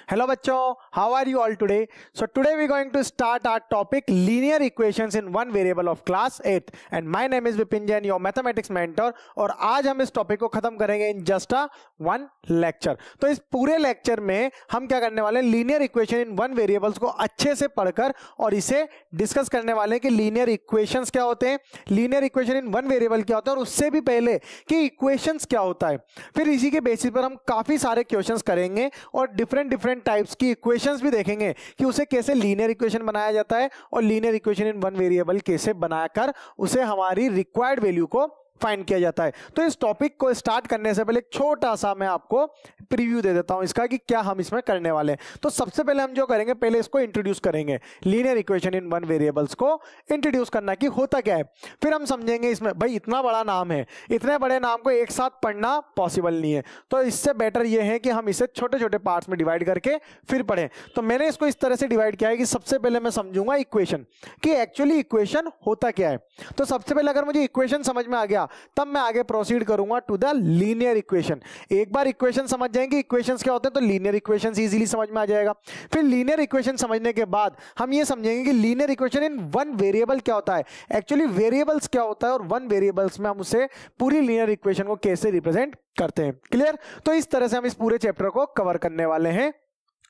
Hello bachcho, how are you all today? So today we are going to start our topic linear equations in one variable of class 8 and my name is Vipin Jain, your mathematics mentor और आज हम इस topic को खत्म करेंगे in just a one lecture. तो इस पूरे लेक्चर में हम क्या करने वाले हैं, linear equation in one variables को अच्छे से पढ़कर और इसे डिस्कस करने वाले हैं कि लीनियर इक्वेशंस क्या होते हैं, linear equation in one variable क्या होता है और उससे भी पहले कि इक्वेशंस क्या होता है। फिर इसी के बेसिस पर हम काफी सारे क्वेश्चंस करेंगे और डिफरेंट टाइप्स की इक्वेशंस भी देखेंगे कि उसे कैसे लीनियर इक्वेशन बनाया जाता है और linear equation in one variable कैसे बनाकर उसे हमारी रिक्वायर्ड वैल्यू को फाइंड किया जाता है। तो इस टॉपिक को स्टार्ट करने से पहले एक छोटा सा मैं आपको प्रीव्यू दे देता हूं इसका कि क्या हम इसमें करने वाले हैं। तो सबसे पहले हम जो करेंगे, पहले इसको इंट्रोड्यूस करेंगे, linear equation in one variables को इंट्रोड्यूस करना कि होता क्या है। फिर हम समझेंगे इसमें भाई इतना बड़ा नाम है, इतने बड़े नाम को एक साथ पढ़ना पॉसिबल नहीं है, तो इससे बेटर ये है कि हम इसे छोटे छोटे पार्ट्स में डिवाइड करके फिर पढ़ें। तो मैंने इसको इस तरह से डिवाइड किया है कि सबसे पहले मैं समझूंगा इक्वेशन कि एक्चुअली इक्वेशन होता क्या है। तो सबसे पहले अगर मुझे इक्वेशन समझ में आ गया तब मैं आगे प्रोसीड करूंगा टू द लीनियर इक्वेशन। एक बार इक्वेशन समझ जाएंगे इक्वेशंस क्या होते हैं तो लीनियर इक्वेशंस इजीली समझ में आ जाएगा। फिर लीनियर इक्वेशन समझने के बाद हम ये समझेंगे कि linear equation in one variable क्या होता है, एक्चुअली वेरिएबल्स क्या होता है और वन वेरिएबल्स में हम उसे पूरी लीनियर इक्वेशन को कैसे रिप्रेजेंट करते हैं। क्लियर? तो इस तरह से हम इस पूरे चैप्टर को कवर करने वाले हैं।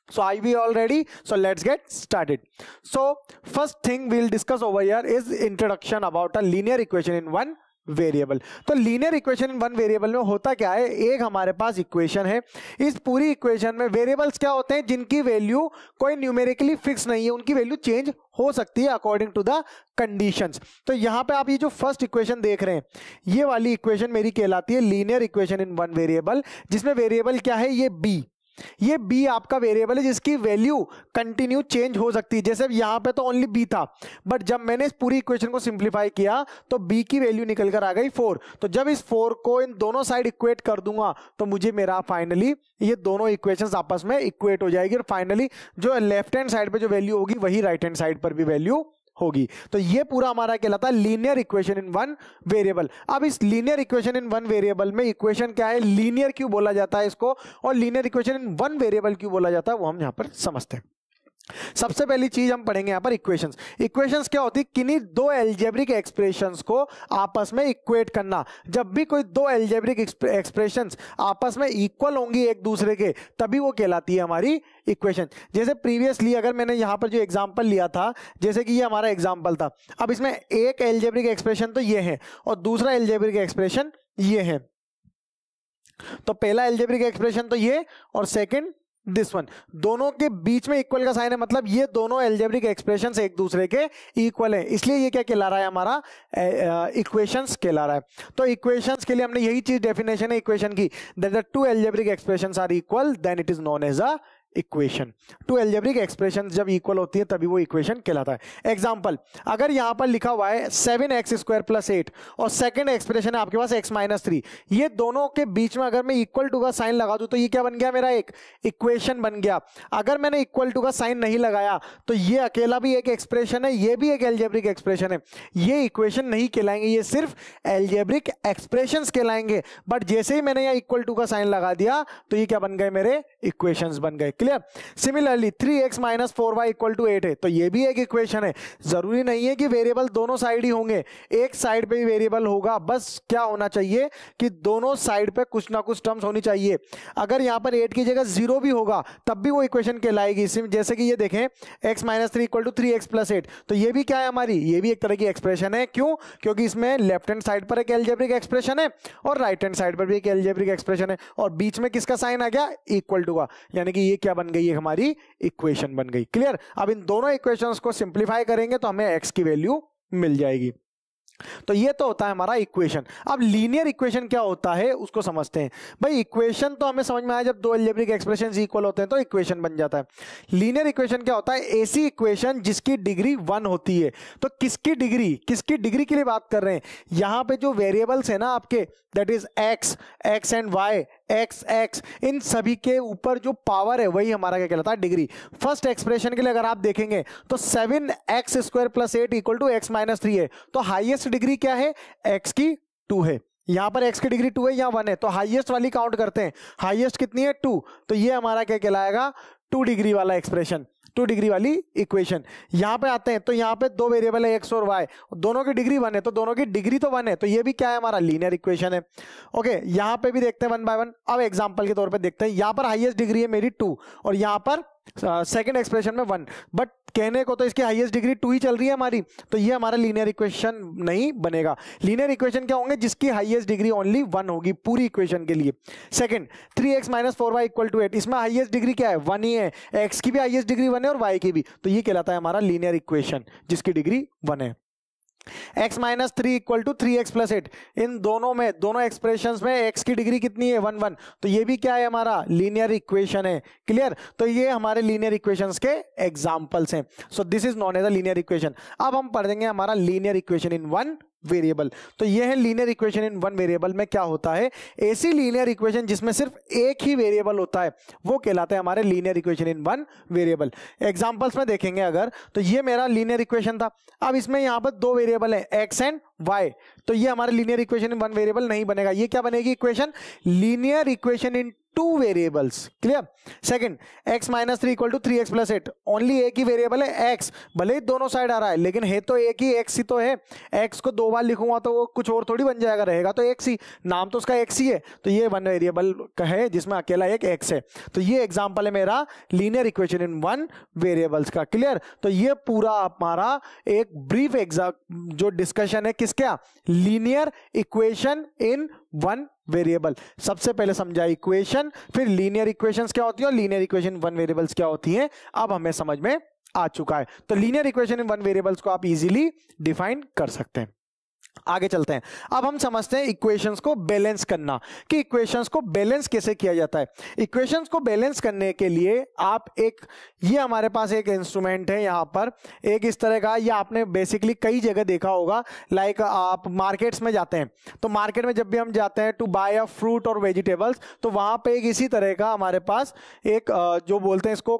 So are we all ready? So let's get started. So first thing we'll discuss over here is introduction about a linear equation in one variable. तो linear equation in one variable में होता क्या है, एक हमारे पास इक्वेशन है, इस पूरी इक्वेशन में वेरिएबल्स क्या होते हैं जिनकी वैल्यू कोई न्यूमेरिकली फिक्स नहीं है, उनकी वैल्यू चेंज हो सकती है अकॉर्डिंग टू द कंडीशंस। तो यहां पे आप ये जो फर्स्ट इक्वेशन देख रहे हैं ये वाली इक्वेशन मेरी कहलाती है linear equation in one variable, जिसमें वेरिएबल क्या है, ये बी आपका वेरिएबल है जिसकी वैल्यू कंटिन्यू चेंज हो सकती है। जैसे यहां पे तो ओनली बी था, बट जब मैंने इस पूरी इक्वेशन को सिंप्लीफाई किया तो बी की वैल्यू निकल कर आ गई 4। तो जब इस 4 को इन दोनों साइड इक्वेट कर दूंगा तो मुझे मेरा फाइनली ये दोनों इक्वेशंस आपस में इक्वेट हो जाएगी और फाइनली जो लेफ्ट हैंड साइड पे जो वैल्यू होगी वही राइट हैंड साइड पर भी वैल्यू होगी। तो ये पूरा हमारा कहलाता है linear equation in one variable. अब इस linear equation in one variable में इक्वेशन क्या है, लीनियर क्यों बोला जाता है इसको, और linear equation in one variable क्यों बोला जाता है वो हम यहां पर समझते हैं। सबसे पहली चीज हम पढ़ेंगे यहां पर इक्वेशंस। इक्वेशंस क्या होती है, किन्हीं दो अलजेब्रिक एक्सप्रेशंस को आपस में इक्वेट करना। जब भी कोई दो अलजेब्रिक एक्सप्रेशंस आपस में इक्वल होंगी एक दूसरे के तभी वो कहलाती है हमारी इक्वेशन। जैसे प्रीवियसली अगर मैंने यहां पर जो एग्जांपल लिया था, जैसे कि ये हमारा एग्जांपल था, अब इसमें एक अलजेब्रिक एक्सप्रेशन तो ये है और दूसरा अलजेब्रिक एक्सप्रेशन ये है। तो पहला अलजेब्रिक एक्सप्रेशन तो ये और सेकंड दिस वन, दोनों के बीच में इक्वल का साइन है, मतलब ये दोनों अलजेब्रिक एक्सप्रेशंस एक दूसरे के इक्वल है, इसलिए ये क्या कहला रहा है, हमारा इक्वेशंस कहला रहा है। तो इक्वेशंस के लिए हमने यही चीज डेफिनेशन है इक्वेशन की, that the two algebraic expressions are equal then it is known as a equation. Two algebraic expression जब इक्वल होती है तभी वो इक्वेशन कहलाता है। एग्जांपल, अगर यहां पर लिखा हुआ है 7x² + 8 और सेकंड एक्सप्रेशन है आपके पास x - 3, ये दोनों के बीच में अगर मैं इक्वल टू का साइन लगा दूं तो ये क्या बन गया, मेरा एक इक्वेशन बन गया। अगर मैंने इक्वल टू का साइन नहीं लगाया तो ये अकेला भी एक एक्सप्रेशन है, ये भी एक अलजेब्रिक एक्सप्रेशन है, ये इक्वेशन नहीं कहलाएंगे, ये सिर्फ अलजेब्रिक एक्सप्रेशंस कहलाएंगे। बट जैसे ही मैंने यहाँ इक्वल टू का साइन लगा दिया तो ये क्या बन गए, मेरे इक्वेशंस बन गए। क्लियर? सिमिलरली 3x - 4y = 8 है, तो ये भी एक इक्वेशन है। जरूरी नहीं है कि वेरिएबल दोनों साइड ही होंगे, एक साइड पे ही वेरिएबल होगा, बस क्या होना चाहिए कि दोनों साइड पे कुछ ना कुछ टर्म्स होनी चाहिए। अगर यहां पर 8 की जगह 0 भी होगा तब भी वो इक्वेशन कहलाएगी। जैसे कि ये देखें x - 3 = 3x + 8, तो ये भी क्या है हमारी, ये भी एक तरह की एक्सप्रेशन है। क्यों? क्योंकि इसमें लेफ्ट हैंड साइड पर एक अलजेब्रिक एक्सप्रेशन है और राइट हैंड साइड पर भी एक अलजेब्रिक एक्सप्रेशन है और बीच में किसका साइन आ गया, इक्वल टू का, यानी कि ये क्या बन गई, ये हमारी इक्वेशन बन गई। क्लियर? अब इन दोनों इक्वेशंस को सिंप्लीफाई करेंगे तो हमें x की वैल्यू मिल जाएगी। तो ये तो होता है हमारा इक्वेशन। अब लीनियर इक्वेशन क्या होता है उसको समझते हैं। भाई इक्वेशन तो हमें समझ में आया, जब दो अलजेब्रिक एक्सप्रेशंस इक्वल होते हैं तो इक्वेशन बन जाता है। लीनियर इक्वेशन क्या होता है, ऐसी इक्वेशन जिसकी डिग्री 1 होती है। तो किसकी डिग्री के लिए बात कर रहे हैं, यहां पे जो वेरिएबल्स है ना आपके, that is x and y, x, इन सभी के ऊपर जो पावर है वही हमारा क्या कहलाता है, डिग्री। फर्स्ट एक्सप्रेशन के लिए अगर आप देखेंगे तो 7x² + 8 = x - 3 है, तो हाईएस्ट डिग्री क्या है, x की 2 है। यहां पर x की डिग्री 2 है, यहां 1 है, तो हाईएस्ट वाली काउंट करते हैं, हाईएस्ट कितनी है, 2, तो ये हमारा क्या कहलाएगा, 2 डिग्री वाला एक्सप्रेशन, 2 डिग्री वाली इक्वेशन। यहां पे आते हैं तो यहां पे दो वेरिएबल है x और y, दोनों की डिग्री 1 है तो दोनों की डिग्री तो 1 है, तो ये भी क्या है हमारा लीनियर इक्वेशन है। ओके, यहां पे भी देखते हैं 1 बाय 1। अब एग्जांपल के तौर पे देखते हैं, यहां पर हाईएस्ट डिग्री है मेरी 2 और यहां पर सेकंड एक्सप्रेशन में 1, बट कहने को तो इसकी हाईएस्ट डिग्री 2 ही चल रही है हमारी, तो ये हमारा लीनियर इक्वेशन नहीं बनेगा। लीनियर इक्वेशन क्या होंगे, जिसकी हाईएस्ट डिग्री ओनली 1 होगी पूरी इक्वेशन के लिए। सेकंड, 3x - 4y = 8, इसमें हाईएस्ट डिग्री क्या है, 1 ही है, x की भी हाईएस्ट डिग्री 1 है और y की भी, तो ये कहलाता है हमारा लीनियर इक्वेशन जिसकी डिग्री 1 है। x - 3 = 3x + 8, इन दोनों में, दोनों एक्सप्रेशंस में x की डिग्री कितनी है, 1 1, तो ये भी क्या है हमारा लीनियर इक्वेशन है। क्लियर, तो ये हमारे लीनियर इक्वेशंस के एग्जांपल्स हैं। So this is known as a linear equation. अब हम पढ़ेंगे हमारा लीनियर इक्वेशन इन 1 वेरिएबल। तो ये है लीनियर इक्वेशन इन 1 वेरिएबल में क्या होता है, ऐसी लीनियर इक्वेशन जिसमें सिर्फ एक ही वेरिएबल होता है वो कहलाता है हमारे लीनियर इक्वेशन इन 1 वेरिएबल। एग्जांपल्स में देखेंगे अगर, तो ये मेरा लीनियर इक्वेशन था, अब इसमें यहां पर 2 वेरिएबल है x एंड y, तो ये हमारा लीनियर इक्वेशन इन 1 वेरिएबल नहीं बनेगा। ये क्या बनेगी इक्वेशन, लीनियर इक्वेशन इन 2 variables. Clear. Second, x - 3 = 3x + 8, only एक ही वेरिएबल है x, भले ही दोनों साइड आ रहा है लेकिन है तो एक ही, x ही तो है। x को 2 बार लिखूंगा तो वो कुछ और थोड़ी बन जाएगा, रहेगा तो x ही, नाम तो उसका x ही है, तो ये 1 वेरिएबल का है जिसमें अकेला एक x है। तो ये एग्जांपल है मेरा लीनियर इक्वेशन इन 1 वेरिएबल्स का। क्लियर, तो ये पूरा हमारा एक ब्रीफ जो डिस्कशन है किसका, लीनियर इक्वेशन इन 1 वेरिएबल। सबसे पहले समझा इक्वेशन, फिर लीनियर इक्वेशंस क्या होती है और लीनियर इक्वेशन 1 वेरिएबल्स क्या होती हैं, अब हमें समझ में आ चुका है। तो लीनियर इक्वेशन इन 1 वेरिएबल्स को आप इजीली डिफाइन कर सकते हैं। आगे चलते हैं, अब हम समझते हैं इक्वेशंस को बैलेंस करना, कि इक्वेशंस को बैलेंस कैसे किया जाता है। इक्वेशंस को बैलेंस करने के लिए आप एक, ये हमारे पास एक इंस्ट्रूमेंट है यहां पर, एक इस तरह का, ये आपने बेसिकली कई जगह देखा होगा। लाइक आप मार्केट्स में जाते हैं, तो मार्केट में जब भी हम जाते हैं टू बाय अ फ्रूट और वेजिटेबल्स, तो वहां पे एक इसी तरह का हमारे पास एक जो बोलते हैं इसको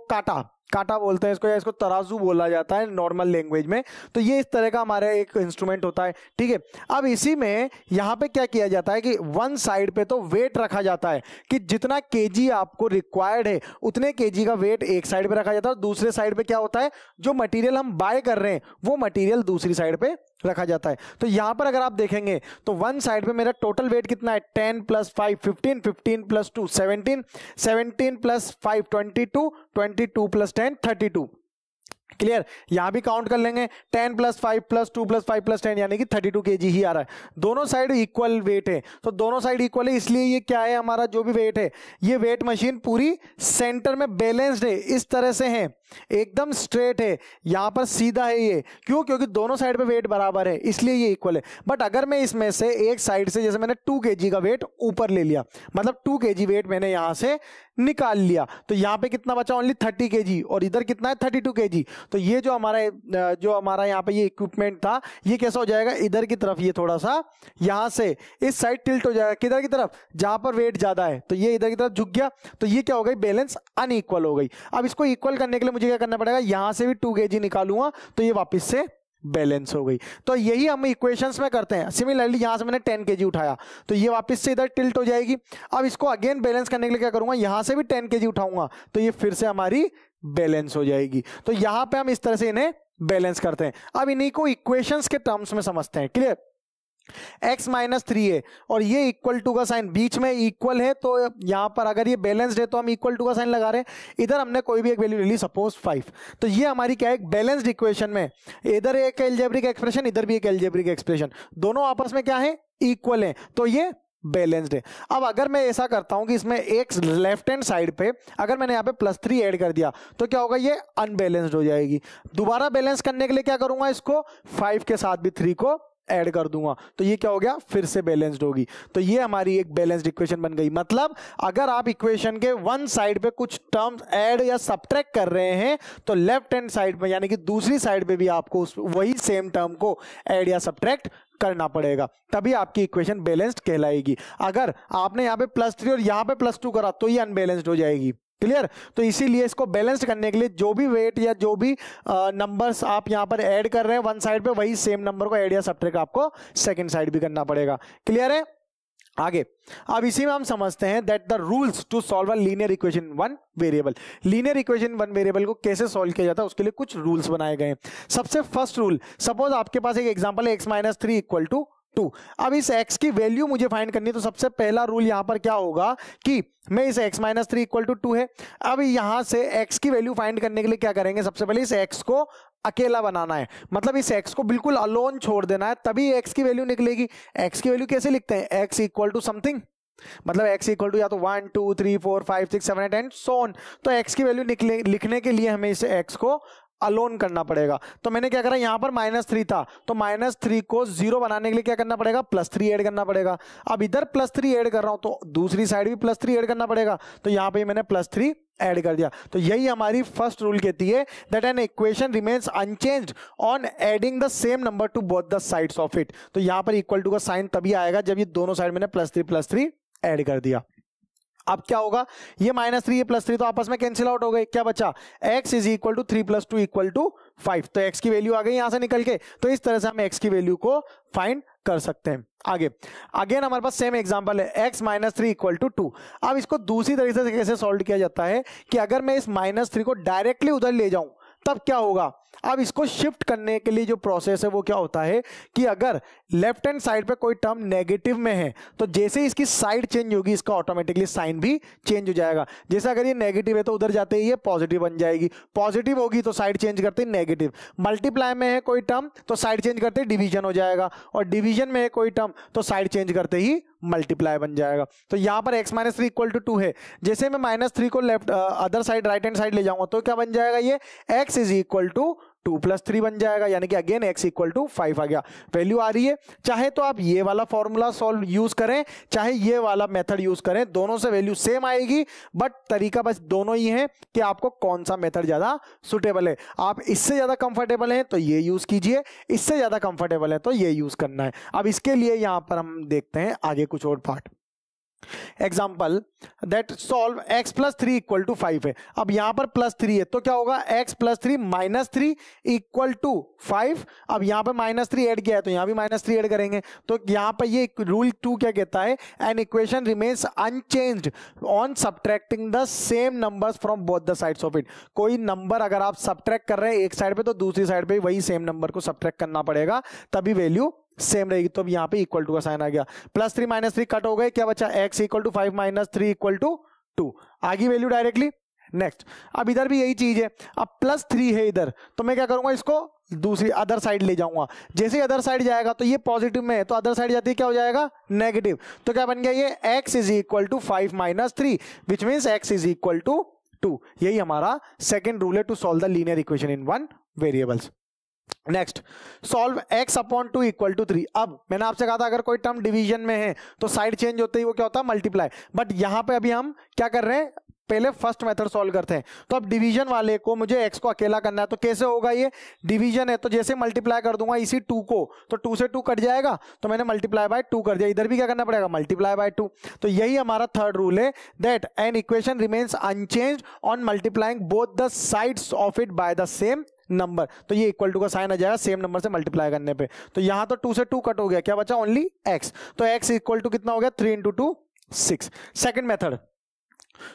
काटा बोलते हैं इसको, या इसको तराजू बोला जाता है नॉर्मल लैंग्वेज में। तो ये इस तरह का हमारा एक इंस्ट्रूमेंट होता है, ठीक है। अब इसी में यहाँ पे क्या किया जाता है कि वन साइड पे तो वेट रखा जाता है कि जितना केजी आपको रिक्वायर्ड है उतने केजी का वेट एक साइड पे रखा जाता है, और दूसरे साइड पे क्या होता है, जो मटेरियल हम बाय कर रहे हैं वो मटेरियल दूसरी साइड पे रखा जाता है। तो यहां पर अगर आप देखेंगे तो वन साइड पे मेरा टोटल वेट कितना है, 10 + 5 15, 15 + 2 17, 17 + 5 22, 22 + 10 32। क्लियर, यहां भी काउंट कर लेंगे, 10 + 5 + 2 + 5 + 10 यानी कि 32 केजी ही आ रहा है। दोनों साइड इक्वल वेट है, तो दोनों साइड इक्वल है, इसलिए ये क्या है हमारा जो भी वेट है, ये वेट मशीन पूरी सेंटर में बैलेंस्ड है, इस तरह से है, एकदम स्ट्रेट है, यहां पर सीधा है ये, क्यों, क्योंकि दोनों साइड पे वेट बराबर है इसलिए ये इक्वल है। बट अगर मैं इसमें से एक साइड से, जैसे मैंने 2 केजी का वेट ऊपर ले लिया, मतलब 2 केजी वेट मैंने यहां से निकाल लिया, तो यहां पे कितना बचा, ओनली 30 केजी, और इधर कितना है 32 केजी। तो ये जो हमारा यहाँ पे ये इक्विपमेंट था, ये कैसा हो जाएगा, इधर की तरफ ये थोड़ा सा यहां से इस साइड टिल्ट हो जाएगा, किधर की तरफ, जहां पर वेट ज्यादा है, तो ये इधर की तरफ झुक गया, तो ये क्या हो गई, बैलेंस अनइक्वल हो गई। अब इसको इक्वल करने के लिए मुझे क्या करना पड़ेगा, यहां से भी 2 केजी निकालूंगा तो ये वापस से बैलेंस हो गई। तो यही हम इक्वेशंस में करते हैं। सिमिलरली यहां से मैंने 10 केजी उठाया तो ये वापस से इधर टिल्ट हो जाएगी। अब इसको अगेन बैलेंस करने के लिए क्या करूंगा, यहां से भी 10 केजी उठाऊंगा तो ये फिर से हमारी बैलेंस हो जाएगी। तो यहां पे हम इस तरह से इन्हें बैलेंस करते हैं। अब इन्हीं को इक्वेशंस के टर्म्स में समझते हैं। क्लियर, x - 3 है और ये इक्वल टू का साइन बीच में इक्वल है, तो यहां पर अगर ये बैलेंस्ड है तो हम इक्वल टू का साइन लगा रहे हैं। इधर हमने कोई भी एक वैल्यू ले ली, सपोज 5, तो ये हमारी क्या है, एक बैलेंस्ड इक्वेशन में इधर एक अलजेब्रिक एक्सप्रेशन, इधर भी एक अलजेब्रिक एक्सप्रेशन, दोनों आपस में क्या है, इक्वल है, तो ये बैलेंस्ड है। अब अगर मैं ऐसा करता हूं कि इसमें एक लेफ्ट हैंड साइड पे अगर मैंने यहाँ पे +3 ऐड कर दिया तो क्या होगा, ये अनबैलेंस्ड हो जाएगी। दोबारा बैलेंस करने के लिए क्या करूंगा, इसको 5 के साथ भी 3 को ऐड कर दूंगा तो ये क्या हो गया, फिर से बैलेंस्ड होगी। तो ये हमारी एक बैलेंस्ड इक्वेशन बन गई। मतलब अगर आप इक्वेशन के वन साइड पे कुछ टर्म्स ऐड या सब्ट्रैक्ट कर रहे हैं तो लेफ्ट हैंड साइड पे यानी कि दूसरी साइड पे भी आपको वही सेम टर्म को ऐड या सब्ट्रैक्ट करना पड़ेगा, तभी आपकी इक्वेशन बैलेंस्ड कहलाएगी। अगर आपने यहाँ पे +3 और यहाँ पे +2 करा तो ये अनबैलेंस्ड हो जाएगी। क्लियर, तो इसीलिए इसको बैलेंस करने के लिए जो भी वेट या जो भी नंबर्स आप यहां पर ऐड कर रहे हैं वन साइड पे, वही सेम नंबर को ऐड या सब्ट्रैक्ट आपको सेकंड साइड भी करना पड़ेगा। क्लियर है। आगे अब इसी में हम समझते हैं that the rules to solve a linear equation in one variable. Linear equation one variable को कैसे सॉल्व किया जाता है उसके लिए कुछ रूल्स बनाए गए हैं। सबसे फर्स्ट रूल, सपोज आपके पास एक एग्जांपल है x-3 इक्वल टू 2। अब इस x की वैल्यू मुझे फाइंड करनी है, तो सबसे पहला रूल यहां पर क्या होगा कि मैं इस x-3 इक्वल टू 2 है। अब यहां से x की वैल्यू फाइंड करने के लिए क्या करेंगे, सबसे पहले इस x को अकेला बनाना है, मतलब इस x को बिल्कुल अलोन छोड़ देना है, तभी x की वैल्यू निकलेगी। x की वैल्यू कैसे लिखते हैं, x इक्वल टू समथिंग, मतलब x इक्वल टू या तो 1 2 3 4 5 6 7 8 एंड सो ऑन। तो x की वैल्यू लिखने के लिए हमें इस x को अलोन करना पड़ेगा। तो मैंने क्या करा, यहां पर -3 था तो -3 को 0 बनाने के लिए क्या करना पड़ेगा, +3 ऐड करना पड़ेगा। अब इधर +3 ऐड कर रहा हूं तो दूसरी साइड भी +3 ऐड करना पड़ेगा, तो यहां पे मैंने +3 ऐड कर दिया। तो यही हमारी फर्स्ट रूल कहती है that an equation remains unchanged on adding the same number two both the sides of it. तो यहां पर इक्वल टू का साइन तभी आएगा जब ये दोनों साइड मैंने +3 ऐड कर दिया। अब क्या होगा, ये -3 ये +3 तो आपस में कैंसिल आउट हो गए, क्या बचा, x is equal to 3 + 2 equal to 5। तो x की वैल्यू आ गई यहां से निकल के। तो इस तरह से हम x की वैल्यू को फाइंड कर सकते हैं। आगे अगेन हमारे पास सेम एग्जांपल है x-3 इक्वल टू 2। अब इसको दूसरी तरीके से कैसे सॉल्व किया जाता है कि अगर मैं इस -3 को डायरेक्टली उधर ले जाऊं तब क्या होगा। अब इसको शिफ्ट करने के लिए जो प्रोसेस है वो क्या होता है कि अगर लेफ्ट हैंड साइड पे कोई टर्म नेगेटिव में है तो जैसे इसकी साइड चेंज होगी इसका ऑटोमेटिकली साइन भी चेंज हो जाएगा। जैसे अगर ये नेगेटिव है तो उधर जाते ही ये पॉजिटिव बन जाएगी, पॉजिटिव होगी तो साइड चेंज करते ही नेगेटिव। मल्टीप्लाई में है कोई टर्म तो साइड चेंज करते ही डिवीजन हो जाएगा, और डिवीजन में है कोई टर्म तो साइड चेंज करते ही मल्टीप्लाई बन जाएगा। तो यहां पर x-3 इक्वल टू 2 है, जैसे मैं -3 को left other side right hand side ले जाऊंगा तो क्या बन जाएगा, ये x इज इक्वल टू 2 + 3 बन जाएगा, यानी कि अगेन x इक्वल टू 5 आ गया। वैल्यू आ रही है, चाहे तो आप ये वाला फॉर्मूला सॉल्व यूज करें चाहे ये वाला मेथड यूज करें, दोनों से वैल्यू सेम आएगी, बट तरीका बस दोनों ही है कि आपको कौन सा मेथड ज्यादा सुटेबल है। आप इससे ज्यादा कंफर्टेबल हैं तो ये यूज कीजिए, इससे ज्यादा कंफर्टेबल है तो ये यूज करना है। अब इसके लिए यहां पर हम देखते हैं आगे कुछ और part. Example that solve x + 3 equal to 5 है। अब यहां पर +3 है तो क्या होगा, x + 3 -3 इक्वल टू 5। अब यहां पर -3 ऐड किया है तो यहां भी -3 ऐड करेंगे। तो यहां पर ये रूल 2 क्या कहता है, an equation remains unchanged on subtracting the same numbers from both the sides of it. कोई नंबर अगर आप सब्ट्रैक्ट कर रहे हैं एक साइड पे तो दूसरी साइड पे वही सेम नंबर को सब्ट्रैक्ट करना पड़ेगा, तभी वैल्यू सेम रहेगी। तो अब यहां पे इक्वल टू का साइन आ गया, +3 -3 कट हो गए, क्या बचा, x equal to 5 - 3 equal to 2 आ गई वैल्यू डायरेक्टली। नेक्स्ट अब इधर भी यही चीज है, अब +3 है इधर तो मैं क्या करूंगा, इसको दूसरी अदर साइड ले जाऊंगा। जैसे ही अदर साइड जाएगा तो ये पॉजिटिव में है तो अदर साइड जाती है क्या हो जाएगा, नेगेटिव। तो क्या बन गया, ये x is equal to 5 - 3 which means x is equal to 2। यही हमारा सेकेंड रूल है to solve the linear equation in one variables. Next solve x/2 equal to 3। अब मैंने आपसे कहा था अगर कोई टर्म डिवीजन में है तो साइड चेंज होते ही वो क्या होता है, मल्टीप्लाई। बट यहां पे अभी हम क्या कर रहे हैं, पहले फर्स्ट मेथड सॉल्व करते हैं। तो अब डिवीजन वाले को मुझे x को अकेला करना है तो कैसे होगा, ये डिवीजन है तो जैसे मल्टीप्लाई कर दूंगा इसी 2 को तो 2 से 2 कट जाएगा तो मैंने मल्टीप्लाई बाय 2 कर दिया, इधर भी क्या करना पड़ेगा, मल्टीप्लाई बाय 2। तो यही हमारा थर्ड रूल है that an equation remains unchanged on multiplying both the sides of it by the same number. तो ये इक्वल टू का साइन आ जाएगा सेम नंबर से मल्टीप्लाई करने पे। तो यहां तो 2 से 2 कट हो गया, क्या बचा, ओनली x। तो x इक्वल टू कितना हो गया, 3 × 2 6। Second method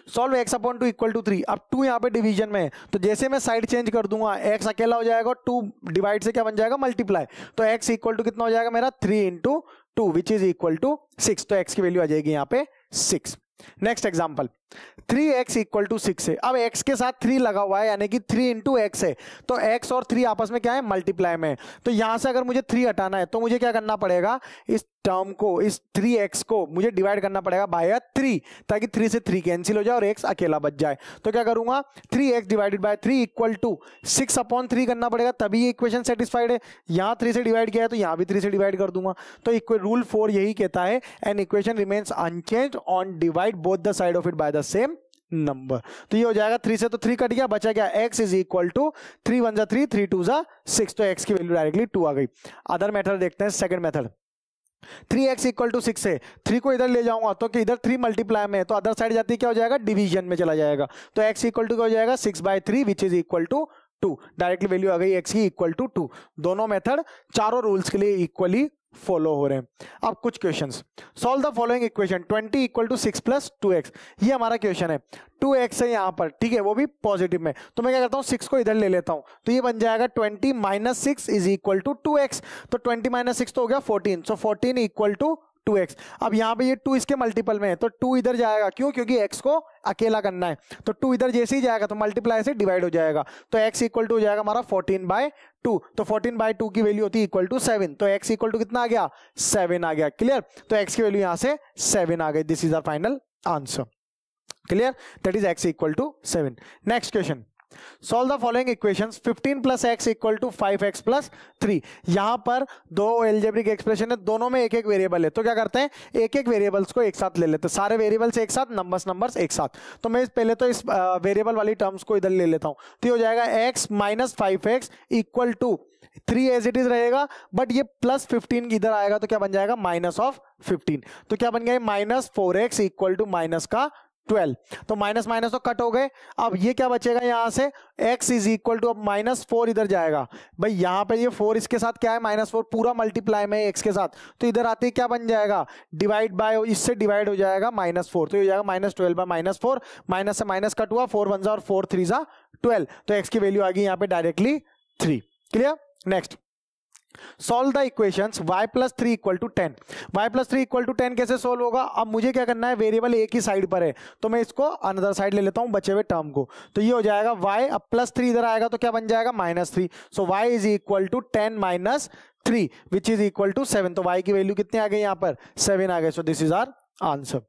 solve x/2 equal to 3। अब 2 यहाँ पे डिवीजन में है तो जैसे मैं साइड चेंज कर दूंगा x अकेला हो जाएगा, 2 डिवाइड से क्या बन जाएगा, मल्टीप्लाई। तो x इक्वल टू कितना हो जाएगा मेरा, 3 × 2 विच इज इक्वल टू 6। तो x की वैल्यू आ जाएगी यहाँ पे 6। Next example 3x equal to 6 है। अब x के साथ 3 लगा हुआ है यानी कि 3 × x है तो x और 3 आपस में क्या है, मल्टीप्लाई में। तो यहां से अगर मुझे 3 हटाना है तो मुझे क्या करना पड़ेगा, इस टर्म को, इस 3x को मुझे डिवाइड करना पड़ेगा बाय 3 ताकि 3 से 3 कैंसिल हो जाए और x अकेला बच जाए। तो क्या करूंगा, 3x divided by 3 equal to 6/3 करना पड़ेगा तभी ये इक्वेशन सेटिस्फाइड है। यहां 3 से डिवाइड किया है तो यहां भी 3 से डिवाइड कर दूंगा। तो रूल 4 यही कहता है an equation remains unchanged on divide both the side of it by the same number. तो ये हो जाएगा 3 से तो 3 कट गया, बचा क्या, x इज इक्वल टू 3 × 1 = 3 3 × 2 = 6। तो x की वैल्यू डायरेक्टली 2 आ गई। अदर मेथड देखते हैं, second method 3x equal to 6 है, 3 को इधर ले जाऊंगा तो कि इधर 3 मल्टीप्लाई में है तो अदर साइड जाती है क्या हो जाएगा, डिवीजन में चला जाएगा। तो x इक्वल टू क्या हो जाएगा, 6/3 which is equal to 2। Directly value आ गई x की इक्वल टू 2। दोनों मेथड चारों रूल्स के लिए इक्वली फॉलो हो रहे हैं। अब कुछ questions, solve the following equation 20 equal to 6 plus 2x, ये हमारा क्वेश्चन है। 2x है यहाँ पर, ठीक है, वो भी पॉजिटिव में, तो मैं क्या करता हूँ 6 को इधर ले लेता हूँ, तो ये बन जाएगा 20 minus 6 is equal to 2x, तो 20 माइनस 6 तो हो गया 14, सो 14 इक्वल टू 2x। अब यहाँ पे ये 2 इसके मल्टीपल में है, तो 2 इधर जाएगा, क्यों, क्योंकि x को अकेला करना है, तो 2 इधर जैसे ही जाएगा तो मल्टीप्लाई से डिवाइड हो जाएगा, तो x इक्वल टू हो जाएगा हमारा 14/2, तो 14/2 की वैल्यू होती है इक्वल टू 7, तो x इक्वल टू कितना आ गया, 7 आ गया। क्लियर, तो x की वैल्यू यहाँ से 7 आ गई। This is our final answer. Clear, that is x equal to 7। Next question, solve the following equations 15 plus x equal to 5x plus 3। यहां पर दो एल्जेब्रिक एक्सप्रेशन है, दोनों में एक एक वेरिएबल है, तो क्या करते हैं एक एक वेरिएबल्स को एक साथ ले लेते हैं, सारे वेरिएबल्स एक साथ, नंबर्स एक साथ। तो मैं पहले तो इस वेरिएबल वाली टर्म्स को इधर ले लेता हूं, तो ये हो जाएगा x minus 5x equal to 3 as it is रहेगा, बट ये प्लस 15 इधर आएगा तो क्या बन जाएगा माइनस ऑफ 15, तो क्या बन गया minus 4x equal to minus का 12, तो माइनस माइनस तो कट हो गए। अब ये क्या बचेगा यहां से, x इज इक्वल टू, अब माइनस 4 इधर जाएगा, भाई यहां पे ये 4 इसके साथ क्या है माइनस 4, पूरा मल्टीप्लाई में x के साथ, तो इधर आते ही क्या बन जाएगा डिवाइड बाय, इससे डिवाइड हो जाएगा माइनस 4, तो ये हो जाएगा माइनस 12 बाय माइनस 4, माइनस से माइनस कट हुआ, 4 1 और 4 3 12, तो x की वैल्यू आ गई यहाँ पे directly 3। Clear, next, solve the equations y plus 3 equal to 10। y plus 3 equal to 10 कैसे सोल्व होगा, अब मुझे क्या करना है, वेरिएबल एक ही साइड पर है, तो मैं इसको अनदर साइड ले लेता हूं बचे हुए टर्म को, तो ये हो जाएगा y, अब प्लस 3 इधर आएगा तो क्या बन जाएगा minus 3, so y is equal to 10 minus 3 which is equal to 7, तो y की वैल्यू कितनी आ गई यहाँ पर 7 आ गए, so this is our answer.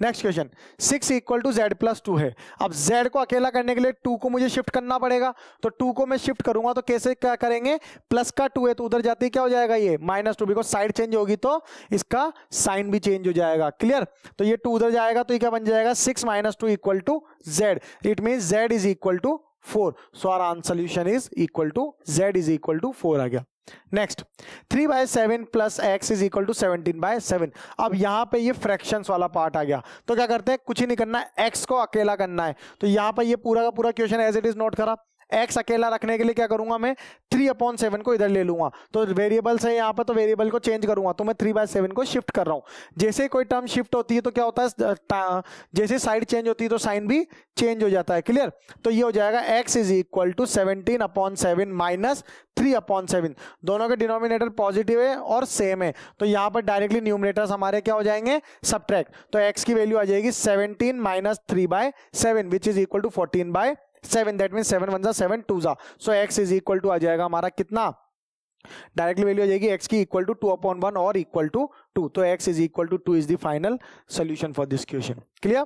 Next question, 6 equal to z plus 2 है। अब z को अकेला करने के लिए 2 को मुझे शिफ्ट करना पड़ेगा, तो 2 को मैं शिफ्ट करूंगा तो कैसे क्या करेंगे, प्लस का 2 है तो उधर जाते ही क्या हो जाएगा ये माइनस 2, बिकॉज साइड चेंज होगी तो इसका साइन भी चेंज हो जाएगा। क्लियर, तो ये 2 उधर जाएगा तो ये क्या बन जाएगा 6 minus 2 equal to z, it means z is equal to 4, so our answer solution is equal to z is equal to 4 आ गया। Next, 3/7 plus x is equal to 17/7। अब यहां पे ये फ्रैक्शंस वाला पार्ट आ गया, तो क्या करते हैं कुछ ही नहीं करना है, x को अकेला करना है, तो यहां पर ये पूरा का पूरा question as it is note करा, x अकेला रखने के लिए क्या करूंगा मैं 3/7 को इधर ले लूंगा, तो वेरिएबल्स है यहाँ पर, तो वेरिएबल को चेंज करूंगा, तो मैं 3/7 को शिफ्ट कर रहा हूं। जैसे कोई टर्म शिफ्ट होती है तो क्या होता है, जैसे साइड चेंज होती है तो साइन भी चेंज हो जाता है। क्लियर, तो ये हो जाएगा x is equal to 17/7 minus 3/7, दोनों के डिनोमिनेटर पॉजिटिव है और सेम है, तो यहाँ पर डायरेक्टली न्यूमरेटर्स हमारे क्या हो जाएंगे सब्ट्रैक्ट, तो x की वैल्यू आ जाएगी 17 minus 3/7 which is equal to 14/7, that mean 7 1 7 2, so x is equal to आ जाएगा हमारा कितना, डायरेक्टली वैल्यू आ जाएगी x की इक्वल टू 2/1 और इक्वल टू 2, तो x is equal to 2 is the final solution for this question. Clear,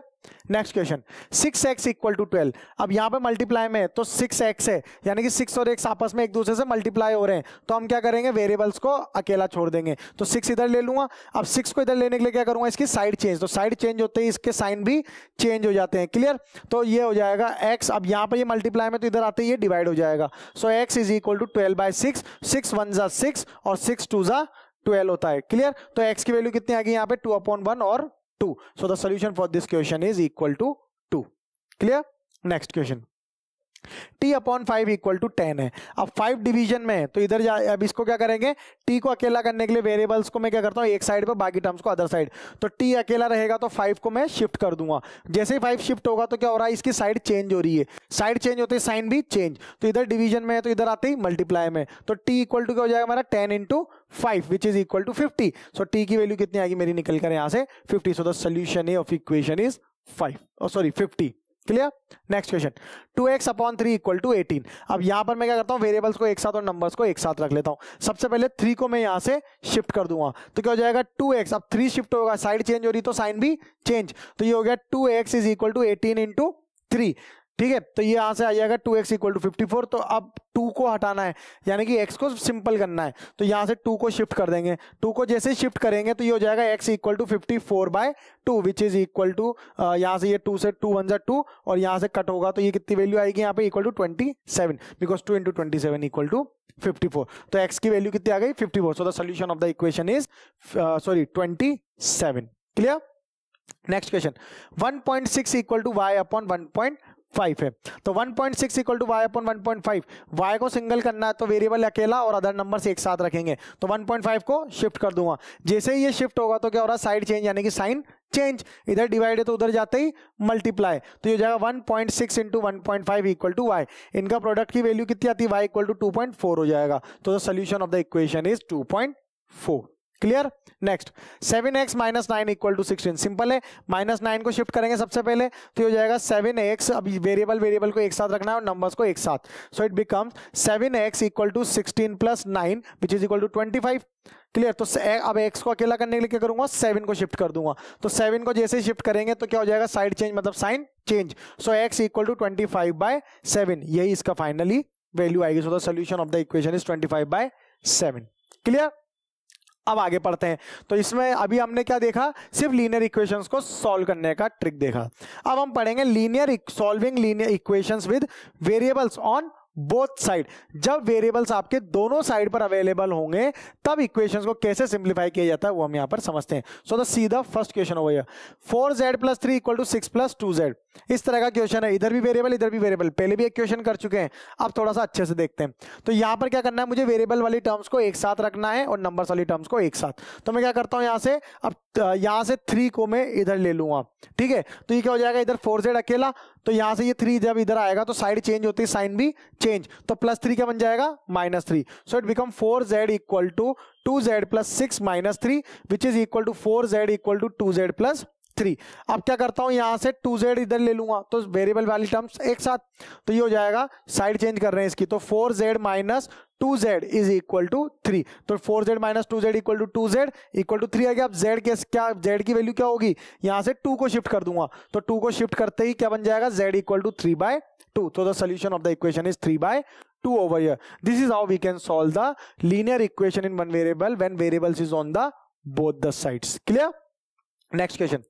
next question, 6x equal to 12। अब यहाँ पे मल्टीप्लाई में है तो 6x है, यानी कि 6 और x आपस में एक दूसरे से मल्टीप्लाई हो रहे हैं, तो हम क्या करेंगे वेरिएबल्स को अकेला छोड़ देंगे, तो 6 इधर ले लूंगा। अब 6 को इधर लेने के लिए क्या करूंगा, इसकी साइड चेंज, तो साइड चेंज होते ही इसके साइन भी चेंज हो जाते हैं। क्लियर, तो ये हो जाएगा x, अब यहाँ पे ये मल्टीप्लाई में तो इधर आते ही ये डिवाइड हो जाएगा, सो x इज इक्वल टू 12/6, 6 1 6 और 6 2 12 होता है। क्लियर, तो x की वैल्यू कितनी आ गई यहाँ पे 2/1 और 2, so the solution for this question is equal to 2. Clear? Next question, t/5 equal to 10 है। अब 5 डिवीजन में है तो इधर जा, अब इसको क्या करेंगे, t को अकेला करने के लिए वेरिएबल्स को मैं क्या करता हूँ एक साइड पे, बाकी टर्म्स को अदर साइड, तो t अकेला रहेगा तो 5 को मैं शिफ्ट कर दूंगा, जैसे ही 5 शिफ्ट होगा तो क्या हो रहा है इसकी साइड चेंज हो रही है, साइड चेंज होते ही साइन भी चेंज, तो इधर डिवीजन में है तो इधर आते ही मल्टीप्लाई में, तो t इक्वल टू क्या हो जाएगा हमारा 10 into 5 which is equal to 50, so t की वैल्यू कितनी आएगी मेरी निकल कर यहाँ से 50, so the solution of equation is 50। Clear, next question, 2x/3 equal to 18। अब यहां पर मैं क्या करता हूं वेरिएबल्स को एक साथ और नंबर्स को एक साथ रख लेता हूं। सबसे पहले 3 को मैं यहां से शिफ्ट कर दूंगा, तो क्या हो जाएगा 2x, अब 3 शिफ्ट होगा, साइड चेंज हो रही तो साइन भी चेंज, तो ये हो गया 2x is equal to 18 into 3। ठीक है, तो ये यहां से आ जाएगा 2x इक्वल टू 54, तो अब 2 को हटाना है, यानी कि x को सिंपल करना है, तो यहां से 2 को शिफ्ट कर देंगे, 2 को जैसे शिफ्ट करेंगे तो ये हो जाएगा x equal to 54/2 which is equal to, यहां से ये 2 से 2 1 2 और यहां से कट होगा तो ये कितनी वैल्यू आएगी यहाँ पे equal to 27, because 2 into 27 equal to 54, तो x की वैल्यू कितनी आ गई 54, so the solution of the equation is 27। Clear, next question, 1.6 equal to y/1.5 5 है। तो 1.6 equal to y upon 1.5, y को सिंगल करना है तो वेरिएबल अकेला और अदर नंबर्स एक साथ रखेंगे, तो 1.5 को शिफ्ट कर दूंगा। जैसे ही ये शिफ्ट होगा तो क्या हो रहा है, साइड चेंज यानी कि साइन चेंज, इधर डिवाइड है तो उधर जाते ही मल्टीप्लाई, तो ये हो जाएगा 1.6 इंटू 1.5 इक्वल टू वाई। इनका प्रोडक्ट की वैल्यू कितनी आती है, वाई इक्वल टू 2.4 हो जाएगा। तो the solution of the equation is 2.4। Clear. Next 7x minus 9 equal to 16, simple है, -9 को शिफ्ट करेंगे सबसे पहले, तो हो जाएगा 7x, अभी वेरिएबल को एक साथ रखना है और नंबर्स को एक साथ, so it becomes 7x equal to 16 plus 9 which is equal to 25। Clear. तो अब x को अकेला करने के लिए क्या करूंगा, 7 को शिफ्ट कर दूंगा, तो 7 को जैसे शिफ्ट करेंगे तो क्या हो जाएगा, साइड चेंज मतलब sign change, so x equal to 25/7, यही इसका फाइनली वैल्यू आएगी। So the solution of the equation is 25/7। Clear. अब आगे पढ़ते हैं। तो इसमें अभी हमने क्या देखा, सिर्फ लीनियर इक्वेशंस को सॉल्व करने का ट्रिक देखा। अब हम पढ़ेंगे solving linear equations with variables on both side. जब वेरिएबल्स आपके दोनों साइड पर अवेलेबल होंगे तब इक्वेशंस को कैसे सिंप्लीफाई किया जाता है वो हम यहां पर समझते हैं। So the see the first question over here, 4z + 3 = 6 + 2z, इस तरह का क्वेश्चन है, इधर भी वेरिएबल इधर भी वेरिएबल, पहले भी एक क्वेश्चन कर चुके हैं, अब थोड़ा सा अच्छे से देखते हैं। तो यहां पर क्या करना है, मुझे वेरिएबल वाली टर्म्स को एक साथ रखना है और नंबर्स वाली टर्म्स को एक साथ। तो मैं क्या करता हूं, यहां से अब यहां से 3 को मैं इधर ले लूंगा, ठीक है। तो ये क्या हो जाएगा, इधर 4z अकेला, तो यहां से ये 3 जब इधर आएगा तो साइड चेंज होती है, साइन भी चेंज, तो +3 क्या बन जाएगा, -3, so it become 4z equal to 2z + 6 - 3 which is equal to 4z equal to 2z + 3। अब क्या करता हूं, यहां से 2z इधर ले लूंगा, तो वेरिएबल वाली टर्म्स एक साथ, तो ये हो जाएगा, साइड चेंज कर रहे हैं इसकी, तो 4z - 2z is equal to 3, तो 4z - 2z equal to 2z equal to 3 आ गया। अब z के क्या, z की वैल्यू क्या होगी, यहां से 2 को शिफ्ट कर दूंगा, तो 2 को शिफ्ट करते ही क्या बन जाएगा, z इक्वल टू 3/2, तो the solution of the equation is 3/2 over here. This is how we can solve the linear equation in one variable when variables is on the both the sides. Clear? Next question,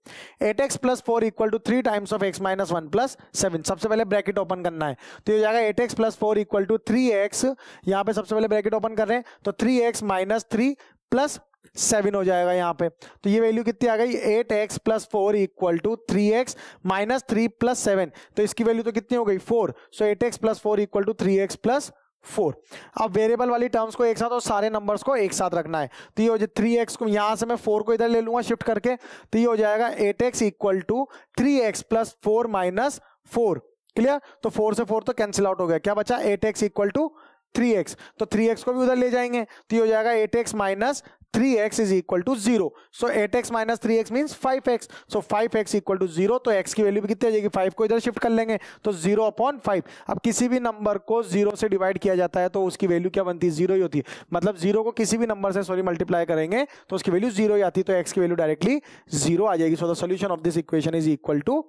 8x + 4 equal to 3 times of x - 1 + 7। सबसे पहले bracket open करना है, तो ये हो जाएगा 8x + 4 equal to 3x, यहाँ पे सबसे पहले ब्रैकेट ओपन कर रहे हैं, तो 3x - 3 + 7 हो जाएगा यहाँ पे, तो ये वैल्यू कितनी आ गई, 8x + 4 इक्वल टू 3x - 3 + 7, तो इसकी वैल्यू तो कितनी हो गई, 4, सो 8x + 4 इक्वल टू 3x + 4। अब वेरिएबल वाली टर्म्स को एक साथ और सारे नंबर्स को एक साथ रखना है, तो ये हो जाए 3x को, यहां से मैं 4 को इधर ले लूंगा शिफ्ट करके, तो ये हो जाएगा 8x equal to 3x + 4 - 4। Clear. तो 4 से 4 तो कैंसिल आउट हो गया, क्या बचा, 8x इक्वल टू 3x, तो 3x को भी उधर ले जाएंगे, तो ये हो जाएगा 8x - 3x is equal to 0, so 8x - 3x means 5x, so 5x equal to 0, तो x की वैल्यू भी कितनी आ जाएगी, 5 को इधर शिफ्ट कर लेंगे, तो 0/5। अब किसी भी नंबर को 0 से डिवाइड किया जाता है तो उसकी वैल्यू क्या बनती है, 0 ही होती है, मतलब 0 को किसी भी नंबर से मल्टीप्लाई करेंगे तो उसकी वैल्यू 0 ही आती है, तो x की वैल्यू डायरेक्टली 0 आ जाएगी। So the solution of this equation is equal to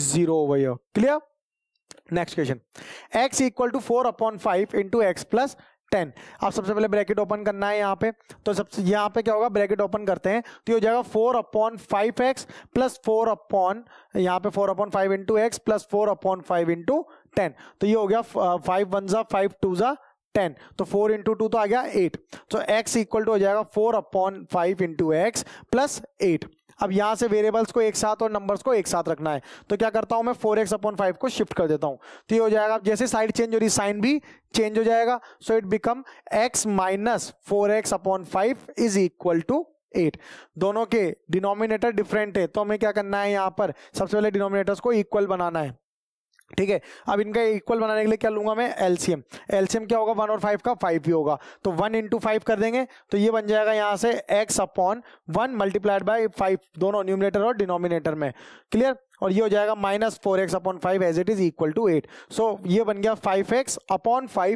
0 over here. Clear. Next question, x equal to 4/5 into x + 10। आप सबसे पहले ब्रैकेट ओपन करना है यहाँ पे, तो सबसे यहाँ पे क्या होगा, ब्रैकेट ओपन करते हैं, तो ये हो जाएगा 4/5x + 4 यहाँ पे 4/5 इंटू x + 4/5 इंटू 10, तो ये हो गया 5 1 = 5 2 = 10, तो 4 इंटू 2 तो आ गया 8, तो x इक्वल टू हो जाएगा 4/5 इंटू x + 8। अब यहां से वेरिएबल्स को एक साथ और नंबर्स को एक साथ रखना है, तो क्या करता हूं मैं 4x/5 को शिफ्ट कर देता हूं, तो ये हो जाएगा, जैसे साइड चेंज हो रही साइन भी चेंज हो जाएगा, so it become x - 4x/5 is equal to 8। दोनों के डिनोमिनेटर डिफरेंट है, तो हमें क्या करना है, यहां पर सबसे पहले डिनोमिनेटर्स को इक्वल बनाना है, ठीक है। अब इनका इक्वल बनाने के लिए क्या लूंगा मैं, एलसीएम। एलसीएम क्या होगा, 1 और 5 का 5 ही होगा, तो 1 इंटू 5 कर देंगे, तो ये बन जाएगा यहां से x/1 मल्टीप्लाइड बाय 5, दोनों न्यूमरेटर और डिनोमिनेटर में। क्लियर। और ये हो जाएगा -4x/5 as it is equal to 8, so ये बन गया 5x/5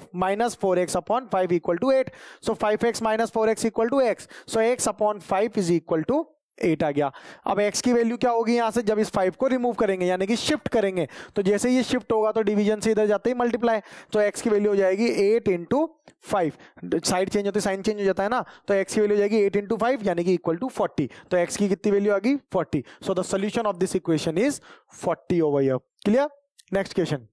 - 4x/5 equal to 8, so 5x - 4x equal to x, so x/5 is equal to 8 आ गया। अब x की वैल्यू क्या होगी यहां से, जब इस 5 को रिमूव करेंगे यानी कि शिफ्ट करेंगे, तो जैसे ये शिफ्ट होगा तो डिवीजन से इधर जाते ही मल्टीप्लाई, तो x की वैल्यू हो जाएगी 8 इंटू 5, साइड चेंज होती है साइन चेंज हो जाता है ना, तो x की वैल्यू हो जाएगी 8 इंटू 5 यानी कि इक्वल टू 40, तो x की कितनी वैल्यू आ गई, 40, so the solution of this equation is 40 over here. Clear. Next question,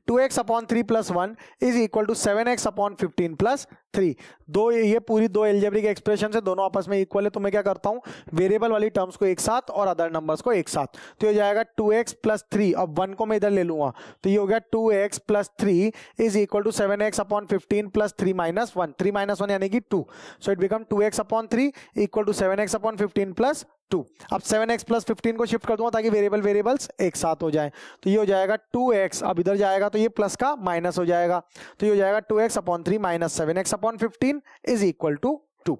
2x upon 3 plus 1 is equal to 7x upon 15 plus 3। दो ये पूरी दो एल्जेब्रिक एक्सप्रेशन है, दोनों आपस में इक्वल है, तो मैं क्या करता हूं वेरिएबल वाली टर्म्स को एक साथ और अदर नंबर्स को एक साथ। तो ये हो जाएगा 2x प्लस 3, अब 1 को मैं इधर ले लूंगा तो ये हो गया 2x plus 3 is equal to 7x upon 15 plus 3 minus 1, 3 minus 1 यानी कि 2, so it become 2x upon 3 equal to 7x upon 15 plus 2। अब 7x प्लस 15 को शिफ्ट कर दूंगा ताकि वेरिएबल्स एक साथ हो जाए, तो ये हो जाएगा 2x, अब इधर जाएगा तो ये प्लस का माइनस हो जाएगा, तो ये हो जाएगा 2x upon 3 minus 7x upon 15 is equal to 2।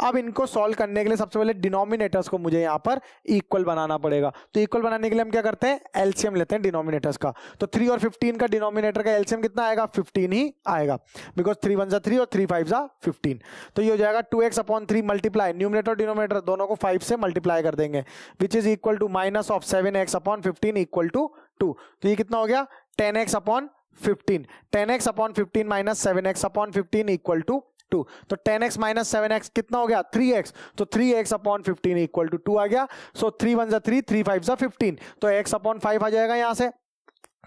अब इनको सॉल्व करने के लिए सबसे पहले डिनोमिनेटर्स को मुझे यहाँ पर इक्वल बनाना पड़ेगा, तो इक्वल बनाने के लिए हम क्या करते हैं एलसीएम लेते हैं डिनोमिनेटर्स का। तो 3 और 15 का डिनोमिनेटर का एलसीएम कितना आएगा 15 ही आएगा, बिकॉज 3 1 3 और 3 5 15। तो ये हो जाएगा 2x अपॉन 3 मल्टीप्लाई न्यूमिनेटर और डिनोमिनेटर दोनों को 5 से मल्टीप्लाई कर देंगे, which is equal to minus of 7x upon 15 equal to 2। तो ये कितना हो गया 10x upon 15, 10x upon 15 minus 7x upon 15 equal to 2। तो 10x माइनस 7x कितना हो गया 3x, तो 3x अपॉन 15 इक्वल टू 2 आ गया। सो 3 1 3, 3 5 15, तो x अपॉन 5 आ जाएगा यहां से,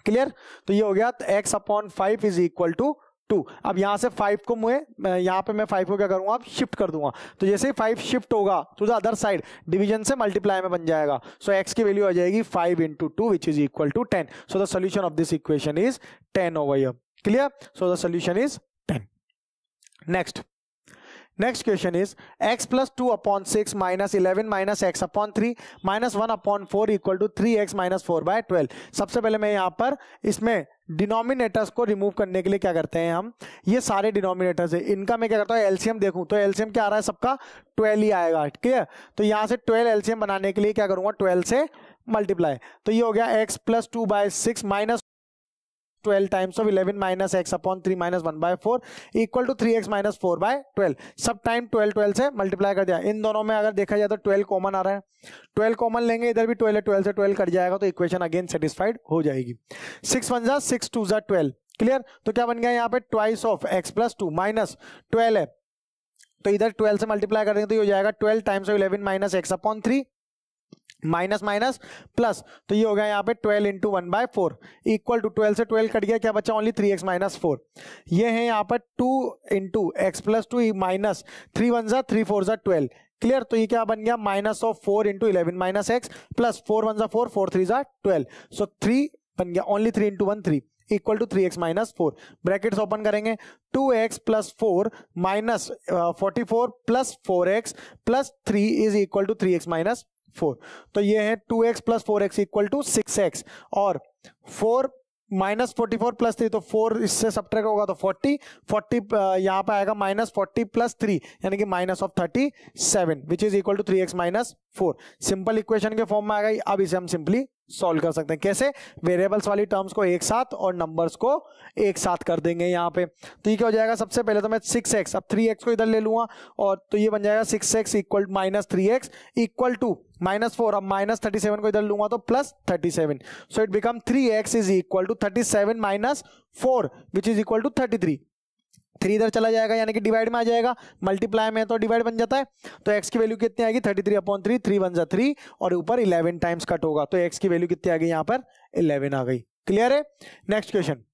क्लियर। तो ये हो गया x upon 5 is equal to 2। अब यहां से 5 को मैं यहां पे मैं 5 को क्या करूंगा अब शिफ्ट कर दूंगा, तो जैसे ही 5 शिफ्ट होगा तो अदर साइड डिवीजन से मल्टीप्लाई में बन जाएगा, सो x की वैल्यू आ जाएगी 5 into 2 which is equal to 10। So the solution of this equation is 10 over here, clear. So the solution is 10। Next question is x plus 2 upon 6 minus 11 minus x upon 3 minus 1 upon 4 equal to 3x minus 4 by 12। सबसे पहले मैं यहाँ पर इसमें denominators को remove करने के लिए क्या करते हैं हम, ये सारे डिनोमिनेटर्स है इनका मैं क्या करता हूँ एलसीएम देखूं तो एलसीएम क्या आ रहा है सबका 12 ही आएगा, क्लियर। तो यहाँ से 12 एलसीएम बनाने के लिए क्या करूंगा 12 से मल्टीप्लाई, तो ये हो गया x plus 2 by 6 minus 12 times of 11 minus x upon 3 minus 1 by 4 equal to 3x minus 4 by 12। सब टाइम 12 से मल्टीप्लाई कर दिया, इन दोनों में अगर देखा जाए तो 12 कॉमन आ रहा है, 12 कॉमन लेंगे, इधर भी 12 है, 12 से 12 कट जाएगा तो इक्वेशन अगेन सेटिस्फाइड हो जाएगी। 6 1 6 2 12, क्लियर। तो क्या बन गया यहाँ पे twice of x plus 2 minus 12 है, तो इधर 12 से मल्टीप्लाई कर देंगे तो ये हो जाएगा 12 times of 11 minus x upon 3 minus minus plus, तो ये हो गया यहाँ पे 12 इंटू 1 बाय 4 इक्वल टू 12 से 12 कट गया, क्या बचा ओनली 3x माइनस 4। ये है यहाँ पर 2 into x plus 2 minus 3 1 3 4 12, clear. तो ये क्या बन गया minus of 4 into 11 minus x plus 4 1 4 4 3 12, so 3 बन गया only 3 into 1 3 equal to 3x minus 4। Brackets open करेंगे 2x plus 4 minus 44 plus 4x plus 3 is equal to 3x minus 4। तो ये है 2x plus 4x equal to 6x और 4 minus 44 plus 3, तो 4 इससे subtract होगा तो 40 यहाँ पे आएगा माइनस 40 प्लस 3 यानी कि minus of 37 which is equal to 3x minus 4। Simple equation के फॉर्म में आ गई। अब इसे हम सिंपली सॉल्व कर सकते हैं, कैसे वेरिएबल्स वाली टर्म्स को एक साथ और नंबर्स को एक साथ कर देंगे यहाँ पे। तो ये क्या हो जाएगा सबसे पहले तो मैं 6x, अब 3x को इधर ले लूंगा और तो ये बन जाएगा 6x equal minus 3x equal to minus 4, अब माइनस 37 को इधर लूंगा तो plus 37, so it become 3x is equal to 37 minus 4 which is equal to 33। 3 इधर चला जाएगा यानी कि डिवाइड में आ जाएगा, मल्टीप्लाई में तो डिवाइड बन जाता है, तो x की वैल्यू कितनी आएगी 33 अपॉन 3, 3 1 3 और ऊपर 11 टाइम्स कट होगा, तो x की वैल्यू कितनी आ गई यहाँ पर 11 आ गई, क्लियर है। Next question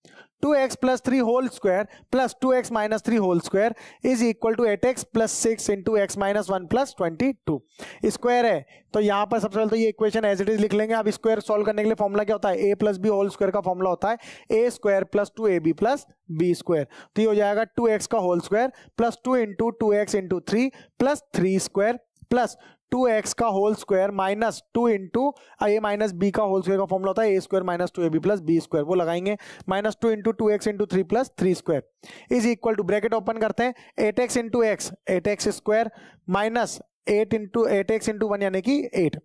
2x plus 3 whole square plus 2x minus 3 whole square is equal to 8x plus 6 into x minus 1 plus 22 square है। तो यहाँ पर सबसे पहले तो ये इक्वेशन एज इट इज लिख लेंगे। अब स्क्वायर सॉल्व करने के लिए फॉर्मुला क्या होता है a plus B whole square का फॉर्मुला होता है a square plus 2ab plus B square. तो ये हो जाएगा 2x का whole square plus 2 into 2x into 3 plus 3 square plus 2x का whole square minus 2 into A minus B का होल स्क्वायर का फॉर्मुला होता है A square minus 2ab plus B square, वो लगाएंगे minus 2 into 2x into 3 plus 3 square is equal to bracket open करते हैं 8x into x 8x square minus 8 into 8x into 1 यानी कि 8।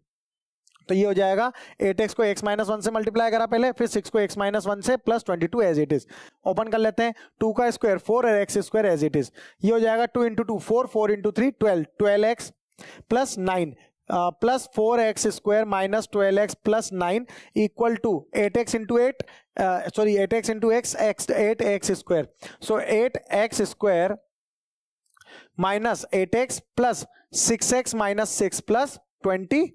तो ये हो जाएगा 8x को x माइनस 1 से मल्टीप्लाई करा पहले, फिर 6 को x माइनस 1 से plus 22 as it is. Open कर लेते हैं 2 का स्क्वायर 4 और x square as it is. ये हो जाएगा 2 into 2 4, 4 into 3 12, 12x plus 9 plus 4x square minus 12x plus 9 equal to 8x into 8 sorry 8x into x 8x square, so 8x square minus 8x plus 6x minus 6 plus 22।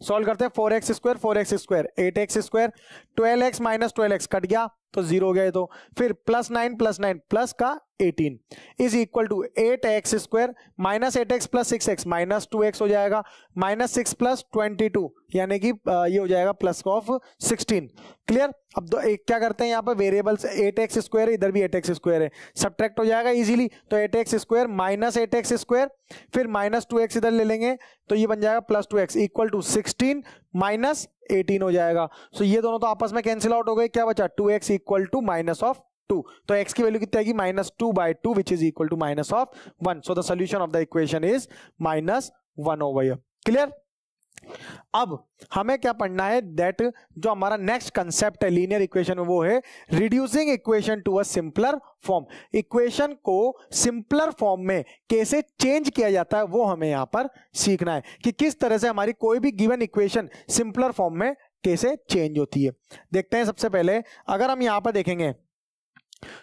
Solve करते हैं 4x square 8x square 12x minus 12x cut गया तो 0 हो गया ये तो। फिर +9 plus का 18 is equal to 8x square minus 8x plus 6x minus 2x हो जाएगा, माइनस 6 प्लस 22 यानी कि ये हो जाएगा प्लस ऑफ 16। क्लियर। अब एक क्या करते हैं यहाँ पर वेरिएबल्स 8x स्क्वायर है, इधर भी 8x स्क्वायर है, सब्ट्रैक्ट हो जाएगा इजीली। तो 8x square minus 8x square फिर माइनस 2x इधर ले लेंगे तो ये बन जाएगा plus 2x equal to 16 minus 18 हो जाएगा। सो ये दोनों तो आपस में कैंसिल आउट हो गए, क्या बचा 2x equal to minus of 2। तो x की वैल्यू कितनी आएगी -2/2 which is equal to minus of 1। So the solution of the equation is -1 over here. Clear. अब हमें क्या पढ़ना है, दैट जो हमारा नेक्स्ट कंसेप्ट है लीनियर इक्वेशन में वो है reducing equation to a simpler form. Equation को सिंपलर फॉर्म में कैसे चेंज किया जाता है वो हमें यहां पर सीखना है कि किस तरह से हमारी कोई भी गिवन इक्वेशन सिंपलर फॉर्म में कैसे चेंज होती है। देखते हैं। सबसे पहले अगर हम यहां पर देखेंगे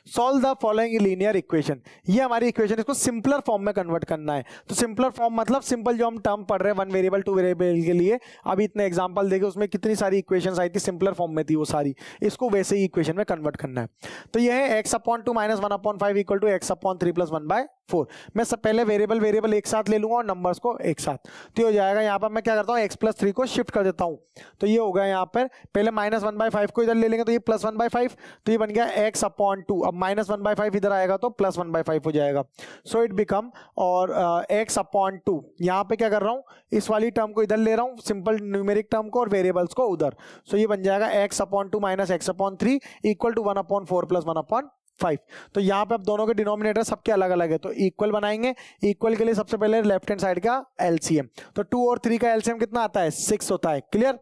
solve the following linear equation, ये हमारी इक्वेशन, इसको सिंपलर फॉर्म में कन्वर्ट करना है। तो सिंपलर फॉर्म मतलब सिंपल जो हम टर्म पढ़ रहे हैं 1 वेरिएबल 2 वेरिएबल के लिए, अभी इतने एग्जांपल देखे उसमें कितनी सारी इक्वेशंस आई थी सिंपलर फॉर्म में थी वो सारी, इसको वैसे ही इक्वेशन में कन्वर्ट करना है। तो ये है x/2 - 1/5 इक्वल टू x/3 + 1/4। मैं सब पहले वेरिएबल एक साथ ले लूंगा और नंबर्स को एक साथ, तो हो जाएगा यहाँ पर मैं क्या करता हूँ x + 3 को शिफ्ट कर देता हूँ। तो ये होगा यहाँ पर पहले -1/5 को इधर ले लेंगे तो ये +1/5, तो ये बन गया x/2। अब -1/5 इधर आएगा तो +1/5 हो जाएगा। सो इट बिकम और x/2 यहाँ पे क्या कर रहा हूँ, इस वाली टर्म को इधर ले रहा हूँ, सिंपल न्यूमेरिक टर्म को, और वेरिएबल्स को उधर। सो ये बन जाएगा x/2 - x/3 इक्वल टू 1/4 + 1/5। तो यहाँ पे अब दोनों के डिनोमिनेटर सबके अलग अलग है तो इक्वल बनाएंगे। इक्वल के लिए सबसे पहले लेफ्ट हैंड साइड का एलसीएम, तो 2 और 3 का एलसीएम कितना आता है 6 होता है। क्लियर।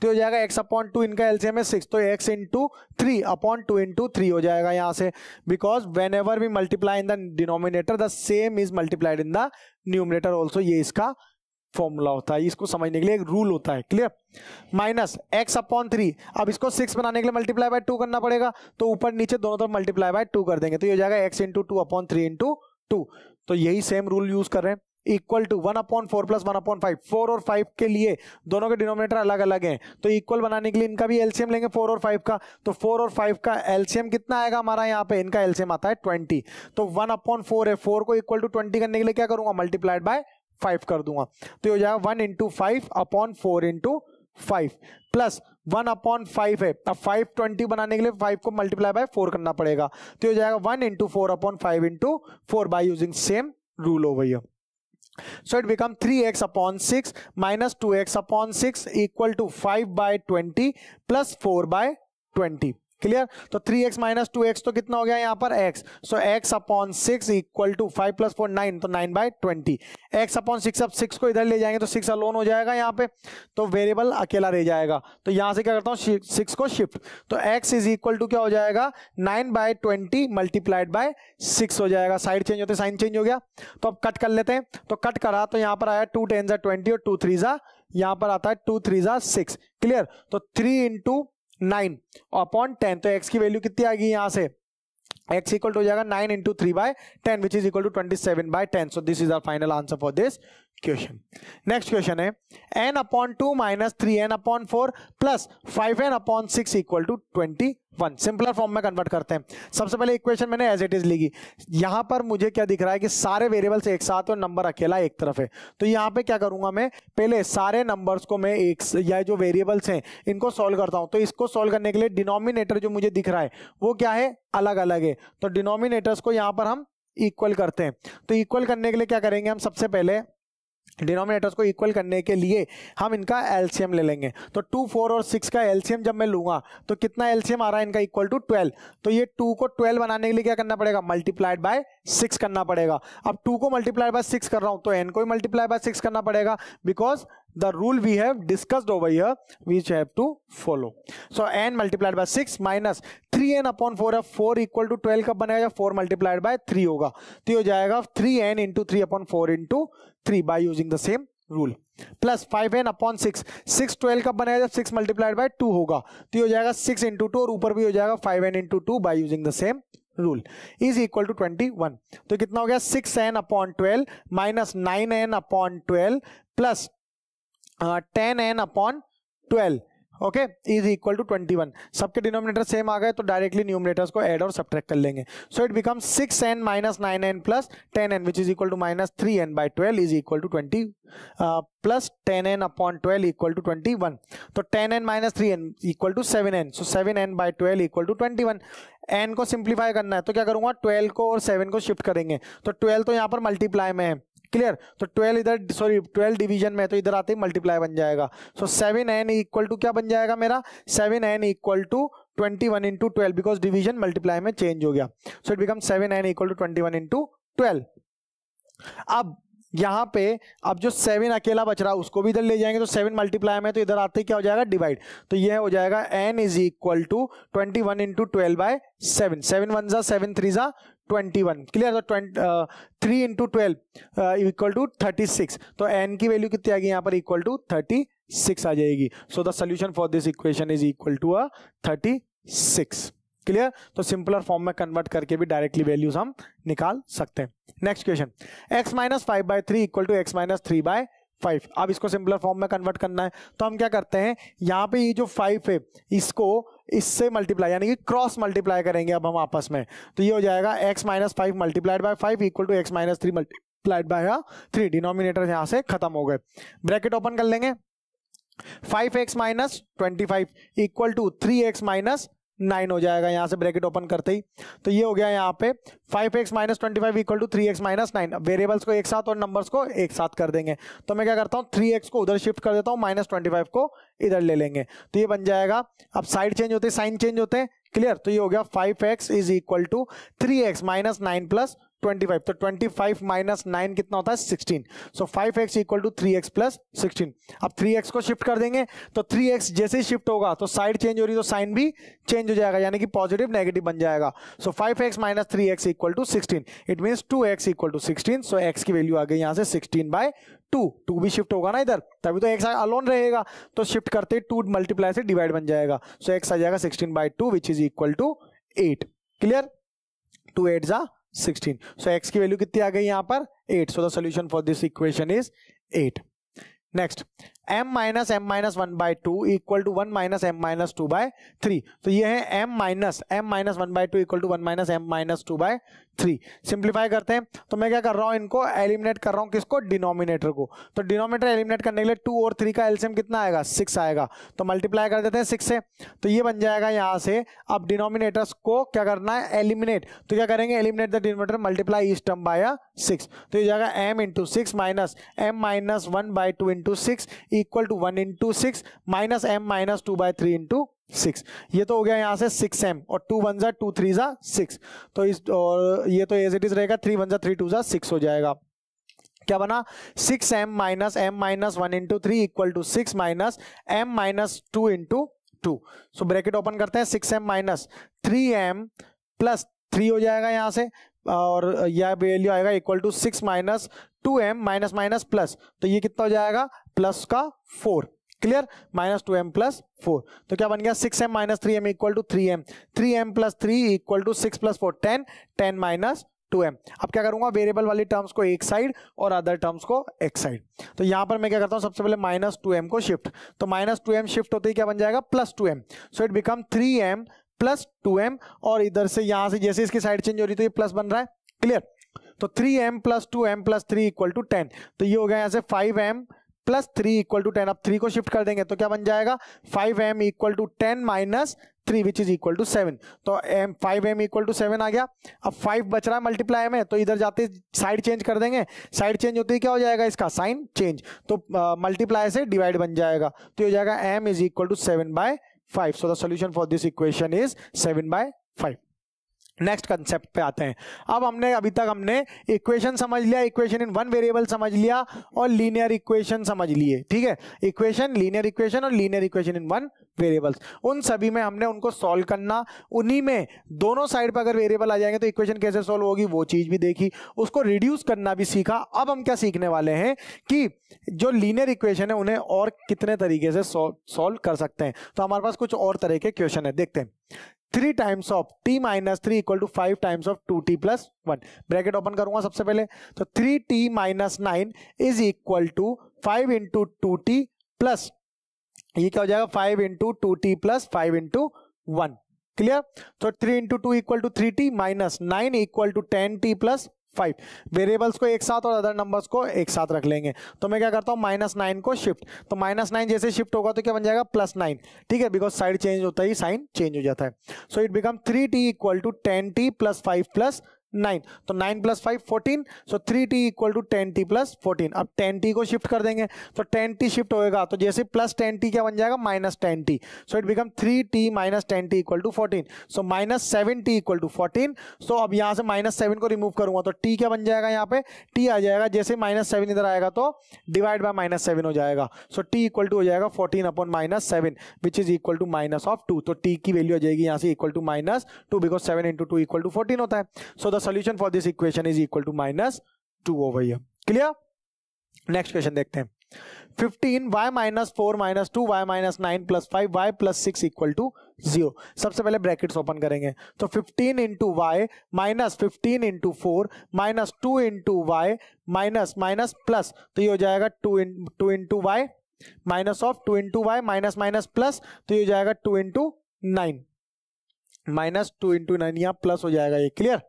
तो हो जाएगा x/2 इनका एलसीएम है 6, तो x × 3/2 × 3 हो जाएगा यहाँ से, because whenever we multiply in the denominator the same is multiplied in the numerator also. ये इसका फॉर्मूला होता है, इसको समझने के लिए एक रूल होता है। क्लियर। माइनस x/3, अब इसको 6 बनाने के लिए मल्टीप्लाई बाय 2 करना पड़ेगा, तो ऊपर नीचे दोनों तरफ मल्टीप्लाई बाय 2 कर देंगे, तो ये हो जाएगा x × 2/3 × 2। तो यही सेम रूल यूज कर रहे हैं। इक्वल टू 1/4 + 1/5, 4 और 5 के लिए दोनों के डिनोमिनेटर अलग अलग हैं, तो इक्वल बनाने के लिए इनका भी एलसीएम लेंगे 4 और 5 का। तो 4 और 5 का एलसीएम कितना आएगा हमारा, यहाँ पे इनका एलसीएम आता है 20। तो 1/4 है, 4 को इक्वल टू 20 करने के लिए क्या करूंगा, मल्टीप्लाइड बाय 5 कर दूंगा, तो हो जाएगा 1 × 5/4 × 5 प्लस 1/5 है। अब 5 20 बनाने के लिए 5 को मल्टीप्लाई बाय 4 करना पड़ेगा, तो हो जाएगा 1 × 4/5 × 4 by using same rule over here. So it becomes 3x/6 minus 2x/6 equal to 5/20 plus 4/20। Clear. तो 3x - 2x तो कितना हो गया यहाँ पर x, so x/6 equal to 5 + 4 9, तो 9/20। x/6, अब 6 को इधर ले जाएंगे तो 6 अलोन हो जाएगा यहाँ पे, तो वेरिएबल अकेला रह जाएगा। तो यहाँ से क्या करता हूँ 6 को शिफ्ट, तो x इज इक्वल टू क्या हो जाएगा 9/20 मल्टीप्लाइड बाय 6 हो जाएगा। साइड चेंज होते साइन चेंज हो गया। तो अब कट कर लेते हैं, तो कट करा तो यहाँ पर आया 2 × 10 = 20 और 2 × 3 यहाँ पर आता है 2 × 3 = 6। क्लियर। तो 3 × 9/10, तो x की वैल्यू कितनी आ गई यहां से, x इक्वल टू हो जाएगा 9 × 3/10 which is equal to 27/10। So this is our final answer for this question. Next question है n/2 - 3n/4 plus 5n/6 equal to 21। Simpler form में कन्वर्ट करते हैं। सबसे पहले इक्वेशन मैंने एज इट इज लिखी। यहां पर मुझे क्या दिख रहा है कि सारे वेरिएबल्स एक साथ और नंबर अकेला एक तरफ है, तो यहां पे क्या करूंगा मैं, पहले सारे नंबर्स को मैं एक या जो वेरिएबल्स हैं इनको सॉल्व करता हूं। तो इसको सॉल्व करने के लिए डिनोमिनेटर जो मुझे दिख रहा है वो क्या है, अलग अलग है, तो डिनोमिनेटर्स को यहां पर हम इक्वल करते हैं। तो इक्वल करने के लिए क्या करेंगे, हम सबसे पहले डिनोमिनेटर्स को इक्वल करने के लिए हम इनका एलसीएम ले लेंगे। तो 2 4 और 6 का एलसीएम जब मैं लूंगा तो कितना एलसीएम आ रहा है इनका, इक्वल टू 12। तो ये 2 को 12 बनाने के लिए क्या करना पड़ेगा, मल्टीप्लाइड बाय 6 करना पड़ेगा। अब 2 को मल्टीप्लाइड बाय 6 कर रहा हूं तो n को भी मल्टीप्लाई बाय 6 करना पड़ेगा, because the rule we have discussed over here which have to follow. So n multiplied by 6 minus 3n/4 है, 4 equal to 12 कब बनेगा, 4 multiplied by 3 होगा, तो ये हो जाएगा 3n × 3/4 × 3 by using the same rule plus 5n/6, 6 12 कब बनेगा, जब 6 multiplied by 2 होगा, तो ये हो जाएगा 6 × 2 और ऊपर भी हो जाएगा 5n × 2 by using the same rule is equal to 21। तो कितना हो गया 6n/12 minus 9n/12 plus 10n/12 okay is equal to 21। सबके डिनोमिनेटर सेम आ गए तो डायरेक्टली न्यूमरेटर्स को ऐड और सब्ट्रैक्ट कर लेंगे। So it become 6n minus 9n plus 10n which is equal to minus 3n by 12 is equal to 20 plus 10n upon 12 equal to 21। तो 10n minus 3n equal to 7n। So 7n by 12 equal to 21। n को simplify करना है तो क्या करूंगा, 12 को और 7 को शिफ्ट करेंगे। तो 12 तो यहाँ पर मल्टीप्लाई में है, क्लियर। तो 12 इधर, सॉरी 12 डिवीजन में है तो इधर आते ही मल्टीप्लाई बन जाएगा। सो 7n इक्वल टू क्या बन जाएगा मेरा, 7n equal to 21 into 12 because division multiply में चेंज हो गया। So it become 7n equal to 21 into 12। अब यहां पे अब जो 7 अकेला बच रहा है उसको भी इधर ले जाएंगे तो 7 मल्टीप्लाई में तो इधर आते ही क्या हो जाएगा, डिवाइड। तो यह हो जाएगा n is equal to 21 into 12 by 7। 7 1 जा 7 3 जा 21, क्लियर। तो 3 इंटू 12 इक्वल टू 36। तो n की वैल्यू कितनी आ गई यहाँ पर, इक्वल टू 36 आ जाएगी। So the solution for this equation is equal to 36, clear. तो सिंपलर फॉर्म में कन्वर्ट करके भी डायरेक्टली वैल्यूज हम निकाल सकते हैं। Next question, x minus 5 by 3 equal to x minus 3 by 5। अब इसको सिंपलर फॉर्म में कन्वर्ट करना है तो हम क्या करते हैं, यहाँ पे ये जो 5 है इसको इससे मल्टीप्लाई यानी कि क्रॉस मल्टीप्लाई करेंगे अब हम आपस में। तो ये हो जाएगा x minus 5 multiplied by 5 equal to x minus 3 multiplied by 3। Denominator यहाँ से खत्म हो गए, ब्रैकेट ओपन कर लेंगे। 5x minus 25 equal to 3x minus 9 हो जाएगा यहां से ब्रैकेट ओपन करते ही। तो ये हो गया यहाँ पे 5x minus 25 equal to 3x minus 9। Variables को एक साथ और नंबर्स को एक साथ कर देंगे। तो मैं क्या करता हूँ, 3x को उधर शिफ्ट कर देता हूँ, माइनस 25 को इधर ले लेंगे। तो ये बन जाएगा, अब साइड चेंज होते हैं साइन चेंज होते हैं, क्लियर। तो ये हो गया 5x is equal to 3x minus 9 plus 25। तो 25 माइनस 9 कितना होता है, 16। So 5x equal to 3x plus 16। अब 3x को शिफ्ट कर देंगे तो 3x जैसे ही शिफ्ट होगा तो साइड चेंज हो रही तो साइन भी चेंज हो जाएगा यानी कि पॉजिटिव नेगेटिव बन जाएगा। So 5x minus 3x equal to 16। It means 2x equal to 16। सो x की वैल्यू आ गई यहां से 16 बाय 2 भी शिफ्ट होगा ना इधर, तभी तो x अलोन रहेगा। तो शिफ्ट करते 2 मल्टीप्लाई से डिवाइड बन जाएगा। सो x आ जाएगा 16 by 2 which is equal to 8, clear. 2 8 जा 16। सो x की वैल्यू कितनी आ गई यहां पर, 8। So the solution for this equation is 8। Next, m minus m minus 1 by 2 equal to 1 minus m minus 2 by 3। तो ये है m minus 1 by 2 equal to 1 minus m minus 2 by 3। Simplify करते हैं तो मैं क्या कर रहा हूं, इनको एलिमिनेट कर रहा हूं, किसको, डिनोमिनेटर को। तो डिनोमिनेटर एलिमिनेट करने के लिए 2 और 3 का एलसीएम कितना आएगा, 6 आएगा। तो मल्टीप्लाई कर देते हैं 6 से। तो ये बन जाएगा यहां से। अब डिनोमिनेटर्स को क्या करना है, एलिमिनेट। तो क्या करेंगे, eliminate the denominator multiply each term by 6। तो ये जाएगा m into 6 minus m minus 1 by 2 into 6 equal to 1 into 6 minus m minus 2 by 3 into 6। ये तो हो गया यहां से 6m और 2 1 जा 2 3 जा 6। तो इस और ये तो एज इट इज रहेगा, 3 1 जा 3 2 जा 6 हो जाएगा। क्या बना, 6m minus m minus 1 into 3 equal to 6 minus m minus 2 into 2। So bracket open करते हैं, 6m माइनस 3m प्लस 3 हो जाएगा यहां से और यह वैल्यू आएगा equal to 6 minus 2m minus minus plus. तो ये कितना हो जाएगा, प्लस का 4, क्लियर। Minus 2m plus 4। तो क्या बन गया, 6m minus 3m equal to 3m। 3m plus 3 equal to 6 plus 4 10 10 minus 2m। अब क्या करूंगा, वेरिएबल वाली टर्म्स को एक साइड और अदर टर्म्स को एक साइड। तो यहां पर मैं क्या करता हूं, सबसे पहले माइनस 2m को शिफ्ट। तो माइनस 2m शिफ्ट होते ही क्या बन जाएगा, plus 2m। So it become 3m plus 2m और इधर से यहां से जैसे इसकी साइड चेंज हो रही तो ये प्लस बन रहा है, क्लियर। तो 3m plus 2m plus 3 equal to 10। तो ये हो गया यहां से 5m प्लस 3 इक्वल टू 10। अब 3 को शिफ्ट कर देंगे तो क्या बन जाएगा, 5m equal to 10 minus 3 which is equal to 7। तो 5m इक्वल टू 7 आ गया। अब 5 बच रहा है मल्टीप्लाई में तो इधर जाते साइड चेंज कर देंगे। साइड चेंज होते ही क्या हो जाएगा, इसका साइन चेंज। तो मल्टीप्लाई से डिवाइड बन जाएगा। तो हो जाएगा m is equal to 7 by 5। So the solution for this equation is 7 by 5। Next concept पे आते हैं। अब अभी तक हमने इक्वेशन समझ लिया, इक्वेशन इन वन वेरिएबल समझ लिया और लीनियर इक्वेशन समझ लिए, ठीक है। इक्वेशन, लीनियर इक्वेशन और linear equation in one variables, उन सभी में हमने उनको सॉल्व करना, उन्हीं में दोनों साइड पर अगर वेरिएबल आ जाएंगे तो इक्वेशन कैसे सॉल्व होगी वो चीज भी देखी, उसको रिड्यूस करना भी सीखा। अब हम क्या सीखने वाले हैं कि जो लीनियर इक्वेशन है उन्हें और कितने तरीके से सॉल्व कर सकते हैं। तो हमारे पास कुछ और तरह के क्वेश्चन है, देखते हैं। 3 times of t minus 3 equal to 5 times of 2t plus 1। Bracket open करूंगा सबसे पहले। तो 3t minus 9 is equal to 5 into 2t plus ये क्या हो जाएगा 5 into 2t plus 5 into 1। Clear? तो 3 into 2 equal to 3t minus 9 equal to 10t plus 5। Variables को एक साथ और अदर नंबर्स को एक साथ रख लेंगे। तो मैं क्या करता हूं -9 को शिफ्ट, तो -9 जैसे शिफ्ट होगा तो क्या बन जाएगा +9। ठीक है, बिकॉज साइड चेंज होता ही साइन चेंज हो जाता है। So it become 3t equal to 10t plus 5 plus 9। तो 9 plus 5 14। So 3t equal to 10t plus 14। अब 10t को शिफ्ट कर देंगे, तो 10t शिफ्ट होएगा तो जैसे प्लस 10t क्या बन जाएगा -10t। So it become 3t minus 10t equal to 14। So -7t equal to 14। So अब यहां से -7 को रिमूव करूंगा तो t क्या बन जाएगा, यहाँ पे t आ जाएगा, जैसे -7 इधर आएगा तो डिवाइड बाय -7 हो जाएगा। सो t इक्वल टू हो जाएगा 14 upon -7 which is equal to -2। तो t की वैल्यू आ जाएगी यहाँ से equal to -2 because 7 into 2 equal to 14 होता है। So the solution for this equation is equal to -2 over here. Clear? Next question देखते हैं। 15 y minus 4 minus 2 y minus 9 plus 5 y प्लस 6 इक्वल टू 0। सबसे पहले ब्रैकेट्स ओपन करेंगे, तो 15 into y minus 15 into 4 minus 2 into y minus minus plus, तो ये हो जाएगा 2 into y minus of 2 into y minus minus plus, तो ये हो जाएगा 2 इंटू 9 माइनस 2 इंटू 9, यहाँ प्लस हो जाएगा ये। क्लियर?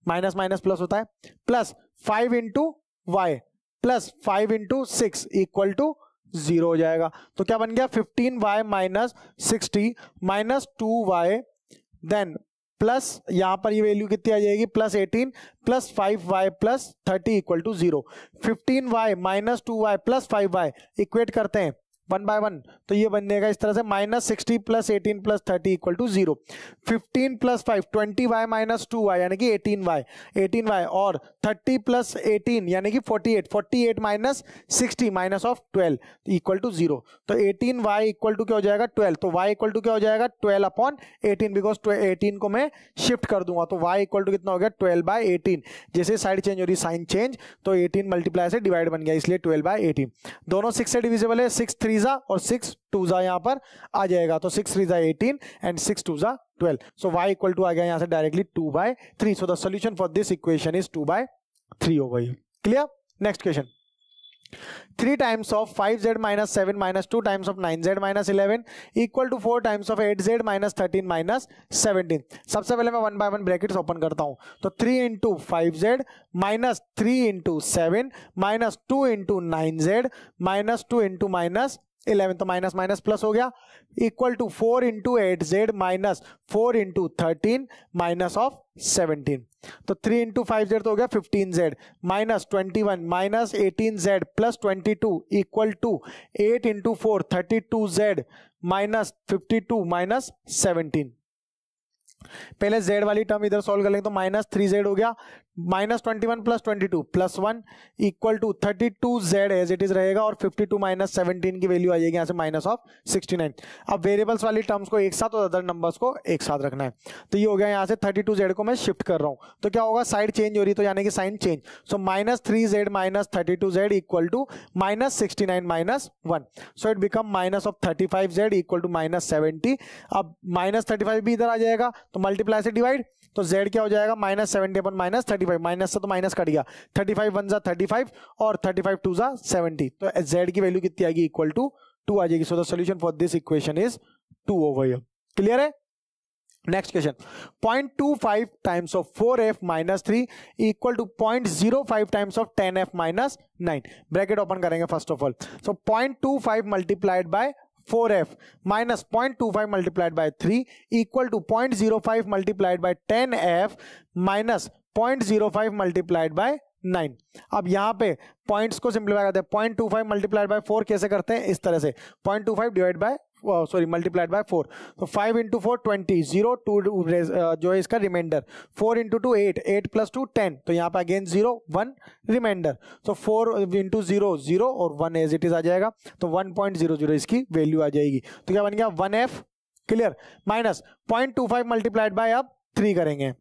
माइनस माइनस प्लस होता है, plus 5 into y plus 5 into 6 equal to 0 हो जाएगा। तो क्या बन गया 15y minus 60 minus 2y then plus यहां पर ये वैल्यू कितनी आ जाएगी plus 18 plus 5y plus 30 equal to 0। 15y minus 2y plus 5y equate करते हैं 1 बाय 1, तो ये बनेगा इस तरह से -60 plus 18 plus 30 equal to 0। 15 plus 5 20y minus 2y यानी कि 18y और 30 प्लस 18 यानी कि 48 minus 60 minus of 12 equal to 0। तो 18y इक्वल टू क्या हो जाएगा 12, तो y इक्वल टू क्या हो जाएगा 12 अपॉन 18 बिकॉज 18 को मैं शिफ्ट कर दूंगा, तो y इक्वल टू कितना हो गया 12 बाय 18। जैसे साइड चेंज हो रही साइन चेंज, तो 18 मल्टीप्लाई से डिवाइड बन गया, इसलिए 12 बाय 18। दोनों 6 से डिविजिबल है, 6 3 और 6 2 यहाँ पर आ जाएगा, तो 6 3 18 and 6 2 12। So y equal to आ गया यहाँ से directly 2/3। So the solution for this equation is 2/3 over here. Clear? Next question. 3 times of 5z minus 7 minus 2 times of 9z minus 11 equal to 4 times of 8z minus 13 minus 17। सबसे पहले मैं 1 by 1 brackets open करता हूं, तो 3 into 5z minus 3 into 7 minus 2 into 9z minus 2 into minus 11, तो minus minus plus हो गया, equal to 4 into 8z minus 4 into 13 minus of 17। तो 3 इंटू 5z तो हो गया 15z minus 21 minus 18z plus 22 equal to 8 into 4 32z minus 52 minus 17। पहले z वाली term इधर सॉल्व कर लेंगे, तो माइनस 3z हो गया, minus 21 plus 22 plus 1 equal to 32z as it is रहेगा, और 52 माइनस 17 की वैल्यू आ जाएगी यहाँ से माइनस ऑफ 69। अब वेरिएबल्स वाली टर्म्स को एक साथ और अदर नंबर्स को एक साथ रखना है, तो ये हो गया यहाँ से 32z को मैं शिफ्ट कर रहा हूँ, तो क्या होगा साइड चेंज हो रही, तो यानी कि sign change, so minus 3z minus 32z equal to minus 69 minus 1। So it become minus of 35z equal to minus 70। अब माइनस 35 भी इधर आ जाएगा, तो मल्टीप्लाई से डिवाइड, तो z क्या हो जाएगा माइनस 70 अपन माइनस 35, माइनस से तो माइनस कट गया, 35 1 जा 35 और 35 2 जा 70, तो z की वैल्यू कितनी आएगी इक्वल टू 2 आ जाएगी। So the solution for this equation is 2 over here. Clear है? Next question. 0.25 times of 4f minus 3 equal to 0.05 times of 10f minus 9। Bracket open करेंगे first of all, so 0.25 multiplied by 4f minus 0.25 multiplied by 3 equal to 0.05 multiplied by 10f minus 0.05 multiplied by 9। अब यहाँ पे points को simplify करते हैं, 0.25 multiplied bye 4 कैसे करते हैं, इस तरह से 0.25 डिवाइड बाय मल्टीप्लाइड बाय 4, तो 5 इंटू 4 20 0 2 जो है इसका रिमाइंडर, 4 इंटू 2 8 प्लस 2 10, तो यहाँ पे अगेन 0 1 रिमाइंडर, तो 4 इंटू 0 0 और 1 एज इट इज आ जाएगा, तो 1.00 इसकी वैल्यू आ जाएगी। तो क्या बन गया 1f। Clear? Minus 0.25 multiplied bye अब 3 करेंगे,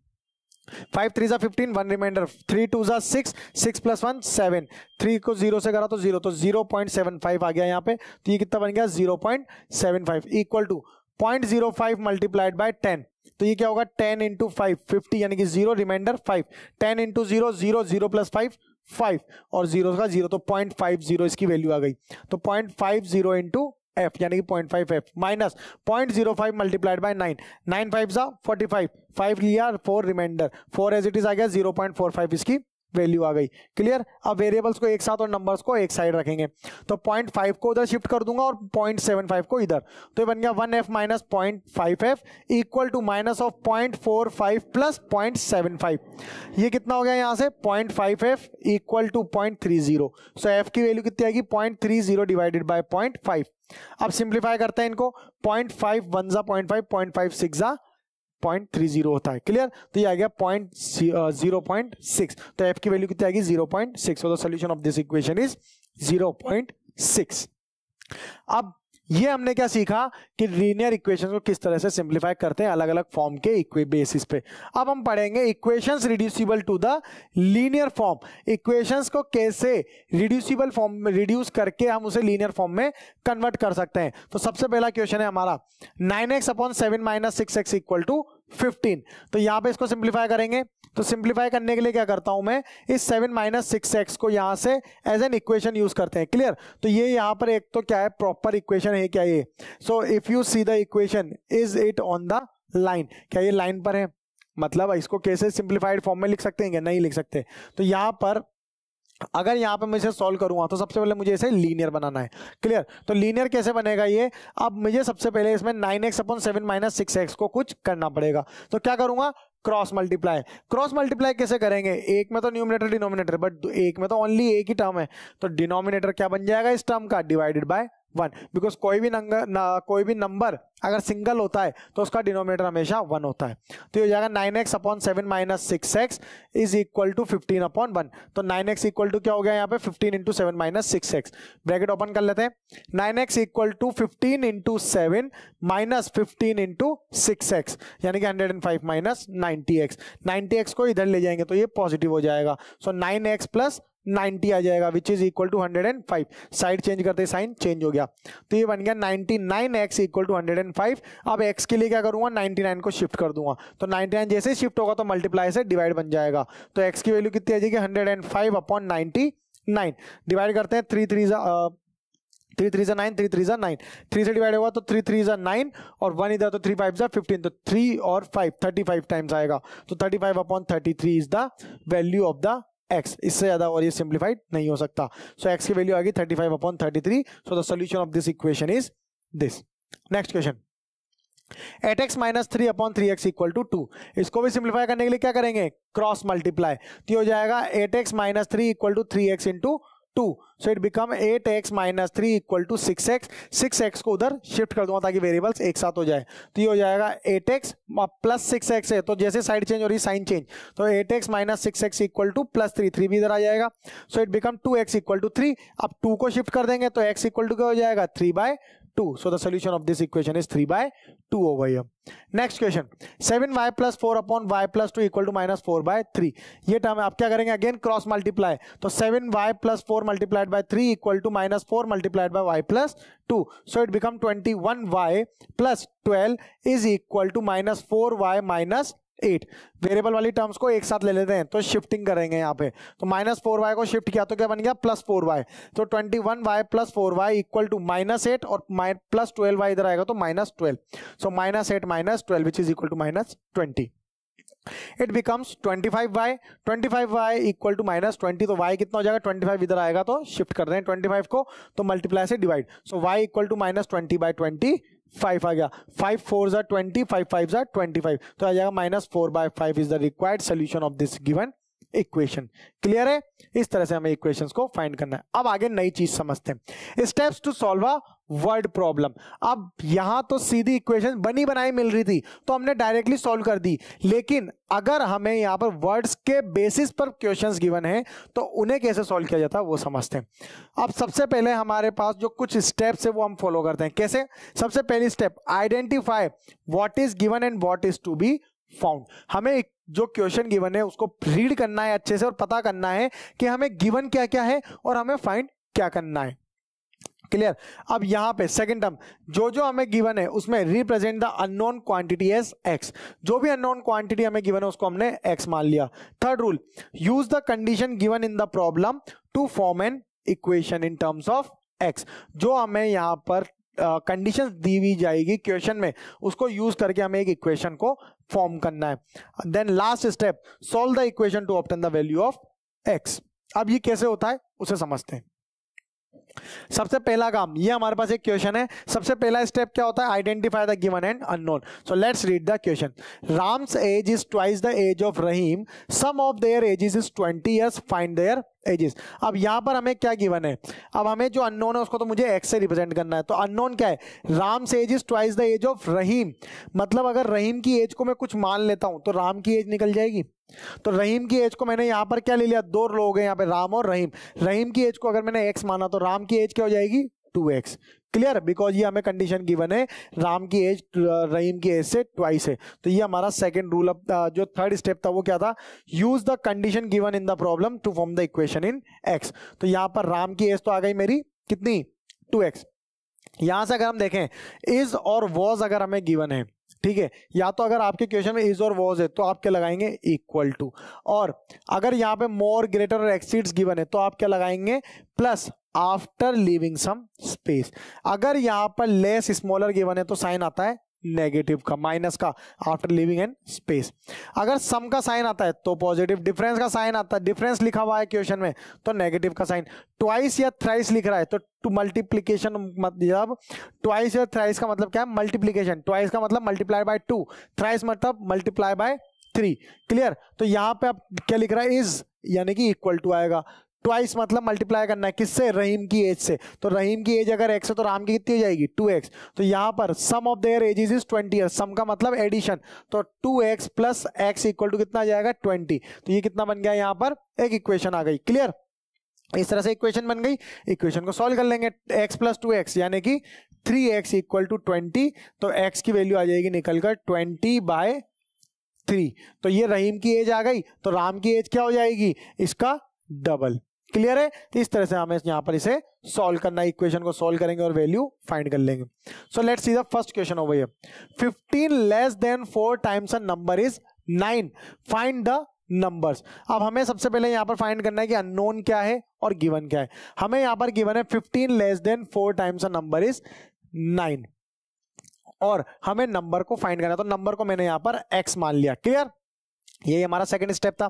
5 3 15 1 रिमाइंडर, 3 2 6 6 प्लस 1 7, 3 को 0 से करा तो 0, तो 0.75 आ गया यहाँ पे, तो ये कितना बन गया 0.75 इक्वल टू 0.05 मल्टीप्लाइड बाय 10, तो ये क्या होगा 10 इंटू 5 50 यानी कि 0 रिमाइंडर 5, 10 इंटू 0 0 0 प्लस 5 0.5 और 0 का 0 तो 0.50 इसकी वैल्यू आ गई। तो 0.50 इंटू एफ यानी कि 0.5 एफ माइनस 0.05 मल्टीप्लाइड बाय 9, 9 5 जा 45, 5 लिया 4 रिमाइंडर 4 एज इट इज आ गया 0.45 इसकी वैल्यू आ गई। क्लियर। अब वेरिएबल्स को एक साथ और नंबर्स को एक साइड रखेंगे तो 0.5 को उधर शिफ्ट कर दूंगा और 0.75 को इधर, तो ये बन गया 1f minus 0.5f equal to minus of 0.45 plus 0.75। ये कितना हो गया यहाँ से 0.5f equal to 0.30। So f की वैल्यू कितनी आएगी 0.30 डिवाइडेड बाय 0.5। अब सिंप्लीफाई करते हैं इनको 0.5 1 जा 0.5, 0.5 6 जा 0.30 होता है। क्लियर। तो ये आ गया 0.6, तो f की वैल्यू कितनी आएगी 0.6। सो the solution of this equation is 0.6। अब ये हमने क्या सीखा कि लीनियर इक्वेशंस को किस तरह से सिंप्लीफाई करते हैं अलग अलग फॉर्म के बेसिस पे। अब हम पढ़ेंगे equations reducible to the linear form. Equations को कैसे रिड्यूसिबल फॉर्म में रिड्यूस करके हम उसे लीनियर फॉर्म में कन्वर्ट कर सकते हैं। तो सबसे पहला क्वेश्चन है हमारा 9x upon 7 minus 6x equal to 15। तो यहां पे इसको सिंप्लीफाई करेंगे, तो सिंप्लीफाई करने के लिए क्या करता हूं मैं, इस 7 माइनस 6x को यहां से एज एन इक्वेशन यूज करते हैं। क्लियर। तो ये यहां पर एक तो क्या है प्रॉपर इक्वेशन है क्या ये, so if you see the equation is it on the line, क्या ये लाइन पर है, मतलब इसको कैसे सिंप्लीफाइड फॉर्म में लिख सकते हैं क्या, नहीं लिख सकते। तो यहां पर अगर यहां पे मैं इसे सॉल्व करूंगा तो सबसे पहले मुझे इसे लीनियर बनाना है। क्लियर। तो लीनियर कैसे बनेगा ये, अब मुझे सबसे पहले इसमें 9x अपॉन 7 माइनस 6x को कुछ करना पड़ेगा। तो क्या करूंगा, क्रॉस मल्टीप्लाई। क्रॉस मल्टीप्लाई कैसे करेंगे, एक में तो न्यूमरेटर डिनोमिनेटर, बट एक में तो ओनली एक ही टर्म है, तो डिनोमिनेटर क्या बन जाएगा इस टर्म का, डिवाइडेड बाय 1। बिकॉज कोई भी नंबर अगर सिंगल होता है तो उसका डिनोमिनेटर हमेशा 1 होता है। तो ये हो जाएगा 9x upon 7 minus 6x is equal to 15 upon 1। तो 9x इक्वल टू क्या हो गया यहाँ पे 15 into 7 minus 6x, bracket open कर लेते हैं। 9x equal to 15 into 7 minus 15 into 6x यानी कि 105 माइनस 90x। 90x को इधर ले जाएंगे तो ये पॉजिटिव हो जाएगा। सो 9x प्लस 90 आ जाएगा which is equal to 105। Side change करते साइन चेंज हो गया, तो ये बन गया 99x इक्वल टू 105। अब x के लिए क्या करूंगा 99 को शिफ्ट कर दूंगा, तो 99 जैसे शिफ्ट होगा तो मल्टीप्लाई से डिवाइड बन जाएगा। तो x की वैल्यू कितनी आ जाएगी 105 अपॉन 99। डिवाइड करते हैं 3 3 जा 9, 3 3 जा 9, 3 से डिवाइड होगा तो 3 3 जा 9 और 1 इधर तो 3 5 जा 15, तो 3 और 5 35 टाइम्स आएगा। तो 35 upon 33 is the value of the x। इससे ज्यादा और ये सिंप्लीफाइड नहीं हो सकता। सो x की वैल्यू आ गई 35 upon 33। So the solution of this equation is this. Next question 8x minus 3 upon 3x equal to 2। इसको भी सिंप्लीफाई करने के लिए क्या करेंगे, क्रॉस मल्टीप्लाई। तो हो जाएगा 8x minus 3 equal to 3x into 2। So it become 8x minus 3 equal to 6x। 6x को उधर शिफ्ट कर दूंगा ताकि वेरिएबल्स एक साथ हो जाए। तो ये हो जाएगा 8x प्लस 6x है, तो जैसे साइड चेंज हो रही साइन चेंज, तो 8x minus 6x equal two plus 3, 3 भी इधर आ जाएगा। So it become 2x equal to 3। अब 2 को शिफ्ट कर देंगे तो x इक्वल टू क्या हो जाएगा 3/2। So the solution of this equation is 3/2 over here. Next question 7y plus 4 upon y plus 2 equal to minus 4/3। ये टर्म है, आप क्या करेंगे अगेन क्रॉस मल्टीप्लाई। तो 7y plus 4 multiplied by 3 equal to minus 4 multiplied by y plus 2। So it become 21y plus 12 is equal to minus 4y minus 8। Variable वाली terms को एक साथ ले लेते हैं तो शिफ्टिंग करेंगे यहाँ पे। तो माइनस 4y को शिफ्ट किया तो क्या बन गया प्लस 4y। तो 21y plus 4y equal to minus 8 और प्लस 12y इधर आएगा तो minus 12। So minus 8 minus 12 which is equal to minus 20। It becomes 25y। 25y equal to minus 20। तो y कितना हो जाएगा 25 इधर आएगा तो शिफ्ट कर रहे हैं 25 को, तो मल्टीप्लाई से divide. So y equal to minus 20/25 आ गया। 5 4 जा 20, 5 5 जा 25, तो आ जाएगा minus 4/5 is the required solution of this given equation. Clear है। इस तरह से हमें इक्वेशंस को फाइंड करना है। अब आगे नई चीज समझते हैं, steps to solve a word problem. अब यहां तो सीधी इक्वेशन बनी बनाई मिल रही थी तो हमने डायरेक्टली सॉल्व कर दी, लेकिन अगर हमें यहां पर वर्ड्स के बेसिस पर क्वेश्चंस गिवन है तो उन्हें कैसे सॉल्व किया जाता है वो समझते हैं। अब सबसे पहले हमारे पास जो कुछ स्टेप्स है वो हम फॉलो करते हैं। कैसे, सबसे पहली step identify what is given and what is to be found. हमें जो क्वेश्चन गिवन है उसको रीड करना है अच्छे से और पता करना है कि हमें गिवन क्या क्या है और हमें फाइंड क्या करना है। क्लियर। अब यहाँ पे सेकंड टर्म जो जो हमें गिवन है उसमें represent the unknown quantity as x, जो भी अननोन क्वांटिटी हमें गिवन है उसको हमने एक्स मान लिया। Third rule, use the condition given in the problem to form an equation in terms of x, जो हमें यहाँ पर कंडीशंस दी हुई जाएगी क्वेश्चन में उसको यूज करके हमें एक इक्वेशन को फॉर्म करना है। Then last step, solve the equation to obtain the value of x. अब ये कैसे होता है उसे समझते हैं। सबसे पहला काम, ये हमारे पास एक क्वेश्चन है, सबसे पहला स्टेप क्या होता है, identify the given and unknown. So let's read the question. Ram's age is twice the age of Rahim, sum of their ages is 20 years, find their ages. अब यहां पर हमें क्या गिवन है, अब हमें जो अननोन है उसको तो मुझे एक्स से रिप्रेजेंट करना है। तो अननोन क्या है, Ram's age is twice the age of Rahim, मतलब अगर रहीम की एज को मैं कुछ मान लेता हूं तो राम की एज निकल जाएगी। तो रहीम की एज को मैंने यहां पर क्या ले लिया, दो लोग हैं यहां पे राम और रहीम। रहीम की एज को अगर मैंने एक्स माना तो राम की एज क्या हो जाएगी 2x। क्लियर, बिकॉज ये हमें कंडीशन गिवन है राम की एज रहीम की एज से ट्वाइस है। तो ये हमारा सेकंड रूल। जो थर्ड स्टेप था वो क्या था, use the condition given in the problem to form the equation in x। तो यहां पर राम की एज तो आ गई मेरी कितनी 2x। यहां से अगर हम देखें इज और वॉज अगर हमें गिवन है, ठीक है, या तो अगर आपके क्वेश्चन में इज और वॉज है तो आप क्या लगाएंगे इक्वल टू, और अगर यहाँ पे मोर ग्रेटर और एक्सीड्स गिवन है तो आप क्या लगाएंगे plus after leaving some space. अगर यहाँ पर लेस स्मॉलर गिवन है तो साइन आता है नेगेटिव का, माइनस का आफ्टर लिविंग एंड स्पेस। अगर सम का साइन आता है तो पॉजिटिव, डिफरेंस का साइन आता है, डिफरेंस लिखा हुआ है क्वेश्चन में तो नेगेटिव का साइन। ट्वाइस या थ्राइस लिख रहा है तो टू मल्टीप्लीकेशन, मतलब ट्वाइस या थ्राइस का मतलब क्या है मल्टीप्लीकेशन, ट्वाइस का मतलब मल्टीप्लाई बाय 2, थ्राइस मतलब मल्टीप्लाई बाय 3। क्लियर, तो यहां पे आप क्या लिख रहा है इज, यानी कि इक्वल टू आएगा। ट्वाइस मतलब मल्टीप्लाई करना है किससे, रहीम की एज से। तो रहीम की एज अगर x है तो राम की कितनी हो जाएगी 2x। तो यहां पर sum of their ages is 20 years, sum का मतलब एडिशन, तो 2x plus x equal to कितना आ जाएगा 20। तो ये कितना बन गया, यहां पर एक इक्वेशन आ गई। क्लियर, इस तरह से इक्वेशन बन गई। इक्वेशन को सॉल्व कर लेंगे, x प्लस 2x यानी कि 3x इक्वल टू 20। तो x की वैल्यू आ जाएगी निकलकर 20/3। तो ये रहीम की एज आ गई, तो राम की एज क्या हो जाएगी, इसका डबल। क्लियर है, तो इस तरह से हमें यहां पर इसे सॉल्व करना है, इक्वेशन को सॉल्व करेंगे और वैल्यू फाइंड कर लेंगे। So let's see the first question over here. 15 less then 4 times a number is 9, find the numbers. अब हमें सबसे पहले यहां पर फाइंड करना है कि अननोन क्या है और गिवन क्या है। हमें यहां पर गिवन है 15 less then 4 times a number is 9, और हमें नंबर को फाइंड करना है। तो नंबर को मैंने यहां पर x मान लिया। क्लियर, ये हमारा सेकंड स्टेप था।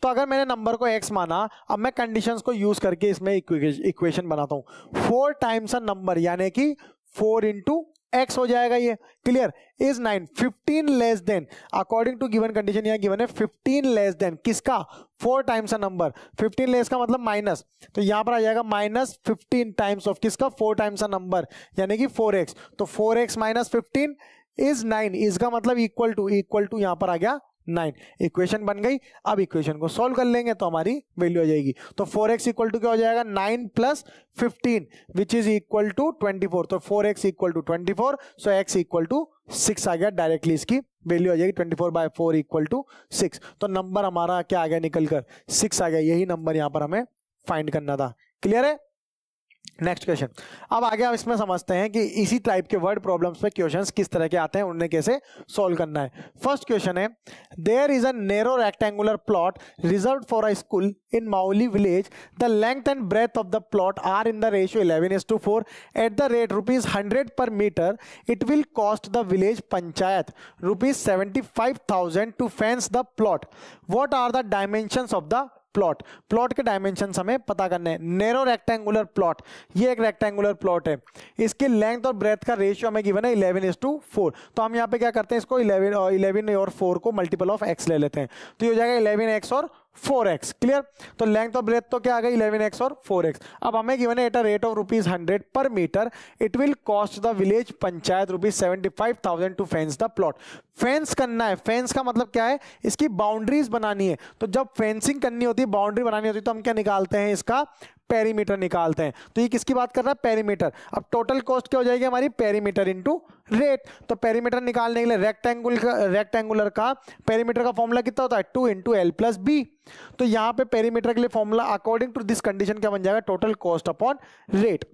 तो अगर मैंने नंबर को x माना, अब मैं कंडीशंस को यूज करके इसमें इक्वेशन बनाता हूं। 4 टाइम्स अ नंबर यानी कि 4 इंटू x हो जाएगा ये। Clear, is 9 15 less than, according to given condition यहां गिवन है 15 लेस देन किसका, 4 टाइम्स अ नंबर। 15 लेस का मतलब माइनस, तो यहां पर आ जाएगा माइनस 15 टाइम्स ऑफ किसका, 4 टाइम्स अ नंबर यानी कि 4x। तो 4x माइनस 15 इज 9, इसका मतलब इक्वल टू यहां पर आ गया 9। इक्वेशन बन गई। अब इक्वेशन को सॉल्व कर लेंगे तो हमारी वैल्यू आ जाएगी। तो 4x इक्वल टू क्या हो जाएगा 9 plus 15 which is equal to 24। तो 4x इक्वल टू 24, सो x इक्वल टू 6 आ गया। डायरेक्टली इसकी वैल्यू आ जाएगी 24/4 इक्वल टू 6। तो नंबर हमारा क्या आ गया निकलकर 6 आ गया। यही नंबर यहां पर हमें फाइंड करना था। क्लियर है, नेक्स्ट क्वेश्चन। अब आगे हम इसमें समझते हैं कि इसी टाइप के वर्ड प्रॉब्लम्स पे क्वेश्चंस किस तरह के आते हैं, उन्हें कैसे सॉल्व करना है। फर्स्ट क्वेश्चन है, there is a narrow rectangular plot reserved for a school in Mauli village. The length and breadth of the plot are in the ratio 11:4 at the rate ₹100 पर metre. It will cost the village panchayat ₹75,000 to fence the plot. What are the dimensions of the plot. Plot के dimensions हमें पता करने हैं। Narrow rectangular plot, ये एक rectangular plot है, इसकी लेंथ और ब्रेथ का रेशियो हमें गिवन है 11:4। तो हम यहाँ पे क्या करते हैं, इसको 11 और 4 को मल्टीपल ऑफ x ले लेते हैं, तो ये हो जाएगा 11x और 4x। क्लियर, तो लेंथ और ब्रेथ तो क्या आ गई 11x और 4x। अब हमें गिवन है एट अ रेट ऑफ ₹100 पर metre. It will cost the village panchayat ₹75,000 to fence the plot. Fence करना है, फेंस का मतलब क्या है, इसकी बाउंड्रीज बनानी है। तो जब फेंसिंग करनी होती है, बाउंड्री बनानी होती है, तो हम क्या निकालते हैं, इसका पेरीमीटर निकालते हैं। तो ये किसकी बात कर रहा है, पेरीमीटर। अब टोटल कॉस्ट क्या हो जाएगी हमारी, पेरीमीटर इनटू रेट। तो पेरीमीटर निकालने के लिए रेक्टेंगुलर का पेरीमीटर का फॉर्मूला कितना होता है 2 × L + B। तो यहां पे पेरीमीटर के लिए formula according to this condition क्या बन जाएगा, total cost upon rate.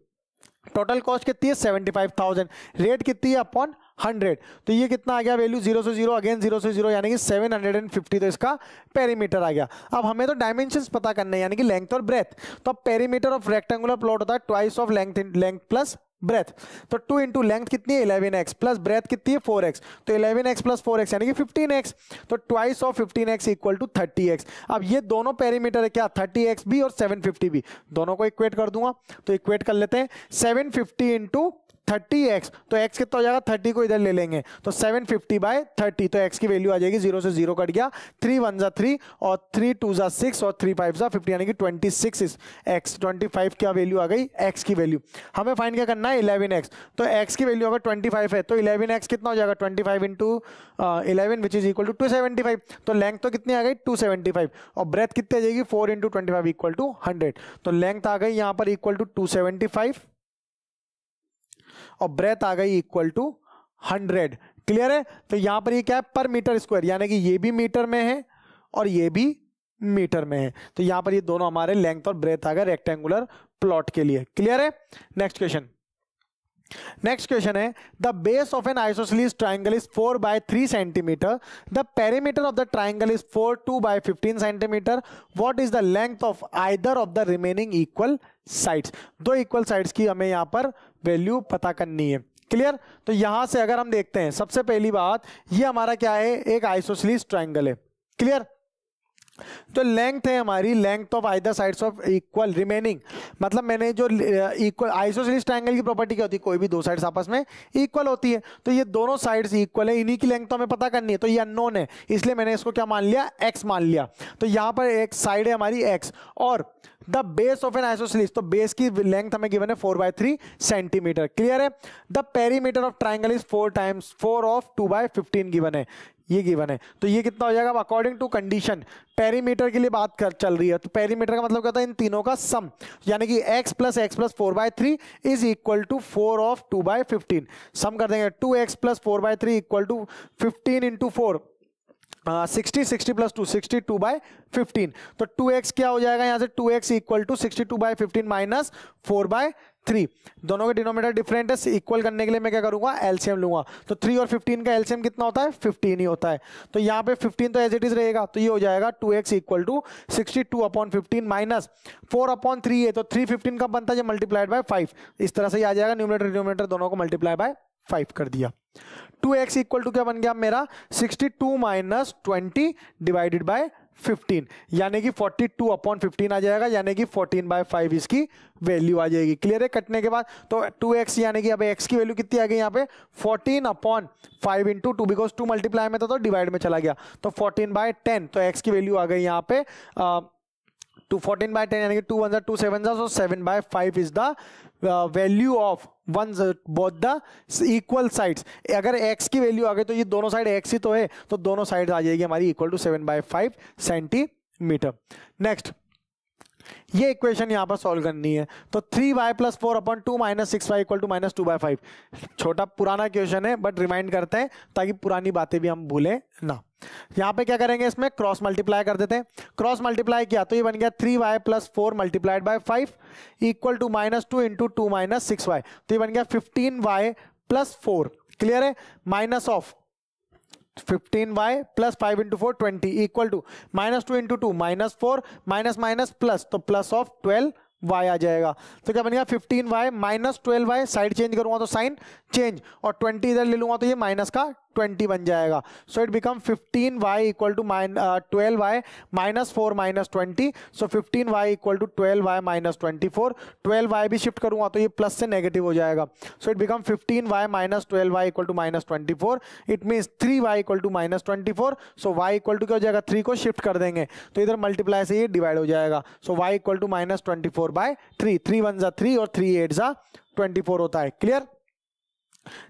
Total cost कितनी है 75,000, रेट कितनी है अपॉन 100, तो ये कितना आ गया वैल्यू 0 से 0 अगेन 0 से 0 यानी कि 750, तो इसका पेरीमीटर आ गया। अब हमें तो डायमेंशंस पता करने हैं यानी कि लेंथ और ब्रेथ, तो अब पेरीमीटर ऑफ रेक्टेंगुलर प्लॉट होता है twice of length plus breadth, तो 2 इंटू लेंथ कितनी है 11x प्लस ब्रेथ कितनी है 4x, तो 11x प्लस 4x यानी कि 15x, तो twice of 15x equal to 30x। अब ये दोनों पेरीमीटर है क्या 30x भी और 750 भी, दोनों को इक्वेट कर दूंगा, तो इक्वेट कर लेते हैं 750 इंटू 30x, तो x कितना हो जाएगा 30 को इधर ले लेंगे तो 750 बाय 30, तो x की वैल्यू आ जाएगी 0 से 0 कट गया, 3 1 जा 3 और 3 2 जा 6 और 3 5 जा 50 यानी कि 26 x, 25 क्या वैल्यू आ गई x की वैल्यू। हमें फाइंड क्या करना है 11x, तो x की वैल्यू अगर 25 है तो 11x कितना हो जाएगा 25 into 11 which is equal to 275, तो लेंथ तो कितनी आ गई 275 और ब्रेथ कितनी आ जाएगी 4 इंटू 25 इक्वल टू 100, तो लेंथ आ गई यहाँ पर इक्वल टू 275 और ब्रेथ आ गई इक्वल टू 100। क्लियर है, तो यहां पर ये क्या है पर मीटर स्क्वायर, यानी कि ये भी मीटर में है और ये भी मीटर में है, तो यहां पर ये दोनों हमारे लेंथ और ब्रेथ आ गए रेक्टेंगुलर प्लॉट के लिए। क्लियर है, नेक्स्ट क्वेश्चन। नेक्स्ट क्वेश्चन है the base of an isosceles triangle is 4 by 3 centimetre, the perimeter of the triangle is 2 by 15 centimetre, what is the length of either of the remaining equal sides. दो equal sides की हमें यहां पर value पता करनी है। Clear, तो यहां से अगर हम देखते हैं सबसे पहली बात ये हमारा क्या है एक आइसोसेलेस ट्राइंगल है। क्लियर, तो लेंथ है हमारी length of either sides of equal remaining, मतलब मैंने जो इक्वल आइसोसेलेस ट्रायंगल की प्रॉपर्टी क्या होती है कोई भी दो साइड्स आपस में इक्वल होती है, तो ये दोनों साइड्स इक्वल है, इन्हीं की लेंथ तो हमें पता करनी है, तो ये अननोन है इसलिए मैंने इसको क्या मान लिया x मान लिया। तो यहां पर एक साइड है हमारी x और the base of an isosceles, तो बेस की लेंथ हमें गिवन है 4/3 सेंटीमीटर। क्लियर है, the perimeter of triangle is 4 times 4 of 2/15 given है, ये गिवन है, तो ये कितना हो जाएगा अकॉर्डिंग टू कंडीशन पेरीमीटर के लिए बात चल रही है, तो पेरीमीटर का मतलब क्या होता है इन तीनों का सम, यानी कि x plus 4/3 is equal to 4 of 2/15, sum कर देंगे 2x plus 4/3 equal to 15 into 4 60 plus 2 62/15, तो 2x क्या हो जाएगा यहाँ से 2x इक्वल टू 62/15 माइनस 4/3, दोनों के डिनोमिनेटर डिफरेंट है, इक्वल करने के लिए मैं क्या करूंगा एलसीएम लूंगा, तो 3 और 15 का एलसीएम कितना होता है 15 ही होता है, तो यहाँ पे 15 तो एज इट इज रहेगा, तो ये हो जाएगा 2x इक्वल टू 62/15 माइनस 4/3 है, तो 315 का बनता है मल्टीप्लाइड बाय 5, इस तरह से ही आ जाएगा, न्यूमरेटर डिनोमिनेटर दोनों को मल्टीप्लाई बाय 5 कर दिया। 2x इक्वल टू क्या बन गया मेरा 62 माइनस 20 डिवाइडेड बाय 15, यानी कि 42/15 आ जाएगा, यानी कि 14/5 इसकी वैल्यू आ जाएगी। क्लियर है, कटने के बाद तो 2x यानी कि अब x की वैल्यू कितनी आ गई यहाँ पे 14/5 इंटू 2, बिकॉज 2 मल्टीप्लाई में था तो डिवाइड में चला गया, तो 14/10, तो x की वैल्यू आ गई यहाँ पे 14/10 यानी कि 2 1 2 7 so 7/5 is the value of both the equal sides. अगर x की वैल्यू आ गई तो ये दोनों साइड x ही तो है, तो दोनों साइड आ जाएगी हमारी इक्वल टू 7/5 सेंटीमीटर। नेक्स्ट, ये इक्वेशन यहां पर सॉल्व करनी है, तो 3y plus 4/2 minus 6y equal to minus 2/5, छोटा पुराना क्वेश्चन है बट रिमाइंड करते हैं ताकि पुरानी बातें भी हम भूलें ना। यहां पे क्या करेंगे इसमें क्रॉस मल्टीप्लाई कर देते हैं, क्रॉस मल्टीप्लाई किया तो ये बन गया 3y plus 4 multiplied by 5 equal to -2 into 2 minus 6y, तो ये बन गया 15y प्लस 4। क्लियर है, minus of 15y plus 5 into 4 20 equal to -2 into 2 -4 minus minus plus, तो प्लस ऑफ 12y आ जाएगा, तो क्या बनेगा 15y minus 12y, side change करूंगा तो साइन चेंज और 20 इधर ले लूंगा तो ये माइनस का 20 बन जाएगा, so it become 15y equal to 12y minus 4 minus 20, so 15y equal to 12y minus 24, 12y भी शिफ्ट करूंगा तो ये प्लस से नेगेटिव हो जाएगा, so it become 15y minus 12y equal to minus 24, it means 3y equal to minus 24, so y equal to क्या हो जाएगा 3 को शिफ्ट कर देंगे तो इधर मल्टीप्लाई से ये डिवाइड हो जाएगा, सो y इक्वल टू माइनस 24/3, 3 1 जा 3 और 3 8 जा 24 होता है। क्लियर,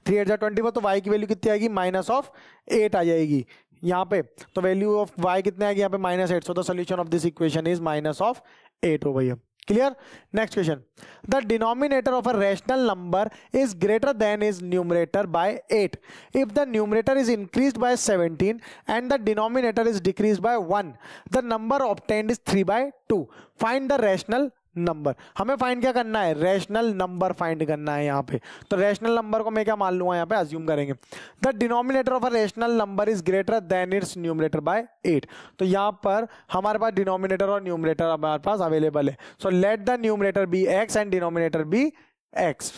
3 8 जा 24, तो y की वैल्यू कितनी आएगी -8 आ जाएगी यहाँ पे, तो वैल्यू ऑफ y कितने आएगी यहाँ पे -8, so the solution of this equation is -8 हो भैया। Clear, next question, the denominator of a rational number is greater then is numerator bye 8 if the numerator is increased by 17 and the denominator is decreased bye 1, the number obtained is 3/2, find the rational number. हमें find क्या करना है, rational number find करना है यहाँ पे। तो rational number को मैं क्या मान लूंगा यहाँ पे, अज्यूम करेंगे the denominator of a rational number is greater then it's numerator bye 8। तो यहाँ पर हमारे पास डिनोमिनेटर और न्यूमरेटर हमारे पास अवेलेबल है। So let the numerator be x and denominator be x.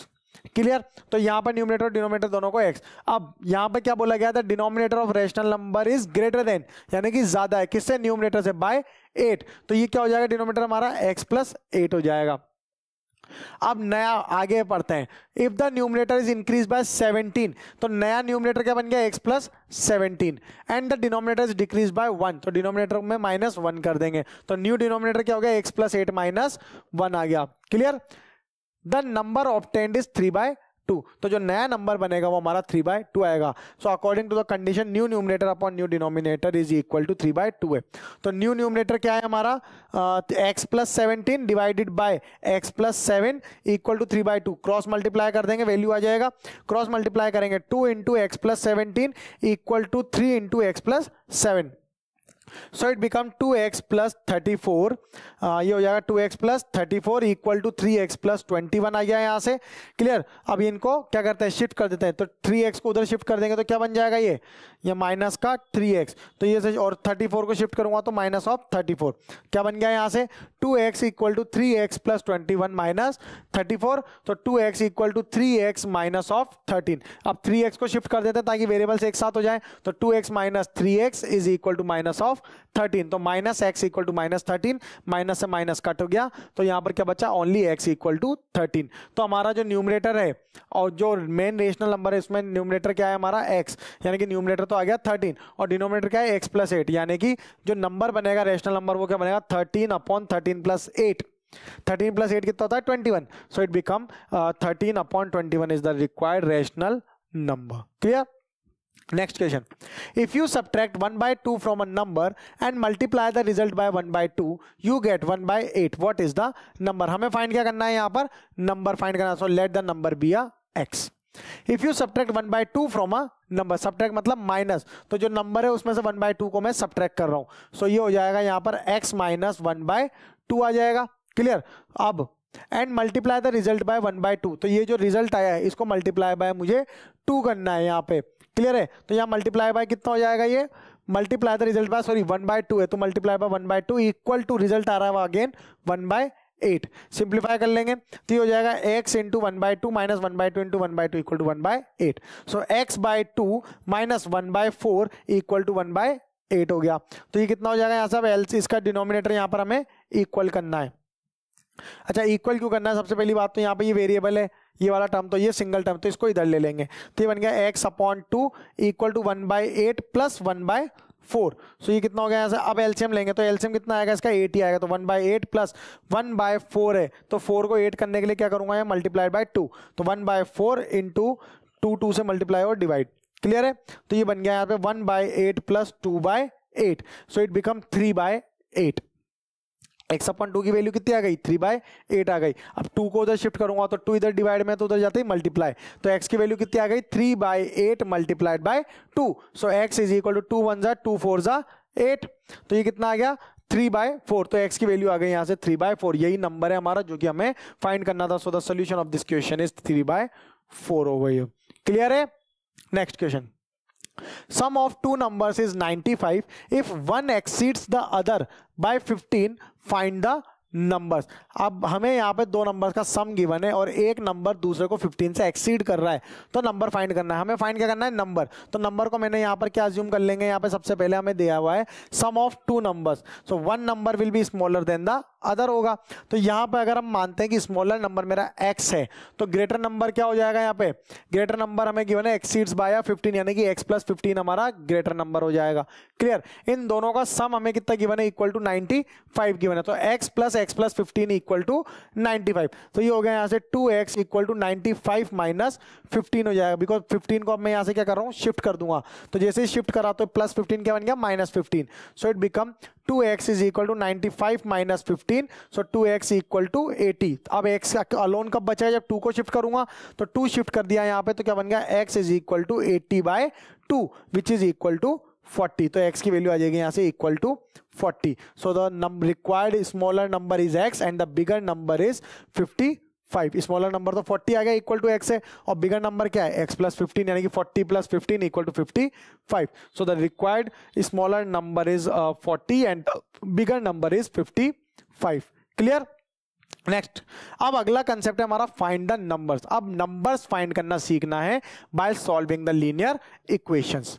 Clear. तो यहाँ पर न्यूमरेटर और डिनोमिनेटर दोनों को x। अब यहाँ पे क्या बोला गया था, denominator of rational number is greater then, यानी कि ज्यादा है किससे, न्यूमरेटर से, बाय 8। तो ये क्या हो जाएगा, डिनोमिनेटर हमारा x प्लस 8 हो जाएगा। अब नया आगे पढ़ते हैं, if the numerator is increase by 17, तो नया न्यूमरेटर क्या बन गया, x plus 17, and the denominator is decrease by 1, तो डिनोमिनेटर में -1 कर देंगे। तो न्यू डिनोमिनेटर क्या हो गया, x प्लस 8 माइनस 1 आ गया। Clear. The number obtained is 3/2, तो जो नया नंबर बनेगा वो हमारा 3/2 आएगा। So according to the condition new numerator upon new denominator is equal to 3/2 है। तो न्यू न्यूमरेटर क्या है हमारा, x plus 17 divided by x plus 7 equal to 3/2। Cross multiply कर देंगे, वैल्यू आ जाएगा। क्रॉस मल्टीप्लाई करेंगे 2 into x plus 17 equal to 3 into x plus 7। So it become 2x plus 34, ये हो जाएगा 2x plus 34 equal to 3x plus 21 आ गया यहाँ से। क्लियर। अब इनको क्या करते हैं, शिफ्ट कर देते हैं। तो 3x को उधर शिफ्ट कर देंगे तो क्या बन जाएगा, ये माइनस का 3x, तो ये से, और 34 को शिफ्ट करूंगा तो माइनस ऑफ 34। क्या बन गया यहाँ से, 2x equal to 3x plus 21 minus 34, तो 2x equal to 3x minus of 13। अब 3x को शिफ्ट कर देते हैं ताकि वेरिएबल्स एक साथ हो जाए। तो 2x minus 3x is equal to minus of 13, तो minus x equal to minus 13, minus से माइनस कट हो गया, तो यहाँ पर क्या बचा, ओनली x इक्वल टू 13। तो हमारा जो न्यूमरेटर है और जो मेन रेशनल नंबर है उसमें न्यूमरेटर क्या है हमारा, x, यानी कि न्यूमरेटर तो आ गया 13 और डिनोमिनेटर क्या है, x प्लस 8, यानी कि जो नंबर बनेगा रेशनल नंबर वो क्या बनेगा, 13 अपॉन 13 प्लस 8। 13 प्लस 8 कितना होता है, 21। सो it become 13 upon 21 is the required rational number. Clear. Next question. If you subtract 1/2 from a number and multiply the result by 1/2, you get 1/8. What is the number? हमें find क्या करना है यहाँ पर, number find करना है। So let the number be a x. If you subtract 1/2 from a number, subtract मतलब minus, तो जो number है उसमें से 1/2 को मैं subtract कर रहा हूँ। So ये हो जाएगा यहाँ पर x minus 1/2 आ जाएगा। Clear? अब and multiply the result bye 1/2, तो ये जो रिजल्ट आया है इसको मल्टीप्लाई बाय मुझे 2 करना है यहाँ पे। क्लियर है। तो यहाँ मल्टीप्लाई बाय कितना हो जाएगा, ये multiply the result by, sorry 1/2 है तो multiply by 1/2 equal to result आ रहा है अगेन 1/8। सिंप्लीफाई कर लेंगे तो ये हो जाएगा x into 1/2 minus 1/2 into 1/2 equal to 1/8। So x/2 minus 1/4 equal to 1/8 हो गया। तो ये कितना हो जाएगा यहाँ से, एल इसका डिनोमिनेटर यहाँ पर हमें इक्वल करना है। अच्छा, इक्वल क्यों करना है, सबसे पहली बात तो यहाँ पे ये वेरिएबल है, ये वाला टर्म तो ये सिंगल टर्म, तो इसको इधर ले लेंगे। तो ये बन गया x upon 2 equal to 1/8 plus 1/4। So ये कितना हो गया यहाँ से, अब एलसीएम लेंगे तो एलसीएम कितना आएगा इसका, 8 ही आएगा। तो 1/8 प्लस 1/4 है, तो 4 को 8 करने के लिए क्या करूंगा, ये मल्टीप्लाइड बाय 2, तो 1/4 इंटू 2 से मल्टीप्लाई और डिवाइड। क्लियर है। तो ये बन गया यहाँ पे 1/8 plus 2/8, so it become 3/8। x upon 2 की वैल्यू कितनी आ गई, 3/8 आ गई। अब 2 को उधर शिफ्ट करूंगा तो 2 इधर डिवाइड में, तो उधर जाते ही मल्टीप्लाई, तो x की वैल्यू कितनी आ गई, 3/8 multiplied by 2। So x is equal to 2 1 जा 2 4 जा 8, तो ये कितना आ गया 3/4। तो x की वैल्यू आ गई यहाँ से 3/4। यही नंबर है हमारा जो कि हमें फाइंड करना था। So the solution of this question is 3/4 over here. Clear है। Next question, sum of two numbers is 95. If one exceeds the other by 15, find the numbers. अब हमें यहाँ पे दो नंबर्स का सम गिवन है और एक नंबर दूसरे को 15 से एक्सीड कर रहा है, तो नंबर फाइंड करना है। हमें फाइंड क्या करना है, नंबर। तो नंबर को मैंने यहाँ पर क्या अज्यूम कर लेंगे, यहाँ पे सबसे पहले हमें दिया हुआ है sum of two numbers, so one number will be smaller than the other होगा। तो यहाँ पे अगर हम मानते हैं कि स्मॉलर नंबर मेरा x है, तो ग्रेटर नंबर क्या हो जाएगा, यहाँ पे ग्रेटर नंबर हमें गिवन है एक्सीड्स बाय 15, यानी कि x प्लस 15 हमारा ग्रेटर नंबर हो जाएगा। क्लियर। इन दोनों का सम हमें कितना गिवन है, इक्वल टू 95 गिवन है। तो x प्लस 15 इक्वल टू 95। तो ये हो गया यहाँ से 2x इक्वल टू 95 माइनस 15 हो जाएगा, बिकॉज 15 को अब मैं यहाँ से क्या कर रहा हूँ, शिफ्ट कर दूंगा। तो जैसे ही शिफ्ट करा तो प्लस 15 क्या बन गया, minus 15। So it become 2x is equal to 95 minus 15, so 2x equal to 80। अब x अलोन कब बचा है, जब 2 को शिफ्ट करूंगा, तो 2 शिफ्ट कर दिया यहाँ पे, तो क्या बन गया x is equal to 80/2 which is equal to 40, तो x की वैल्यू आ जाएगी यहाँ से equal to 40. So the required smaller number is x and the bigger number is 55. Smaller number तो 40 आ गया इक्वल टू x है, और बिगर नंबर क्या है x प्लस 15, यानी कि 40 plus 15 equal to 55. So the required smaller number is 40 and bigger number is 55. Clear. Next, अब अगला कंसेप्ट है हमारा फाइंड द नंबर्स. अब नंबर्स फाइंड करना सीखना है by solving the linear equations.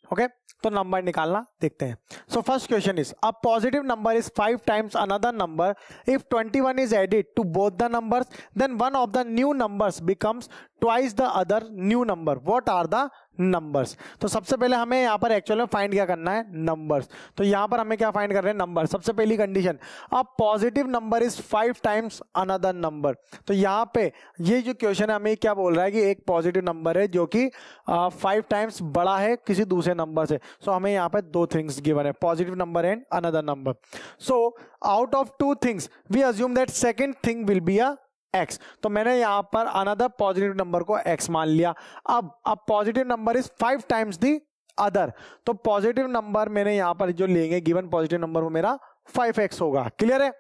Okay, तो नंबर निकालना देखते हैं. So first question is a positive number is 5 times another number. If 21 is added to both the numbers then one of the new numbers becomes twice the other new number. What are the numbers? तो सबसे पहले हमें यहाँ पर actual में find क्या करना है, नंबर्स. तो यहाँ पर हमें क्या फाइंड कर रहे हैं, नंबर. सबसे पहली condition, a positive number is 5 times another number. तो यहाँ पे ये जो क्वेश्चन है हमें क्या बोल रहा है कि एक पॉजिटिव नंबर है जो कि 5 टाइम्स बड़ा है किसी दूसरे नंबर से. सो हमें यहाँ पे दो थिंग्स गिवन है, positive number and another number. So out of two things we assume that second thing will be a x. तो मैंने यहां पर अनदर पॉजिटिव नंबर को x मान लिया. अब positive number is 5 times the other. तो पॉजिटिव नंबर मैंने यहां पर जो लेंगे गिवन पॉजिटिव नंबर वो मेरा 5x होगा. क्लियर है.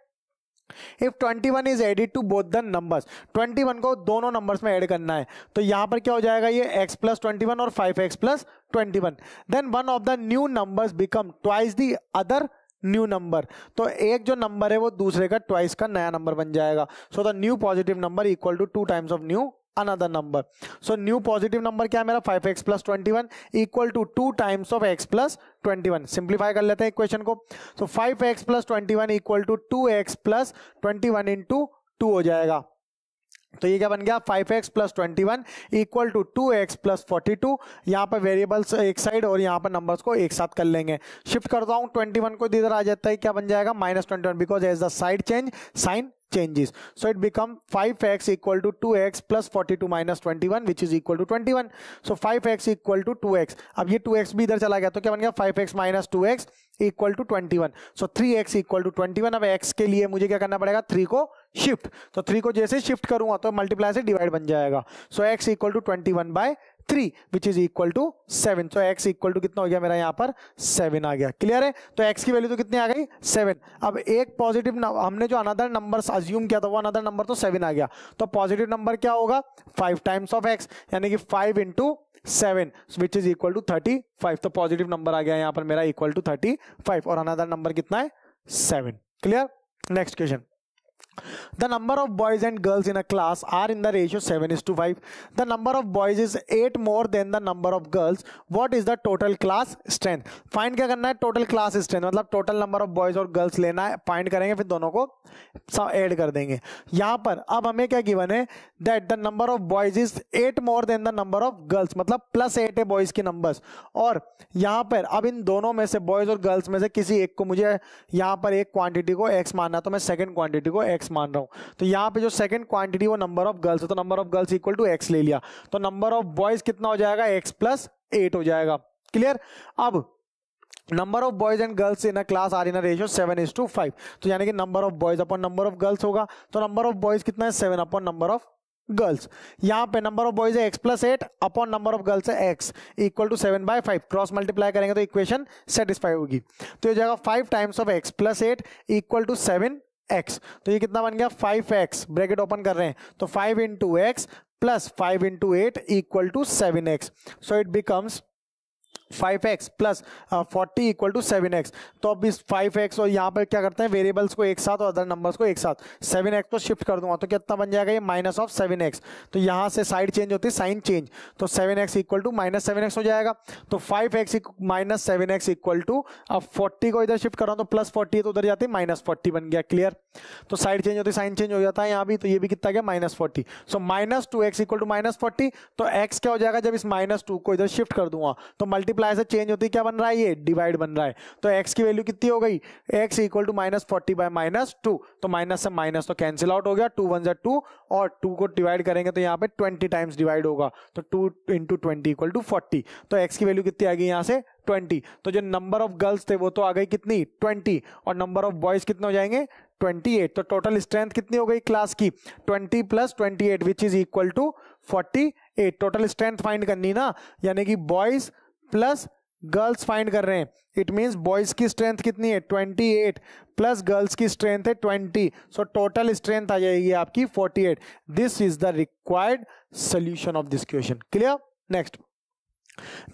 If 21 is added to both the numbers, 21 को दोनों नंबर्स में ऐड करना है, तो यहां पर क्या हो जाएगा, ये x प्लस 21 और 5x plus 21. Then one of the new numbers become twice the other new number. तो एक जो नंबर है वो दूसरे का ट्वाइस का नया नंबर बन जाएगा. So the new positive number equal to 2 times of new another number. So new positive number क्या है मेरा, 5x plus 21 equal to 2 times of x plus 21. Simplify कर लेते हैं इक्वेशन को. So 5x plus 21 equal to 2x plus 21 into 2 हो जाएगा. तो ये क्या बन गया, 5x plus 21 equal to 2x plus 42. यहाँ पर वेरिएबल्स एक साइड और यहाँ पर नंबर्स को एक साथ कर लेंगे. शिफ्ट करता हूँ 21 को इधर आ जाता है, क्या बन जाएगा, -21, because as the side change sign changes. So it become 5x equal to 2x plus 42 minus 21 which is equal to 21. So 5x equal to 2x. अब ये 2x भी इधर चला गया तो क्या बन गया, 5x minus 2x equal to 21. So 3x equal to 21. अब x के लिए मुझे क्या करना पड़ेगा, 3 को शिफ्ट. तो 3 को जैसे शिफ्ट करूंगा तो मल्टीप्लाई से डिवाइड बन जाएगा. So x equal to 21 by 3 which is equal to 7. So x equal to कितना हो गया मेरा यहाँ पर 7 आ गया. क्लियर है. तो x की वैल्यू तो कितनी आ गई, 7. अब एक पॉजिटिव हमने जो अनदर नंबर अज्यूम किया था वो अनदर नंबर तो 7 आ गया. तो पॉजिटिव नंबर क्या होगा, 5 टाइम्स ऑफ x, यानी कि 5 into 7 which is equal to 35. तो पॉजिटिव नंबर आ गया यहाँ पर मेरा इक्वल टू 35 और अनदर नंबर कितना है, 7. Clear. Next question. The number of boys and girls in a class are in the ratio 7:5. The number of boys is 8 more than the number of girls. What is the total class strength? Find क्या करना है, total class strength, मतलब total number of boys और girls लेना है, find करेंगे, फिर दोनों को ऐड कर देंगे. यहाँ पर अब हमें क्या गिवन है, that the number of boys is 8 more than the number of girls, मतलब +8 है boys की numbers. और यहाँ पर अब इन दोनों में से boys और girls में से किसी एक को मुझे यहाँ पर एक क्वांटिटी को x मानना, तो मैं सेकंड क्वांटिटी को x मान रहा हूं. तो यहां पे जो सेकंड क्वांटिटी वो नंबर ऑफ गर्ल्स है, तो number of girls equal to x ले लिया. तो नंबर ऑफ बॉयज कितना हो जाएगा, x प्लस 8 हो जाएगा. क्लियर. अब number of boys and girls in a class are in a ratio 7:5. तो यानी कि number of boys upon number of girls होगा. तो नंबर ऑफ बॉयज कितना है, 7 अपॉन नंबर ऑफ गर्ल्स. यहाँ पे नंबर ऑफ बॉयज है x plus 8 upon number of girls है x equal to 7/5. Cross multiply करेंगे तो इक्वेशन सेटिस्फाई होगी. तो ये जाएगा 5 times of x plus 8 equal to 7x. तो ये कितना बन गया, 5x, ब्रैकेट ओपन कर रहे हैं, तो 5 into x plus 5 into 8 equal to 7x. So it becomes 5x plus 40 equal to 7x. तो अब इस 5x और यहाँ पर क्या करते हैं, वेरिएबल्स को एक साथ और अदर नंबर्स को एक साथ, 7x को शिफ्ट कर दूंगा तो कितना बन जाएगा, ये माइनस ऑफ 7x. तो यहाँ से साइड चेंज होती है, साइन चेंज, तो 7x equal to minus 7x हो जाएगा. तो 5x minus 7x equal to, अब 40 को इधर शिफ्ट कर रहा हूँ तो प्लस 40 तो उधर जाती है -40 बन गया. क्लियर. तो साइड चेंज होती है, साइन चेंज हो जाता है यहाँ भी, तो ये भी कितना गया, -40. सो -2x इक्वल टू -40. तो x क्या हो जाएगा, जब इस -2 को इधर शिफ्ट कर दूंगा तो मल्टीप्लाई से चेंज होती है, क्या बन रहा है, ये डिवाइड बन रहा है. तो x की वैल्यू कितनी हो गई, x इक्वल टू -40 बाय -2. तो माइनस से माइनस तो कैंसिल आउट हो गया, 2 1 जा 2 और 2 को डिवाइड करेंगे तो यहाँ पे 20 टाइम्स डिवाइड होगा, तो 2 इंटू 20 इक्वल टू 40. तो x की वैल्यू कितनी आ गई यहाँ से, 20. तो जो नंबर ऑफ गर्ल्स थे वो तो आ गई कितनी, 20, और नंबर ऑफ बॉयज कितने हो जाएंगे, 28. तो टोटल स्ट्रेंथ कितनी हो गई क्लास की, 20 plus 28 which is equal to 48. Total strength find करनी ना, यानी कि बॉयज प्लस गर्ल्स फाइंड कर रहे हैं, इट मीन्स बॉयज की स्ट्रेंथ कितनी है 28 प्लस गर्ल्स की स्ट्रेंथ है 20, सो टोटल स्ट्रेंथ आ जाएगी आपकी 48. This is the required solution of this question. Clear. Next,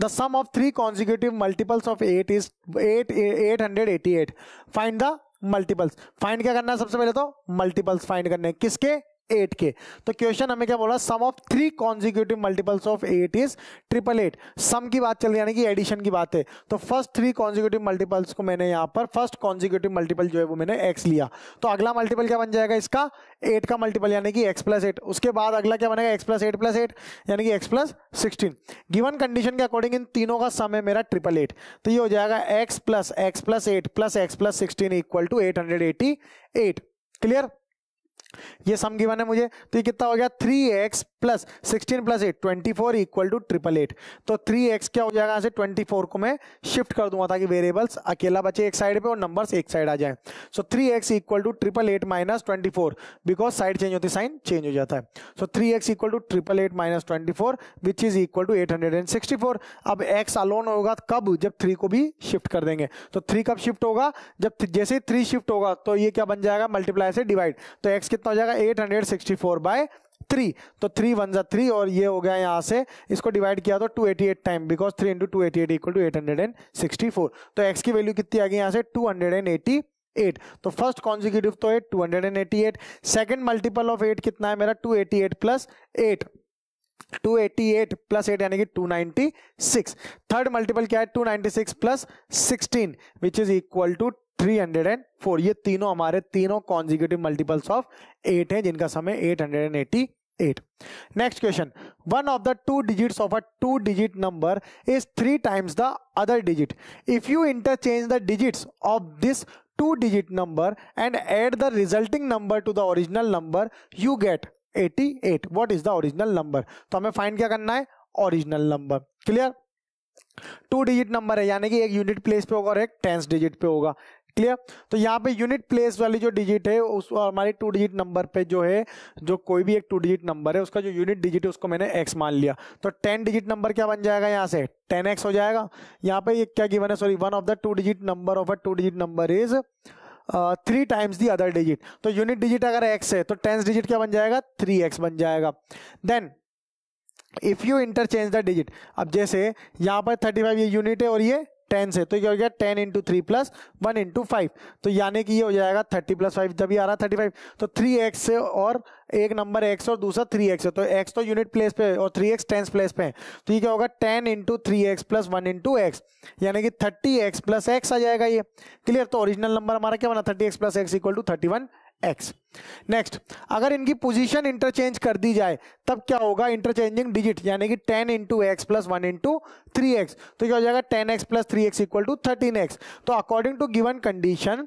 the sum of three consecutive multiples of 8 is 888. find the multiples. Find क्या करना है, सबसे पहले तो मल्टीपल्स फाइंड करने हैं, किसके 8 के. तो क्वेश्चन हमें क्या बोला, sum of 3 consecutive multiples of 8 is 888. Sum की बात चल रही है, यानी कि एडिशन की बात है. तो फर्स्ट 3 कॉन्जिक्यूटिव मल्टीपल्स को मैंने यहाँ पर फर्स्ट कॉन्जिक्यूटिव मल्टीपल जो है वो मैंने x लिया. तो अगला मल्टीपल क्या बन जाएगा इसका, 8 का मल्टीपल यानी कि x प्लस 8. उसके बाद अगला क्या बनेगा, x प्लस 8 यानी कि x प्लस 16. गिवन कंडीशन के अकॉर्डिंग इन तीनों का सम है मेरा 888. तो ये हो जाएगा x plus 8 plus x plus 16 equal to 888. Clear. ये सम गिवन है मुझे, तो ये कितना हो गया 3x plus 16 plus 8 24 equal to 888. तो 3x क्या हो जाएगा, यहाँ से 24 को मैं शिफ्ट कर दूंगा ताकि वेरिएबल्स अकेला बचे एक साइड पे और नंबर्स एक साइड आ जाए. So 3x equal to 888 minus 24, because side change होती है साइन चेंज हो जाता है. So 3x equal to 888 minus 24 which is equal to 864. अब x अलोन होगा कब, जब 3 को भी शिफ्ट कर देंगे. तो 3 कब शिफ्ट होगा, जब जैसे 3 शिफ्ट होगा तो ये क्या बन जाएगा, मल्टीप्लाई से डिवाइड. तो x कितना हो जाएगा 864 बाय 3. तो 3 1 जा 3 और ये हो गया यहाँ से इसको डिवाइड किया तो 288 time, because 3 into 288 equal to 864. तो x की वैल्यू कितनी आ गई यहाँ से 288. तो फर्स्ट कॉन्जिक्यूटिव तो है 288. सेकंड मल्टीपल ऑफ 8 कितना है मेरा 288 प्लस 8, 288 प्लस 8 यानी कि 296. थर्ड मल्टीपल क्या है 296 plus 16 which is equal to 304. ये तीनों हमारे तीनों कॉन्जिक्यूटिव मल्टीपल्स ऑफ 8 हैं जिनका सम है 888. Next question, one of the 2 digits of a 2 digit number is 3 times the other digit. If you interchange the digits of this 2 digit number and add the resulting number to the original number you get 88. What is the original number. तो हमें find क्या करना है, original number. Clear. 2 digit number है यानी कि एक unit place पे होगा और एक टेंस डिजिट पे होगा. क्लियर. तो यहाँ पे यूनिट प्लेस वाली जो डिजिट है उस हमारी 2 डिजिट नंबर पे जो है, जो कोई भी एक 2 डिजिट नंबर है उसका जो यूनिट डिजिट है उसको मैंने x मान लिया. तो 10 डिजिट नंबर क्या बन जाएगा, यहाँ से 10x हो जाएगा. यहाँ पे ये क्या गिवन है, sorry, one of the 2 digit number of a 2 digit number is 3 times the other digit. तो यूनिट डिजिट अगर x है तो टेंस डिजिट क्या बन जाएगा 3x बन जाएगा. Then if you interchange the digit, अब जैसे यहाँ पर 35 ये यूनिट है और ये 10 से, तो क्या हो गया 10 इंटू 3 प्लस 1 इंटू 5. तो यानी कि ये हो जाएगा 30 प्लस 5, जब ये आ रहा 35. तो 3x से और एक नंबर x और दूसरा 3x है, तो x तो यूनिट प्लेस पे और 3x टेंस प्लेस पे है. तो ये क्या होगा 10 into 3x plus 1 into x, यानी कि 30x प्लस x आ जाएगा ये. क्लियर. तो ओरिजिनल नंबर हमारा क्या बना 30x plus x equal to 31x. Next, अगर इनकी पोजीशन इंटरचेंज कर दी जाए तब क्या होगा, इंटरचेंजिंग डिजिट यानी कि 10 into x plus 1 into 3x. तो क्या हो जाएगा 10x plus 3x equal to 13x. तो according to given condition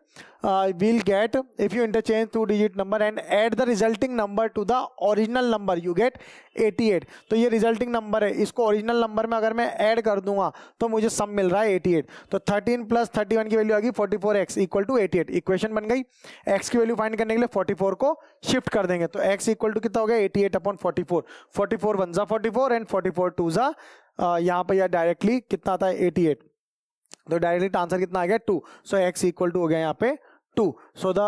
we'll get, if you interchange 2 digit number and add the resulting number to the original number you get 88. तो ये resulting number है, इसको original number में अगर मैं add कर दूंगा तो मुझे सम मिल रहा है 88. तो 13 प्लस 31 की वैल्यू आ गई 44x इक्वल टू 88. इक्वेशन बन गई. x की वैल्यू फाइंड करने के लिए 44 को शिफ्ट कर देंगे. तो x इक्वल टू कितना हो गया 88 अपॉन 44. 44 1 जा 44 एंड 44 2 जा यहाँ पर यह डायरेक्टली कितना आता है 88. तो डायरेक्टली आंसर कितना आ गया 2. सो x इक्वल टू हो गया यहाँ पे 2. So the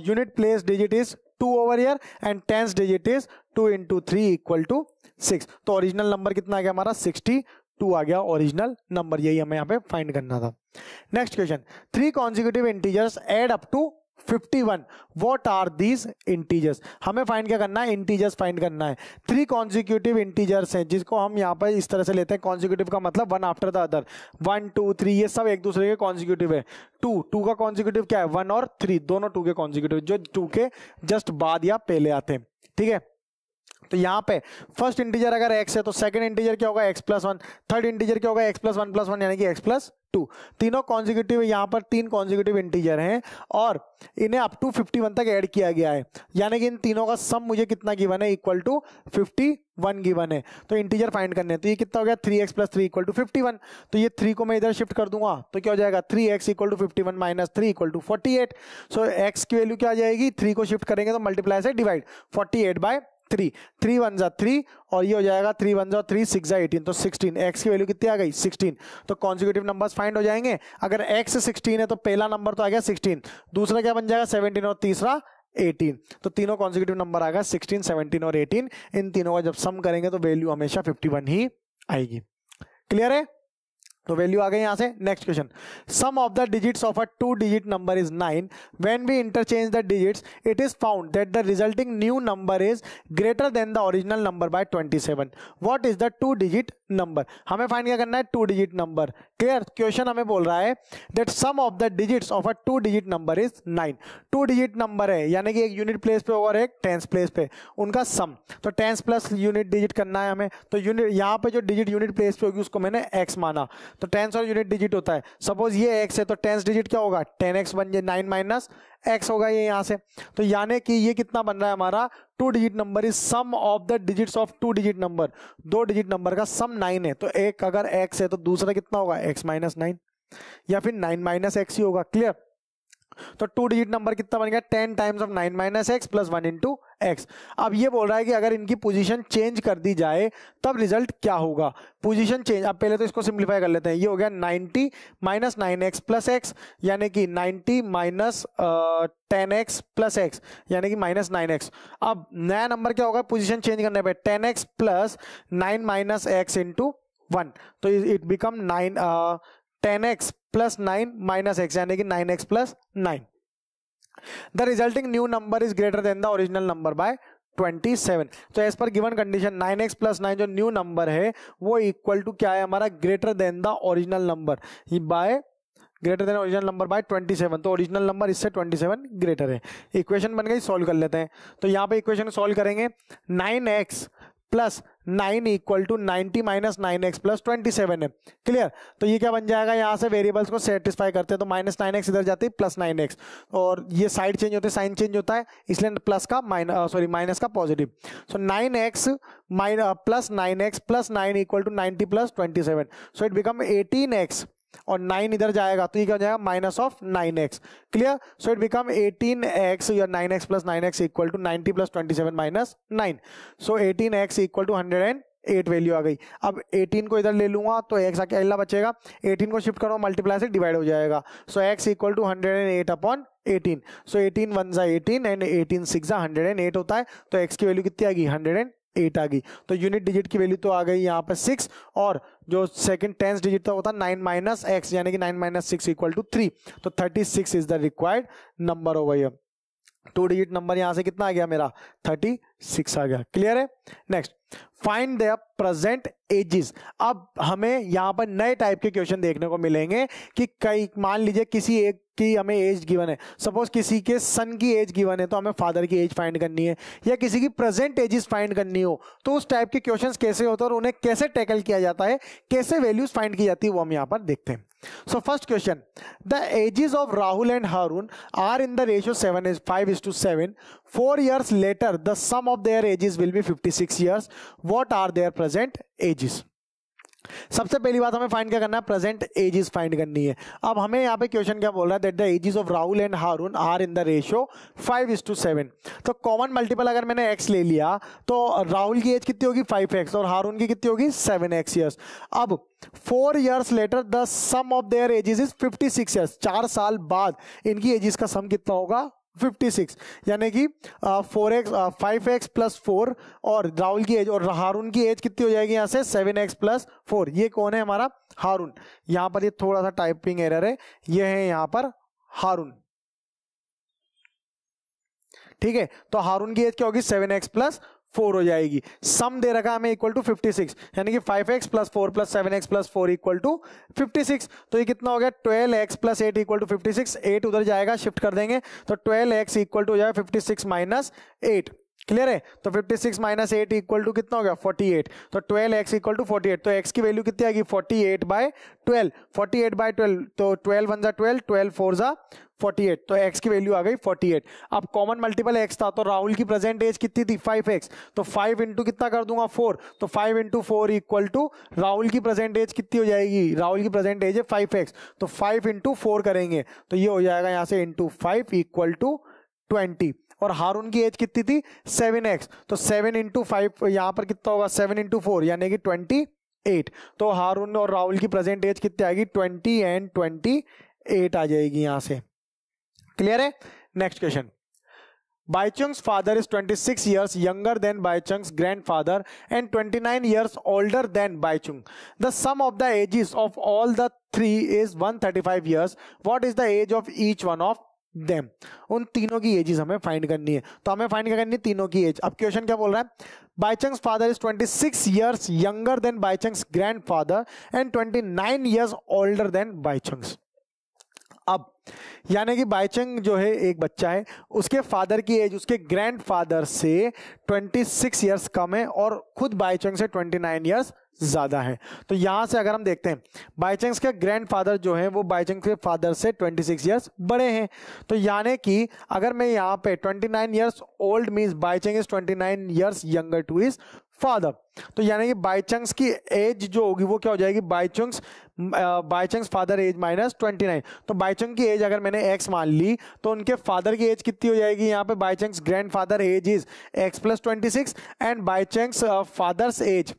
unit place digit is 2 over here and tens digit is 2 into 3 equal to 6. तो ओरिजिनल नंबर कितना आ गया हमारा 62 आ गया ओरिजिनल नंबर. यही हमें यहाँ पे फाइंड करना था. Next question, 3 consecutive integers add up to 51. What are these integers? हमें फाइंड क्या करना है, इंटीजर्स फाइंड करना है. 3 consecutive integers हैं जिसको हम यहाँ पर इस तरह से लेते हैं. consecutive का मतलब वन आफ्टर द अदर, 1 2 3 ये सब एक दूसरे के consecutive है. 2 का consecutive क्या है 1 और 3 दोनों 2 के consecutive जो 2 के जस्ट बाद या पहले आते हैं. ठीक है. तो यहाँ पे फर्स्ट इंटीजर अगर x है तो सेकंड इंटीजर क्या होगा x प्लस 1, थर्ड इंटीजर क्या होगा x प्लस 1 प्लस 1 यानी कि x प्लस 2. तीनों कॉन्जिक्यूटिव, यहाँ पर 3 कॉन्जिक्यूटिव इंटीजर हैं और इन्हें अप टू 51 तक ऐड किया गया है, यानी कि इन तीनों का सम मुझे कितना गिवन है इक्वल टू 51 गिवन है. तो इंटीजर फाइंड करने हैं. तो ये कितना हो गया 3x प्लस 3 इक्वल टू 51. तो ये 3 को मैं इधर शिफ्ट कर दूंगा तो क्या हो जाएगा 3x equal to 51 minus 3 equal to 48. So x की वैल्यू क्या आ जाएगी, 3 को शिफ्ट करेंगे तो मल्टीप्लाई से डिवाइड 48 बाय 3, 3 1 जा 3 और ये हो जाएगा 3 1 जा 3 6 जा 18, तो 16, x की वैल्यू कितनी आ गई 16। तो कॉन्जिक्यूटिव नंबर्स फाइंड हो जाएंगे। अगर x 16 है तो पहला नंबर तो आ गया 16, दूसरा क्या बन जाएगा 17 और तीसरा 18, तो तीनों कॉन्जिक्यूटिव नंबर आ गया 16, 17 और 18। इन तीनों का जब सम करेंगे तो वैल्यू हमेशा 51 ही आएगी। क्लियर है? तो वैल्यू आ गई यहां से। Next question, sum of the digits of a 2 digit number is 9, when we interchange the digits it is found that the resulting new number is greater than the original number by 27। What is the 2 digit number? हमें find क्या करना है? 2 digit number. Clear? Question हमें बोल रहा है that sum of the digits of a 2 digit number is 9। 2 digit number है यानी कि एक यूनिट प्लेस पे और एक टेंस प्लेस पे, उनका सम, तो टेंस प्लस यूनिट डिजिट करना है हमें। तो यूनिट यहाँ पे जो डिजिट यूनिट प्लेस पे होगी उसको मैंने x माना, तो टेंस और यूनिट डिजिट होता है। सपोज ये x है तो टेंस डिजिट क्या होगा 10x बन जाए, 9 माइनस x होगा ये यहाँ से। तो यानी कि ये कितना बन रहा है हमारा 2 digit number is sum of the digits of 2 digit number. 2 digit number का सम 9 है, तो एक अगर x है तो दूसरा कितना होगा x माइनस 9 या फिर 9 माइनस x ही होगा। क्लियर? तो 2 डिजिट नंबर कितना बन गया 10 times of 9 minus x plus 1 into x. अब ये बोल रहा है कि अगर इनकी पोजीशन चेंज कर दी जाए तब रिजल्ट क्या होगा। पोजीशन चेंज, अब पहले तो इसको सिंप्लीफाई कर लेते हैं। ये हो गया 90 माइनस 9x प्लस एक्स यानी कि 90 माइनस 10x प्लस एक्स यानी कि माइनस 9x। अब नया नंबर क्या होगा पोजीशन चेंज करने पे 10x plus 9 minus x into 1, तो it become 10x plus 9 minus x यानी कि 9x plus 9। The resulting new number is greater than the original number by 27। तो as per given condition 9x plus 9 जो new number है वो equal to क्या है हमारा greater than the original number bye greater than original number by 27। तो original number इससे 27 greater है। इक्वेशन बन गई, सॉल्व कर लेते हैं। तो यहाँ पे इक्वेशन सॉल्व करेंगे 9x plus 9 equal to 90 minus 9x plus 27 है। क्लियर? तो ये क्या बन जाएगा, यहाँ से वेरिएबल्स को सेटिस्फाई करते हैं तो माइनस 9x इधर जाती है प्लस 9x, और ये साइड चेंज होते हैं, साइन चेंज होता है, इसलिए प्लस का माइनस का positive. So 9x plus 9x plus 9 equal to 90 plus 27, so it become 18x और 9 इधर जाएगा तो ये क्या हो जाएगा minus of 9x। Clear? So it become 18x या 9x plus 9x equal to 90 plus 27 minus 9, so 18x equal to 108 value आ गई। अब 18 को इधर ले लूंगा तो x अकेला बचेगा, 18 को शिफ्ट करो मल्टीप्लाई से डिवाइड हो जाएगा, सो x इक्वल टू 108 अपॉन 18, सो 18 1 जा 18 एंड 18 6 जा 108 होता है। तो x की वैल्यू कितनी आ गई 108 आ गई। तो यूनिट डिजिट की वैल्यू तो आ गई यहाँ पे 6 और जो सेकंड टेंस डिजिट था वो था 9 माइनस एक्स यानी कि 9 माइनस 6 इक्वल टू 3, तो 36 is the required number over here. 2 digit number यहां से कितना आ गया मेरा 36 आ गया। क्लियर है? Next, find the present ages. अब हमें यहां पर नए टाइप के क्वेश्चन देखने को मिलेंगे कि कई, मान लीजिए किसी एक की हमें एज गिवन है, सपोज किसी के सन की एज गिवन है तो हमें फादर की एज फाइंड करनी है, या किसी की प्रेजेंट एजेस फाइंड करनी हो, तो उस टाइप के क्वेश्चंस कैसे होते हैं और उन्हें कैसे टैकल किया जाता है, कैसे वैल्यूज फाइंड की जाती है, वो हम यहां पर देखते हैं। So first question, the ages of Rahul and Harun are in the ratio 5:7. 4 years later, the sum of their ages will be 56 years. What are their present ages? सबसे पहली बात हमें फाइंड क्या करना है, प्रेजेंट एजेस फाइंड करनी है। अब हमें यहाँ पे क्वेश्चन क्या बोल रहा है, that the ages of Rahul and Haroon are in the ratio 5:7। तो कॉमन मल्टीपल अगर मैंने x ले लिया तो राहुल की एज कितनी होगी 5x और हारून की कितनी होगी 7x ईयर्स। अब 4 years later the sum of their ages is 56 years. 4 साल बाद इनकी एजेस का सम कितना होगा 56, यानी कि 5x प्लस 4 और राहुल की एज और हारून की एज कितनी हो जाएगी यहाँ से 7x प्लस 4। ये कौन है हमारा हारून। यहाँ पर ये थोड़ा सा टाइपिंग एरर है, ये है यहाँ पर हारून। ठीक है, तो हारून की एज क्या होगी 7x प्लस 4 हो जाएगी। सम दे रखा हमें इक्वल टू 56, यानी कि 5x plus 4 plus 7x plus 4 equal to 56। तो ये कितना हो गया 12x प्लस 8 इक्वल टू 56। 8 उधर जाएगा, शिफ्ट कर देंगे तो 12x इक्वल टू हो जाएगा 56 माइनस 8। क्लियर है? तो 56 माइनस 8 इक्वल टू कितना हो गया 48। तो 12x इक्वल टू 48, तो x की वैल्यू कितनी आएगी 48/12। 48/12 तो 12 1 जा 12, 12 4 जा 48, तो x की वैल्यू आ गई 48। अब कॉमन मल्टीपल x था तो राहुल की प्रेजेंट एज कितनी थी 5x, तो 5 इंटू कितना कर दूंगा 4, तो 5 इंटू 4 इक्वल टू राहुल की प्रेजेंट एज कितनी हो जाएगी, राहुल की प्रेजेंट एज है 5x, तो 5 इंटू 4 करेंगे तो ये हो जाएगा यहाँ से इंटू 5 इक्वल टू 20 और हारून की एज कितनी थी 7x, तो 7 इंटू 5 यहाँ पर कितना होगा 7 इंटू 4 यानी कि 28। तो हारून और राहुल की प्रेजेंट एज कितनी आएगी 20 एंड 28 आ जाएगी यहाँ से। क्लियर है। Next question, Baichung's father is 26 years younger than Baichung's grandfather and 29 years older than Baichung. The sum of the ages of all the three is 135 years. What is the age of each one of them? उन तीनों की edges हमें find करनी है। तो हमें find करनी है तीनों की एज। अब क्वेश्चन क्या बोल रहा है, Baichung's father is 26 years younger than Baichung's grandfather and 29 years older than Baichung's. अब यानी कि बाइचंग जो है एक बच्चा है, उसके फादर की एज उसके ग्रैंडफादर से 26 इयर्स कम है और खुद बाइचंग से 29 इयर्स ज्यादा है। तो यहां से अगर हम देखते हैं बाइचंग्स के ग्रैंडफादर जो है वो बाइचंग के फादर से 26 इयर्स बड़े हैं। तो यानी कि अगर मैं यहाँ पे 29 years old means Baichung is 29 years younger to his father. तो यानी कि बाइचंग्स की एज जो होगी वो क्या हो जाएगी, बाइचंग्स फादर एज माइनस 29। तो बाइचंग की एज अगर मैंने x मान ली तो उनके फादर की एज कितनी हो जाएगी, यहाँ पे Baichung's grandfather age is x plus 26 and Baichung's father's age,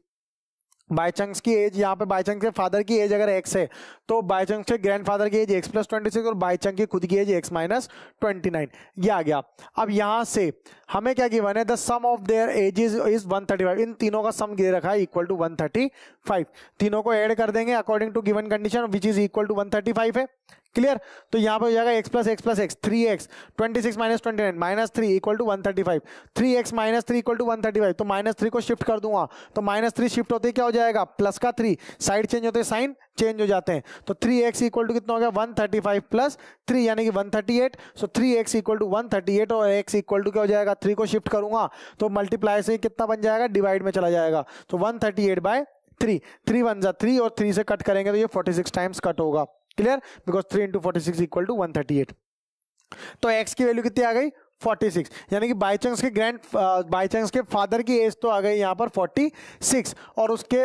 Baichung's की एज यहाँ पे बाइचंग्स के फादर की एज अगर x है तो बाइचंग्स के ग्रैंडफादर की एज x प्लस 26 और बाइचंग की खुद की एज x माइनस 29 ये आ गया। अब यहाँ से हमें क्या गिवन है, the sum of their ages is 135। इन तीनों का सम दे रखा है इक्वल टू 135। तीनों को ऐड कर देंगे according to given condition which is equal to 135 है। क्लियर। तो यहाँ पे हो जाएगा x plus x 3x 26 minus 29 minus 3 equal to 135। 3x minus 3 equal to 135। तो माइनस 3 को शिफ्ट कर दूंगा तो माइनस 3 शिफ्ट होते क्या हो जाएगा प्लस का 3, साइड चेंज होते साइन चेंज हो जाते हैं। तो 3x इक्वल टू कितना हो गया 135 प्लस 3 यानी कि 138। सो 3x इक्वल टू 138 और x इक्वल टू क्या हो जाएगा 3 को शिफ्ट करूंगा तो मल्टीप्लाई से कितना बन जाएगा डिवाइड में चला जाएगा। तो 138 बाय 3, 3 1 जा 3 और 3 से कट करेंगे तो ये 46 टाइम्स कट होगा। Clear, because 3 into 46 equal to 138। तो x की वैल्यू कितनी आ गई 46, यानी कि बाइचंग्स के बाइचंग्स के फादर की एज तो आ गई यहाँ पर 46 और उसके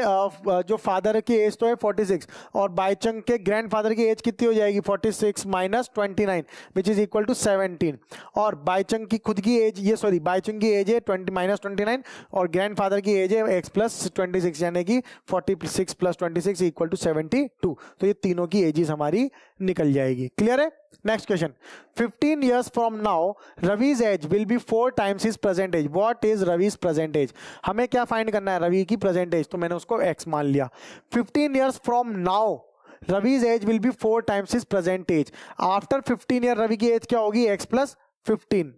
जो फादर की एज तो है 46 और बाइचंग के ग्रैंडफादर की एज कितनी हो जाएगी 46 minus 29 which is equal to 17 और बाइचंग की खुद की एज ये सॉरी बाइचंग की एज है 20 माइनस 29 और ग्रैंडफादर की एज है x प्लस 26 यानी कि 46 प्लस 26 इक्वल टू 72। तो ये तीनों की एजेस हमारी निकल जाएगी। क्लियर है। Next question, 15 years from now Ravi's age will be 4 times his present age. What is Ravi's present age? हमें क्या फाइंड करना है रवि की प्रेजेंट एज, तो मैंने उसको x मान लिया। 15 years from now Ravi's age will be 4 times his present age. After 15 year Ravi की एज क्या होगी x plus 15,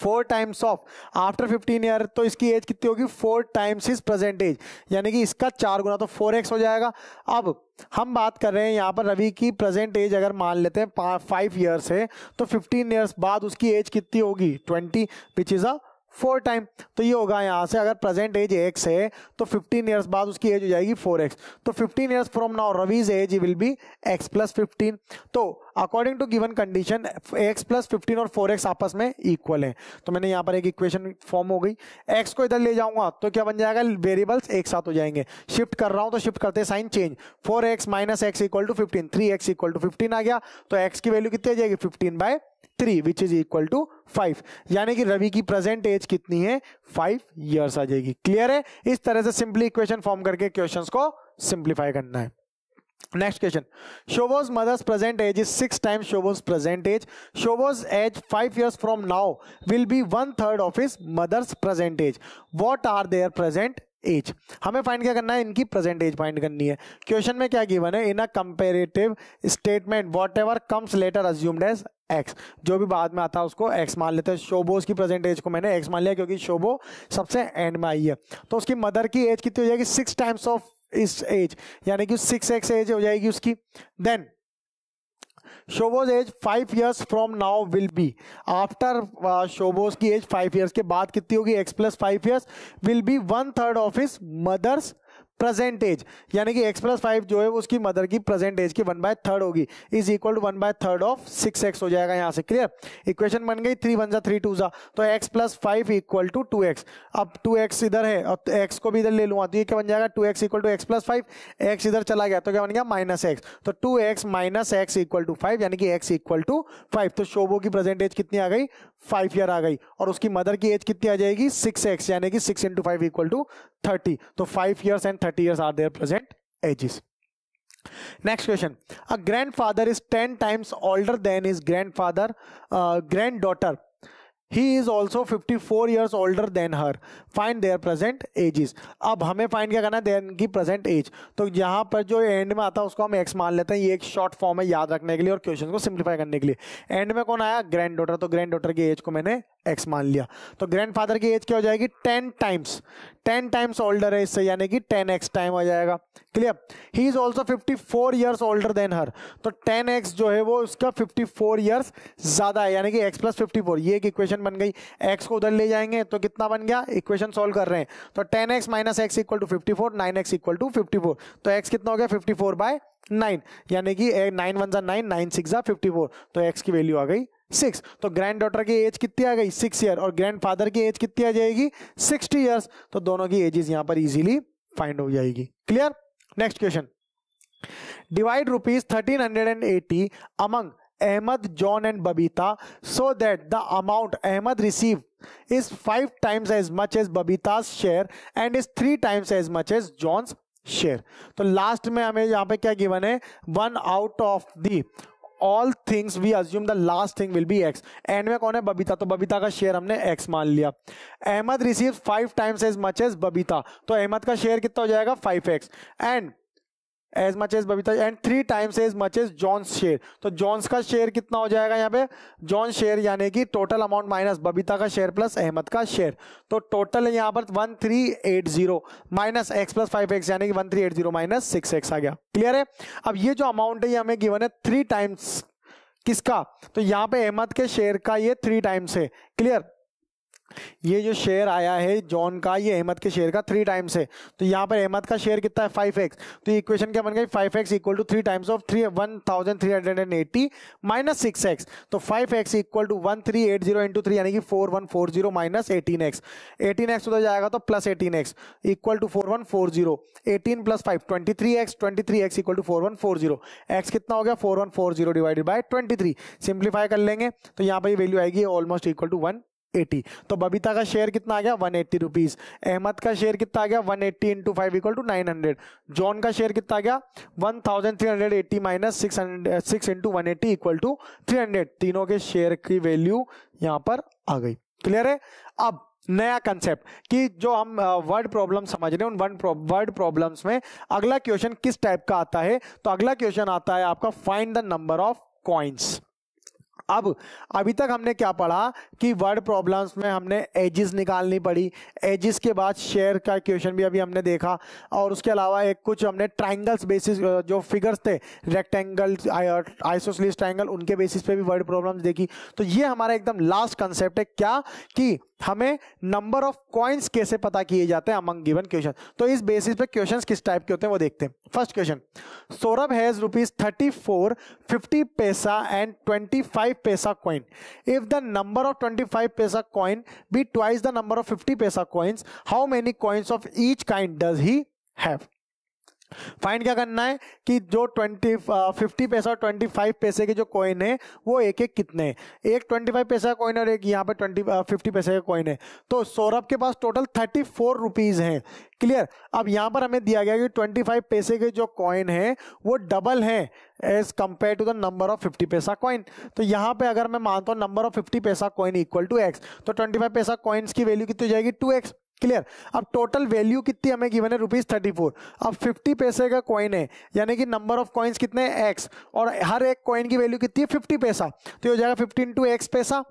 4 times of after 15 year तो इसकी एज कितनी होगी 4 टाइम्स हिज प्रेजेंट एज यानी कि इसका 4 गुना तो 4x हो जाएगा। अब हम बात कर रहे हैं यहाँ पर रवि की प्रेजेंट एज अगर मान लेते हैं 5 ईयर्स है तो 15 ईयर्स बाद उसकी एज कितनी होगी 20 विच इज अ 4 टाइम। तो ये होगा यहाँ से अगर प्रेजेंट एज x है तो 15 ईयर्स बाद उसकी एज हो जाएगी 4x। तो 15 years from now Ravi's age will be x plus 15। तो according to given condition x plus 15 और 4x आपस में इक्वल है। तो मैंने यहाँ पर एक इक्वेशन फॉर्म हो गई, x को इधर ले जाऊंगा तो क्या बन जाएगा वेरिएबल्स एक साथ हो जाएंगे। शिफ्ट कर रहा हूं तो शिफ्ट करते sign change, 4x minus x equal to 15, 3x equal to 15 आ गया। तो x की वैल्यू कितनी आ जाएगी 15/3 विच इज इक्वल टू 5 यानी कि रवि की प्रेजेंट एज कितनी है 5 इयर्स आ जाएगी। क्लियर है। इस तरह से सिंपली इक्वेशन फॉर्म करके क्वेश्चंस को सिंप्लीफाई करना है। Next question, Shobo's mother's present age is 6 times Shobo's present age. Shobo's age 5 years from now will be 1/3 of his mother's present age. What are their present age? हमें find क्या करना है इनकी present as find करनी है। Question में क्या given है, in a comparative statement whatever comes later assumed age x, जो भी बाद में आता है उसको x मान लेते हैं। शोबोस की प्रेजेंट एज को मैंने x मान लिया क्योंकि शोबो सबसे एंड में आई है। तो उसकी मदर की एज कितनी हो जाएगी 6 टाइम्स ऑफ इस एज यानी कि 6x एज हो जाएगी उसकी। Then Shobo's age 5 years from now will be, after Shobo's की एज 5 years के बाद कितनी होगी x plus 5 years will be 1/3 of his mother's present age, यानी कि x प्लस 5 जो है उसकी मदर की प्रेजेंट एज की 1/3 होगी, is equal to 1/3 of 6x हो जाएगा यहाँ से। क्लियर, इक्वेशन बन गई 3 1 3 2 तो x plus 5 equal to 2x। अब 2x इधर है और x को भी इधर ले लूंगा तो ये क्या बन जाएगा 2x equal to x plus 5, x इधर चला गया तो क्या बन गया माइनस x, तो 2x minus x equal to 5 यानी कि x इक्वल टू 5। तो शोभो की प्रेजेंट एज कितनी आ गई 5 ईयर आ गई और उसकी मदर की एज कितनी आ जाएगी 6x यानी कि 6 × 5 इक्वल टू 30। तो 5 years and 30 years are their present ages. Next question. A grandfather is 10 times older than his granddaughter. He is also 54 years older than her. Find their present ages. अब हमें find क्या करना है there की present as. तो यहाँ पर जो एंड में आता है उसको हम एक्स मान लेते हैं, ये एक शॉर्ट फॉर्म है याद रखने के लिए और क्वेश्चन को सिंप्लीफाई करने के लिए। एंड में कौन आया ग्रैंड डॉटर, तो ग्रैंड डॉटर की एज को मैंने एक्स मान लिया। तो ग्रैंडफादर की एज क्या हो जाएगी 10 टाइम्स ओल्डर है इससे यानी कि 10x टाइम हो जाएगा। Clear, he is also 54 years older than her, तो 10x जो है वो उसका 54 ईयर्स ज्यादा है यानी कि x प्लस 54। ये एक इक्वेशन बन गई, x को उधर ले जाएंगे तो कितना बन गया, इक्वेशन सॉल्व कर रहे हैं तो 10x minus x equal to 54, 9x equal to 54। तो x कितना हो गया 54/9 यानी कि 9 1 9, 9 6 54, तो x की वैल्यू आ गई 6। तो ग्रैंड डॉटर की एज कितनी आ गई 6 ईयर और ग्रैंड फादर की एज कितनी आ जाएगी 60 ईयर्स। तो दोनों की एजेस यहां पर इजीली फाइंड हो जाएगी। Clear, next question. Divide ₹1380 among Ahmed, John and Babita so that the amount Ahmed received is 5 times as much as Babita's share and is 3 times as much as John's share. तो last में हमें यहाँ पे क्या given है 1 out of the all things we assume the last thing will be x। And में कौन है बबीता, तो बबीता का शेयर हमने x मान लिया। Ahmad receive 5 times as much as Babita, तो अहमद का शेयर कितना हो जाएगा 5x and as much as Babita and 3 times as much as John's share. तो जॉन्स का शेयर कितना हो जाएगा यहाँ पे जॉन शेयर यानी कि टोटल अमाउंट माइनस बबीता का शेयर प्लस अहमद का शेयर। तो टोटल यहाँ पर 1380 माइनस x प्लस 5x यानी कि 1380 माइनस 6x आ गया। क्लियर है, अब ये जो अमाउंट है ये हमें गिवन है 3 times किसका, तो यहाँ पे अहमद के शेयर का ये 3 times है। क्लियर, ये जो शेयर आया है जॉन का ये अहमद के शेयर का 3 times है, तो यहाँ पर अहमद का शेयर कितना है 5x। तो इक्वेशन क्या बन गई 5x equal to 3 times of 1380 minus 6x। तो 5x इक्वल टू 1380 इंटू 3 यानी कि 4140 माइनस 18x। 18x उधर जाएगा तो प्लस 18x इक्वल टू 4140। 18 प्लस 5 23x, 23x equal to 4140। x कितना हो गया 4140 डिवाइडेड बाय 23। सिंप्लीफाई कर लेंगे तो यहाँ पर वैल्यू आएगी ऑलमोस्ट इक्वल टू 180। तो बबीता का शेयर कितना आ गया 180 रुपीज। अहमद का शेयर कितना आ गया 180 इंटू 5 इक्वल टू 900। जॉन का शेयर कितना आ गया 1380 माइनस 6 इंटू 180 इक्वल टू 300। तीनों के शेयर की वैल्यू यहां पर आ गई। क्लियर है, अब नया कंसेप्ट कि जो हम वर्ड प्रॉब्लम समझ रहे हैं उन वर्ड प्रॉब्लम्स में अगला क्वेश्चन किस टाइप का आता है, तो अगला क्वेश्चन आता है आपका find the number of coins. अब अभी तक हमने क्या पढ़ा कि वर्ड प्रॉब्लम्स में हमने एजेस निकालनी पड़ी, एजेस के बाद शेयर का क्वेश्चन भी अभी हमने देखा और उसके अलावा एक कुछ हमने ट्राइंगल्स बेसिस जो फिगर्स थे रेक्टेंगल आइसोसेलेस ट्राइंगल उनके बेसिस पे भी वर्ड प्रॉब्लम्स देखी। तो ये हमारा एकदम लास्ट कंसेप्ट है क्या कि हमें नंबर ऑफ कॉइन्स कैसे पता किए जाते हैं अमंग गिवन क्वेश्चन। तो इस बेसिस पे क्वेश्चंस किस टाइप के होते हैं वो देखते हैं। फर्स्ट क्वेश्चन, सौरभ हैज ₹34 50 पैसा एंड 25 पैसा coin. If the number of 25 पैसा coin be twice the number of 50 पैसा coins, how many coins of each kind does he have. Find क्या करना है कि जो 50 पैसा और 25 पैसे के जो कॉइन है वो एक एक कितने हैं। एक 25 पैसा कॉइन और एक यहाँ पे 50 पैसे का कॉइन है। तो सौरभ के पास टोटल 34 रुपीज हैं। क्लियर, अब यहाँ पर हमें दिया गया कि 25 पैसे के जो कॉइन है वो डबल है as compare to the number of 50 पैसा कॉइन। तो यहाँ पे अगर मैं मानता हूँ नंबर ऑफ 50 पैसा कॉइन इक्वल टू x, तो 25 पैसा कॉइन्स की वैल्यू कितनी हो जाएगी 2x। क्लियर, अब टोटल वैल्यू कितनी हमें गिवन है ₹34। अब 50 पैसे का कॉइन है यानी कि नंबर ऑफ कॉइन्स कितने हैं x और हर एक कॉइन की वैल्यू कितनी है 50 पैसा, तो ये हो जाएगा 50 इंटू x पैसा।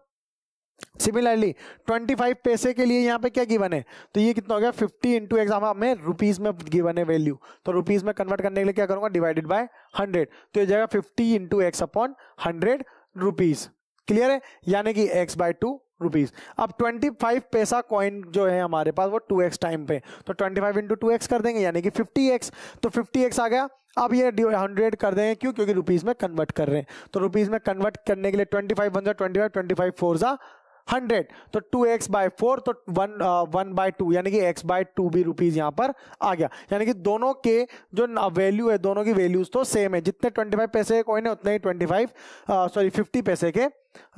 सिमिलरली 25 पैसे के लिए यहाँ पे क्या गिवन है, तो ये कितना हो गया 50 इंटू एक्स, हमें रुपीज में गिवन है वैल्यू, तो रुपीज में कन्वर्ट करने के लिए क्या करूंगा डिवाइडेड बाय 100, तो ये जाएगा 50 into x upon 100 rupees. Clear है, यानी कि x/2 रुपीज। अब 25 पैसा कॉइन जो है हमारे पास वो 2x टाइम पे, तो 25 इंटू 2x कर देंगे यानी कि 50x, तो 50x आ गया। अब ये 100 कर देंगे, क्यों? क्योंकि रुपीज में कन्वर्ट कर रहे हैं, तो रुपीज में कन्वर्ट करने के लिए 25 1 25, 25 4 जा 100, तो 2x बाय 4, तो 1 बाय 2 यानी कि x बाय 2 भी रुपीज यहाँ पर आ गया। यानी कि दोनों के जो वैल्यू है, दोनों की वैल्यूज तो सेम है, जितने 25 पैसे के कॉइन है उतने ही 50 पैसे के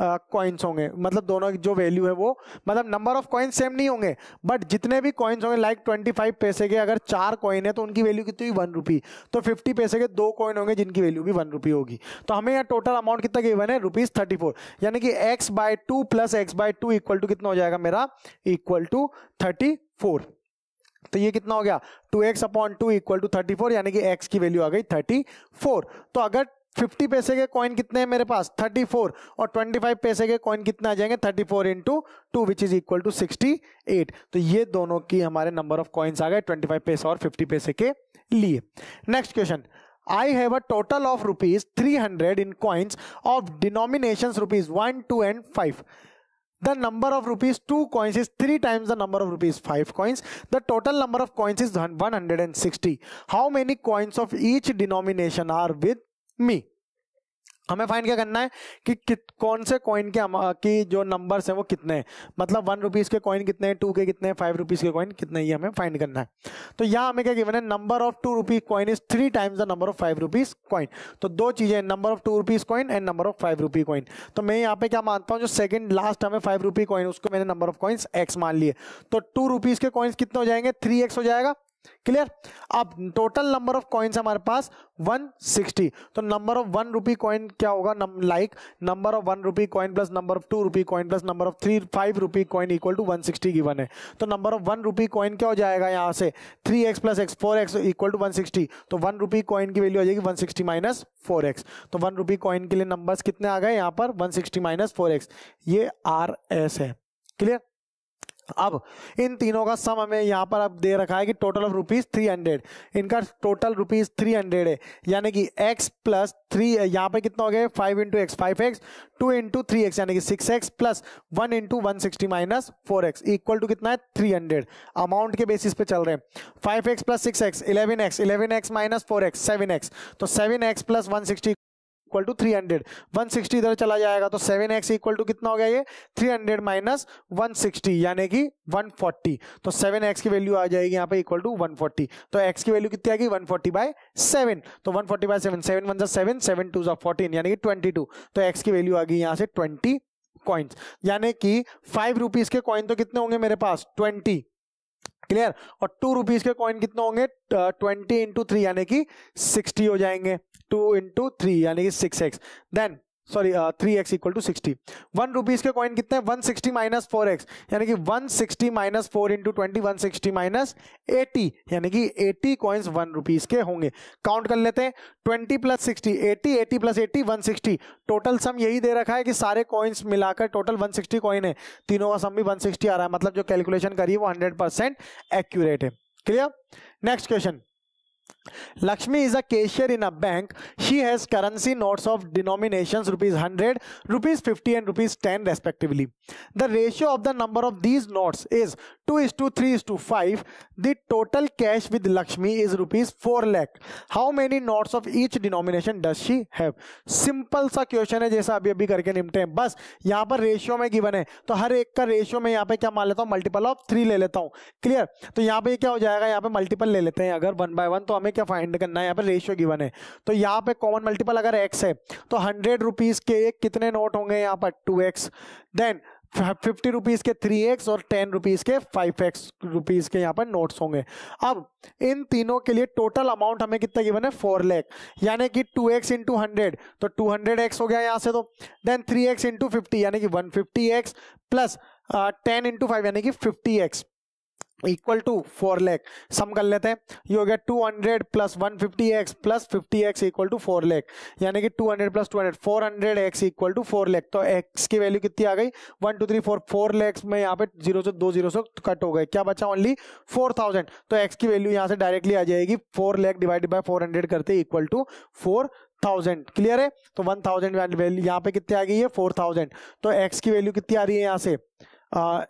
कॉइन्स होंगे, मतलब दोनों की जो वैल्यू है वो, मतलब नंबर ऑफ कॉइन्स सेम नहीं होंगे, बट जितने भी कॉइन्स होंगे, लाइक 25 पैसे के अगर 4 कॉइन है तो उनकी वैल्यू कितनी हुई 1 रुपी, तो 50 पैसे के 2 कॉइन होंगे जिनकी वैल्यू भी 1 रुपी होगी। तो हमें यहाँ टोटल अमाउंट कितना गिवन है, रुपीज 34, यानी कि x by 2 plus x by 2 equal to कितना हो जाएगा मेरा, इक्वल टू 34। तो ये कितना हो गया, 2x अपॉन 2 इक्वल टू 34, यानी कि x की वैल्यू आ गई 34। तो अगर 50 पैसे के कॉइन कितने हैं मेरे पास 34, और 25 पैसे के कॉइन कितने आ जाएंगे 34 into 2 which is equal to 68। तो ये दोनों की हमारे नंबर ऑफ कॉइन्स आ गए 25 पैसे और 50 पैसे के लिए। Next question, I have a total of rupees 300 in coins of denominations rupees 1, 2 and 5. The number of rupees 2 coins is 3 times the number of rupees 5 coins. The total number of coins is 160. How many coins of each denomination are with me? हमें find क्या करना है कि कौन से coin की जो numbers हैं वो कितने हैं, मतलब 1 रुपीज के कॉइन कितने हैं, 2 के कितने हैं, 5 रुपीज के कॉइन कितने हैं, ये हमें फाइंड करना है। तो यहाँ हमें क्या गिवन है, number of 2 rupees coin is 3 times the number of 5 rupees coin. तो दो चीजें, number of 2 rupees coin and number of 5 rupee coin. तो मैं यहाँ पे क्या मानता हूँ, जो सेकंड लास्ट हमें 5 रुपी कॉइन उसको मैंने नंबर ऑफ कॉइन्स x मान लिए, तो 2 रुपीज के कॉइन्स कितने हो जाएंगे, 3x हो जाएगा। क्लियर? अब टोटल नंबर ऑफ कॉइन्स हमारे पास 160, तो नंबर ऑफ 1 रुपी कॉइन क्या होगा, like number of 1 rupee coin plus number of 2 rupee coin plus number of 5 rupee coin equal to 160 given है। तो नंबर ऑफ 1 रुपी कॉइन क्या हो जाएगा, यहाँ से 3x plus x 4x equal to 160, तो 1 रुपी कॉइन की वैल्यू आ जाएगी 160 माइनस 4x। तो 1 रुपी कॉइन के लिए नंबर्स कितने आ गए यहाँ पर 160 माइनस 4x, ये RS है। क्लियर? अब इन तीनों का सम हमें यहाँ पर अब दे रखा है कि टोटल ऑफ रुपीज 300, इनका टोटल रुपीज 300 है, यानी कि x प्लस 3, यहाँ पे कितना हो गया 5 into x 5x, 2 into 3x यानी कि 6x plus 1 into 160 minus 4x equal to कितना है 300। अमाउंट के बेसिस पे चल रहे हैं, 5x plus 6x 11x, 11x minus 4x 7x, तो 7x प्लस 160 इक्वल टू 300, 160 इधर चला जाएगा तो 7x इक्वल टू कितना हो गया, ये 300 माइनस 160 यानी कि 140, तो 7x की वैल्यू आ जाएगी यहाँ पे इक्वल टू 140। तो x की वैल्यू कितनी आएगी 140/7, तो 140/7, 7 1 7, 7 2 14 यानी कि 22, तो x की वैल्यू आ गई यहाँ से 20 कॉइन्स, यानी कि 5 रुपीज के कॉइन तो कितने होंगे मेरे पास 20। क्लियर? और 2 रुपीज के कॉइन कितने होंगे 20 इंटू 3 यानी कि 60 हो जाएंगे, 2 इंटू 3 यानी कि 6x, then sorry 3x equal to 60। 1 rupees के कॉइन कितने हैं 160 माइनस 4x यानी कि 160 माइनस 4 इंटू 20 160 माइनस 80 यानी कि 80 कॉइन्स 1 रुपीज के होंगे। काउंट कर लेते हैं, 20 प्लस 60 80, 80 प्लस 80 160, टोटल सम यही दे रखा है कि सारे कॉइन्स मिलाकर टोटल 160 कॉइन है, तीनों का सम भी 160 आ रहा है, मतलब जो कैलकुलेशन करी है वो 100% एक्यूरेट है। Clear? Next question, Lakshmi is a cashier in a bank. She has currency notes of denominations rupees 100, rupees 50 and rupees 10 respectively. The ratio of the number of these notes is 2:3:5. The total cash with Lakshmi is rupees 4 lakh. How many notes of each denomination does she have? Simple सा question है, जैसा अभी करके निपटे हैं, बस यहाँ पर रेशियो में गिवन है तो हर एक का रेशियो में यहाँ पे क्या मान लेता हूँ, मल्टीपल ऑफ 3 ले लेता हूँ। क्लियर? तो यहाँ पे क्या हो जाएगा, यहाँ पे मल्टीपल ले लेते हैं अगर 1 by 1, तो हमें क्या फाइंड करना है, यहाँ पे रेशियो गिवन है, तो यहाँ पे कॉमन मल्टीपल अगर x है तो 100 रुपीज के कितने नोट होंगे यहाँ पर 2x, देन 50 रुपीज के 3x और 10 रुपीज के 5x रुपीज के यहाँ पर नोट्स होंगे। अब इन तीनों के लिए टोटल अमाउंट हमें कितना गिवन है 4 लाख, यानी कि 2x इंटू 100 तो 200x हो गया यहाँ से, तो देन 3x इंटू 50 यानी कि 150x प्लस 10 इंटू 5 यानी कि 50x इक्वल टू 4 लाख। सम कर लेते हैं, ये हो गया 200 plus 150x plus 50x equal to 4 lakh, यानी कि 200 plus 200 400x equal to 4 lakh. तो x की वैल्यू कितनी आ गई 1 2 3 4, 4 लाख में यहाँ पे 0 से 2 0 से कट हो गए, क्या बचा ओनली 4000, तो x की वैल्यू यहाँ से डायरेक्टली आ जाएगी 4 लाख डिवाइडेड बाय 400 करते इक्वल टू 4000। 1000, क्लियर है। तो 1000 वैल्यू यहाँ पे कितनी आ गई है 4000। तो x की वैल्यू कितनी आ रही है यहाँ से,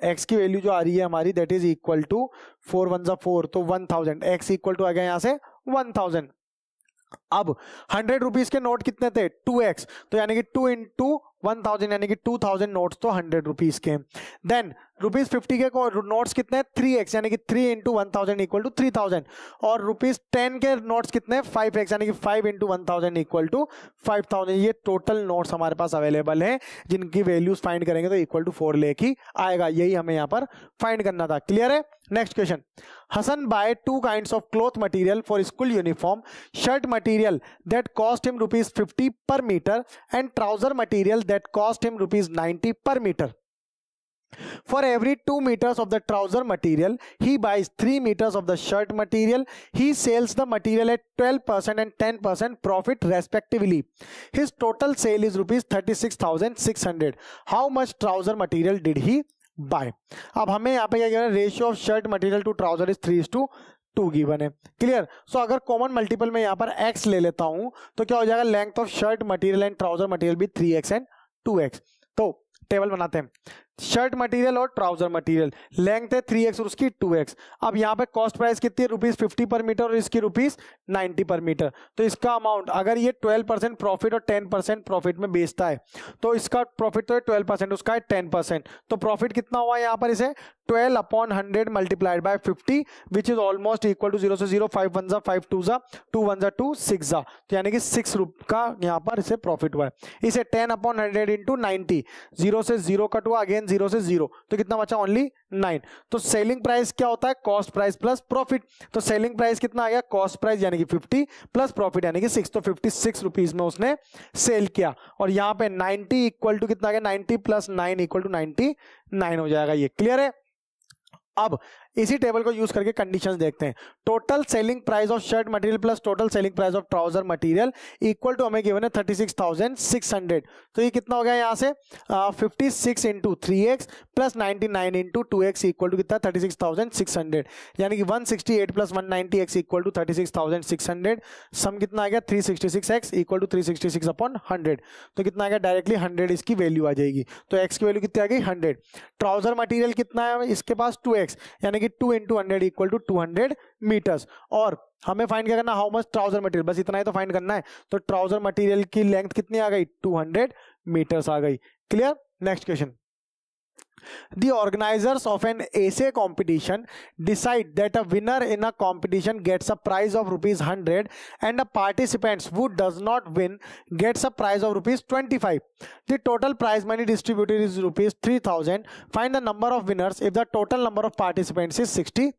x की वैल्यू जो आ रही है हमारी दैट इज इक्वल टू 4 1 जा 4, तो 1000, x इक्वल टू आ गया यहाँ से 1000। अब 100 रुपीज के नोट कितने थे 2x, तो यानी कि 2 इंटू 1000 यानी कि 2000 नोट्स तो 100 रुपीज के। देन रुपीज 50 के नोट्स कितने 3x यानी कि 3 इंटू 1000 इक्वल टू 3000। और रुपीज 10 के नोट्स कितने 5x यानी कि 5 इंटू 1000 इक्वल टू 5000। ये टोटल नोट्स हमारे पास अवेलेबल है जिनकी वैल्यूज फाइंड करेंगे तो इक्वल टू 4 लेके आएगा, यही हमें यहाँ पर फाइंड करना था, क्लियर है। Next question, Hasan buy 2 kinds of cloth material for school uniform, shirt material that cost him rupees 50 per meter and trouser material that cost him rupees 90 per meter. For every 2 meters of the trouser material, he buys 3 meters of the shirt material. He sells the material at 12% and 10% profit respectively. His total sale is rupees 36,600. How much trouser material did he buy. अब हमें यहाँ पे क्या कहना है, ratio of shirt material to trouser is 3:2 गिवन है, clear. So अगर कॉमन मल्टीपल में यहाँ पर x ले लेता हूं तो क्या हो जाएगा, length of shirt material and trouser material भी 3x एंड 2x। तो टेबल बनाते हैं, शर्ट मटेरियल और ट्राउजर मटेरियल, लेंथ है 3x और उसकी 2x। अब यहाँ पे कॉस्ट प्राइस कितनी है रुपीज 50 पर मीटर और इसकी रुपीज 90 पर मीटर। तो इसका अमाउंट अगर ये 12% प्रॉफिट और 10% प्रॉफिट में बेचता है तो इसका प्रॉफिट तो है 12%, उसका है 10%। तो प्रॉफिट कितना हुआ यहाँ पर, इसे 12/100 multiplied by 50 which is almost equal to 0 से 0, 5 1 जा 5 2 जा 2 1 जा 2 6 जा, तो यानी कि 6 रुपये का यहाँ पर इसे प्रॉफिट हुआ है। इसे 10/100 इंटू 90, 0 से 0 कट हुआ, अगेन 0 से 0, तो कितना बचा ओनली 9। तो सेलिंग प्राइस क्या होता है, कॉस्ट प्राइस प्लस प्रॉफिट। तो सेलिंग प्राइस कितना आ गया, कॉस्ट प्राइस यानी कि 50 प्लस प्रॉफिट यानी कि 6, तो 56 रुपीज में उसने सेल किया। और यहाँ पे 90 इक्वल टू कितना आ गया, 90 प्लस 9 इक्वल टू 99 हो जाएगा, ये क्लियर है। अब इसी टेबल को यूज करके कंडीशंस देखते हैं। Total selling price of shirt material plus total selling price of trouser material equal to हमें गिवन है 36,600। तो ये कितना हो गया यहाँ से 56 into 3x plus 99 into 2x equal to कितना 36,600, यानी कि 168 प्लस 190x इक्वल टू 36,600। सम कितना आ गया 366x इक्वल टू 366/100। तो कितना आ गया, डायरेक्टली 100 इसकी वैल्यू आ जाएगी। तो x की वैल्यू कितनी आ गई 100। ट्राउजर मटेरियल कितना है इसके पास 2x यानी कि 2 इंटू 100 इक्वल टू 200 मीटर्स। और हमें फाइंड क्या करना, हाउ मच ट्राउजर मटेरियल, बस इतना ही तो फाइंड करना है। तो ट्राउजर मटेरियल की लेंथ कितनी आ गई 200 मीटर्स आ गई, clear. Next question, The organizers of an essay competition decide that a winner in a competition gets a prize of rupees 100 and a participant who does not win gets a prize of rupees 25. The total prize money distributed is rupees 3000. Find the number of winners if the total number of participants is 63.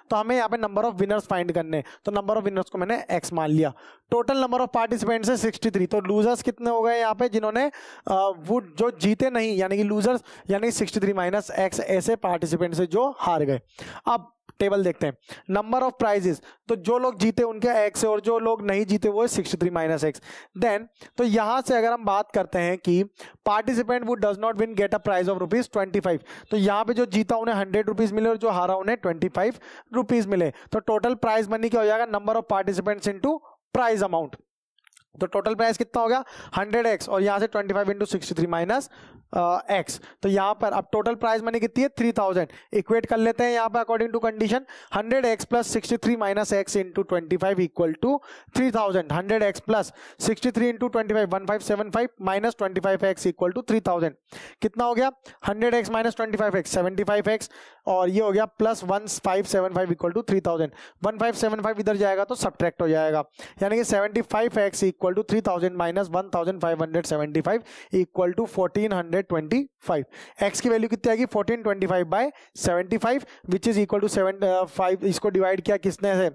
तो हमें यहाँ पे number of winners find करने हैं, तो number of winners को मैंने x मान लिया। टोटल नंबर ऑफ पार्टिसिपेंट्स है 63, तो लूजर्स कितने हो गए यहाँ पे, जिन्होंने वो जो जीते नहीं यानी कि लूजर्स यानी 63 माइनस x ऐसे पार्टिसिपेंट्स है जो हार गए। अब टेबल देखते हैं, नंबर ऑफ प्राइजेस, तो जो लोग जीते उनके x है और जो लोग नहीं जीते वो है 63 माइनस x। देन तो यहां से अगर हम बात करते हैं कि पार्टिसिपेंट वो does not win get a prize of rupees 25, तो यहाँ पे जो जीता उन्हें 100 रुपीज मिले और जो हारा उन्हें 25 रुपीज मिले। तो टोटल प्राइज मनी क्या हो जाएगा, number of participants into prize amount. तो टोटल प्राइस कितना हो गया 100x और यहाँ से 25 इंटू 63 माइनस x। तो यहाँ पर अब टोटल प्राइस मनी कितनी है 3000। इक्वेट कर लेते हैं यहाँ पर according to condition, 100x plus 63 minus x into 25 equal to 3000। 100x plus 63 into 25 1575 minus 25x equal to 3000। कितना हो गया 100x माइनस 25x 75x और ये हो गया प्लस 1575 इक्वल टू 3000। 1575 इधर जाएगा तो सब्ट्रैक्ट हो जाएगा, यानी कि 75x equal to 3000 minus 1575 equal to 1425। x की वैल्यू कितनी आएगी 1425 by 75 which is equal to 75। इसको डिवाइड किया किसने से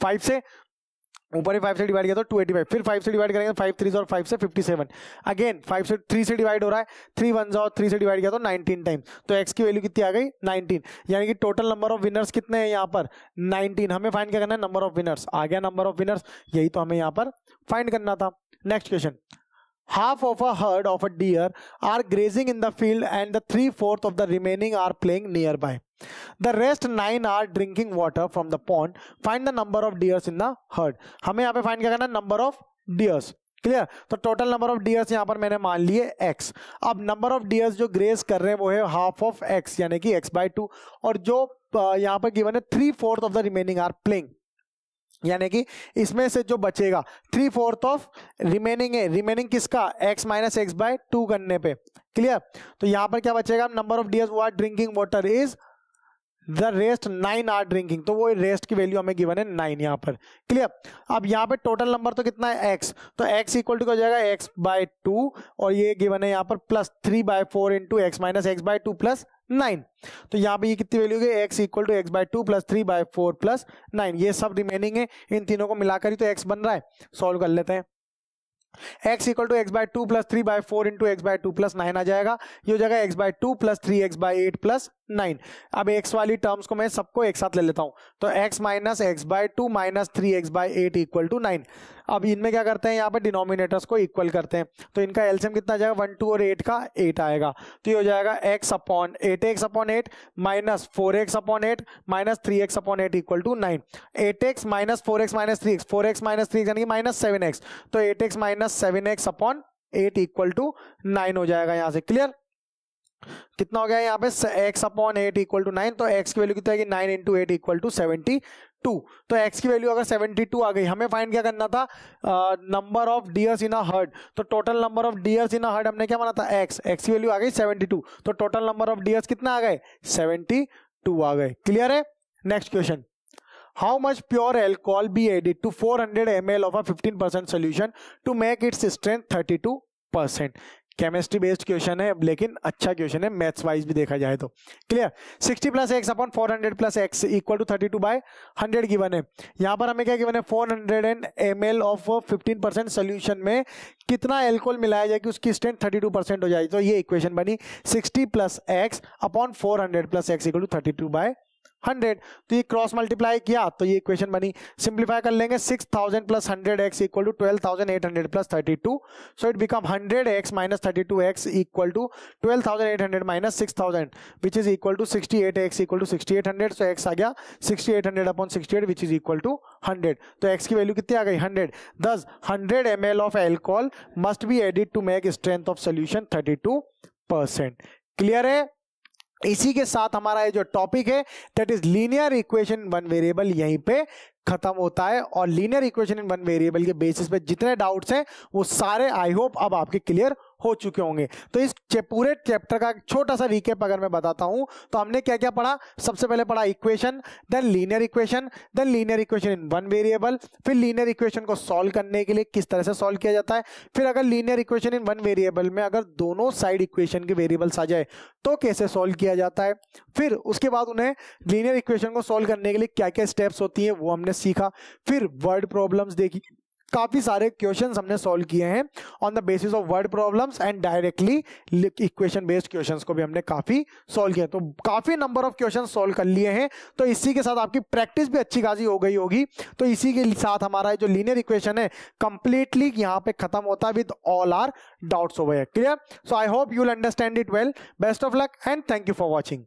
5 से, ऊपर ही 5 से डिवाइड किया तो 285, फिर 5 से डिवाइड करेंगे 5 3 और 5 से 57, अगेन 5 से 3 से डिवाइड हो रहा है, 3 1 और 3 से डिवाइड किया तो 19 टाइम। तो x की वैल्यू कितनी आ गई 19, यानी कि टोटल नंबर ऑफ विनर्स कितने हैं यहाँ पर 19। हमें फाइंड क्या करना है, नंबर ऑफ विनर्स। आ गया नंबर ऑफ विनर्स, यही तो हमें यहाँ पर फाइंड करना था। Next question, half of a herd of a deer are grazing in the field and the 3/4 of the remaining are playing nearby. The rest 9 are drinking water from the pond. Find the number of deers in the herd. हमें यहाँ पे find क्या करना है, number of dears. Clear? तो total number of dears यहाँ पर मैंने मान लिए x। अब नंबर ऑफ डियर्स जो ग्रेस कर रहे हैं वो है हाफ ऑफ x यानी कि x/2, और जो यहाँ पर गिवन है 3/4 of the remaining are playing, यानी कि इसमें से जो बचेगा 3/4 ऑफ रिमेनिंग है। रिमेनिंग किसका? x माइनस x/2 करने पे। क्लियर? तो यहां पर क्या बचेगा? नंबर ऑफ डियर्स वो are drinking water is the rest 9 are drinking, तो वो रेस्ट की वैल्यू हमें गिवन है 9 यहाँ पर। क्लियर? अब यहाँ पे टोटल नंबर तो कितना है? x, तो x इक्वल टू हो जाएगा x/2, और ये गिवन है यहाँ पर plus 3/4 into x minus x/2 plus 9। तो यहाँ पे ये कितनी वैल्यू है? x equal to x/2 plus 3/4 plus 9। ये सब रिमेनिंग है, इन तीनों को मिलाकर ही तो x बन रहा है। सॉल्व कर लेते हैं। x equal to x/2 plus 3/4 into x/2 plus 9 आ जाएगा। ये हो जाएगा x/2 प्लस 3x/8 प्लस 9। अब x वाली टर्म्स को मैं सबको एक साथ ले लेता हूं, तो x minus x/2 minus 3x/8 equal to 9। अब इनमें क्या करते हैं? यहाँ पर डिनोमिनेटर्स को इक्वल करते हैं, तो इनका एलसीएम कितना आ जाएगा? 1 2 और 8 का 8 आएगा। तो ये हो जाएगा x/8 minus 4x/8 minus 3x/8 equal to 9। 8x minus 4x minus 3x, 4x minus 3x यानी कि माइनस 7x, तो 8x minus 7x/8 equal to 9 हो जाएगा यहाँ से। क्लियर? कितना हो गया यहाँ पे? x/8 इक्वल टू 9, तो x की वैल्यू कितना है? 9 इंटू 8 इक्वल टू 72। तो x की वैल्यू अगर 72 आ गई, हमें फाइंड क्या करना था? Number of deers in a herd. तो total number of deers in a herd हमने क्या माना था? x की वैल्यू आ गई 72, तो टोटल नंबर ऑफ डियर्स कितना आ गए? 72 आ गए। क्लियर है? Next question, how much pure alcohol be added to 400 ml of a 15% solution to make its strength 32%? Chemistry based question है, लेकिन अच्छा क्वेश्चन है मैथ्स वाइज भी देखा जाए तो। Clear? 60 plus x upon 400 plus x equal to 32/100 given है। यहाँ पर हमें क्या गिवन है? 400 ml ऑफ 15% सोल्यूशन में कितना एल्कोहल मिलाया जाए कि उसकी स्ट्रेंथ 32% हो जाए। तो ये इक्वेशन बनी 60 plus x upon 400 plus x equal to 32/100। तो ये क्रॉस मल्टीप्लाई किया तो ये इक्वेशन बनी। सिंप्लीफाई कर लेंगे, 6000 plus 100x equal to 12800 plus 32, so it become 100x minus 32x equal to 12800 minus 6000 which is equal to 68x equal to 6800। So x आ गया 6800 upon 68 which is equal to 100। तो x की value कितनी आ गई? 100। Thus 100 ml of alcohol must be added to make strength of solution 32%। Clear है? इसी के साथ हमारा ये जो टॉपिक है that is linear equation one variable यहीं पे खत्म होता है। और linear equation in one variable के बेसिस पे जितने डाउट्स हैं वो सारे आई होप अब आपके क्लियर हो चुके होंगे। तो इस पूरे चैप्टर का छोटा सा रिकैप अगर मैं बताता हूं तो हमने क्या क्या पढ़ा? सबसे पहले पढ़ा equation, then linear equation in one variable, फिर लीनियर इक्वेशन को सॉल्व करने के लिए किस तरह से सॉल्व किया जाता है, फिर अगर linear equation in one variable में अगर दोनों साइड इक्वेशन के वेरिएबल्स आ जाए तो कैसे सॉल्व किया जाता है, फिर उसके बाद उन्हें लीनियर इक्वेशन को सॉल्व करने के लिए क्या क्या स्टेप्स होती हैं वो हमने सीखा, फिर वर्ड प्रॉब्लम्स देखी, काफी सारे क्वेश्चंस हमने सॉल्व किए हैं on the basis of word problems and directly equation based questions को भी हमने काफी सॉल्व किया। तो काफी नंबर ऑफ क्वेश्चंस सॉल्व कर लिए हैं। तो इसी के साथ आपकी प्रैक्टिस भी अच्छी खासी हो गई होगी। तो इसी के साथ हमारा जो लीनियर इक्वेशन है कंप्लीटली यहाँ पे खत्म होता है with all are doubts over. Clear? So I hope you will understand it well. Best of luck and thank you for watching.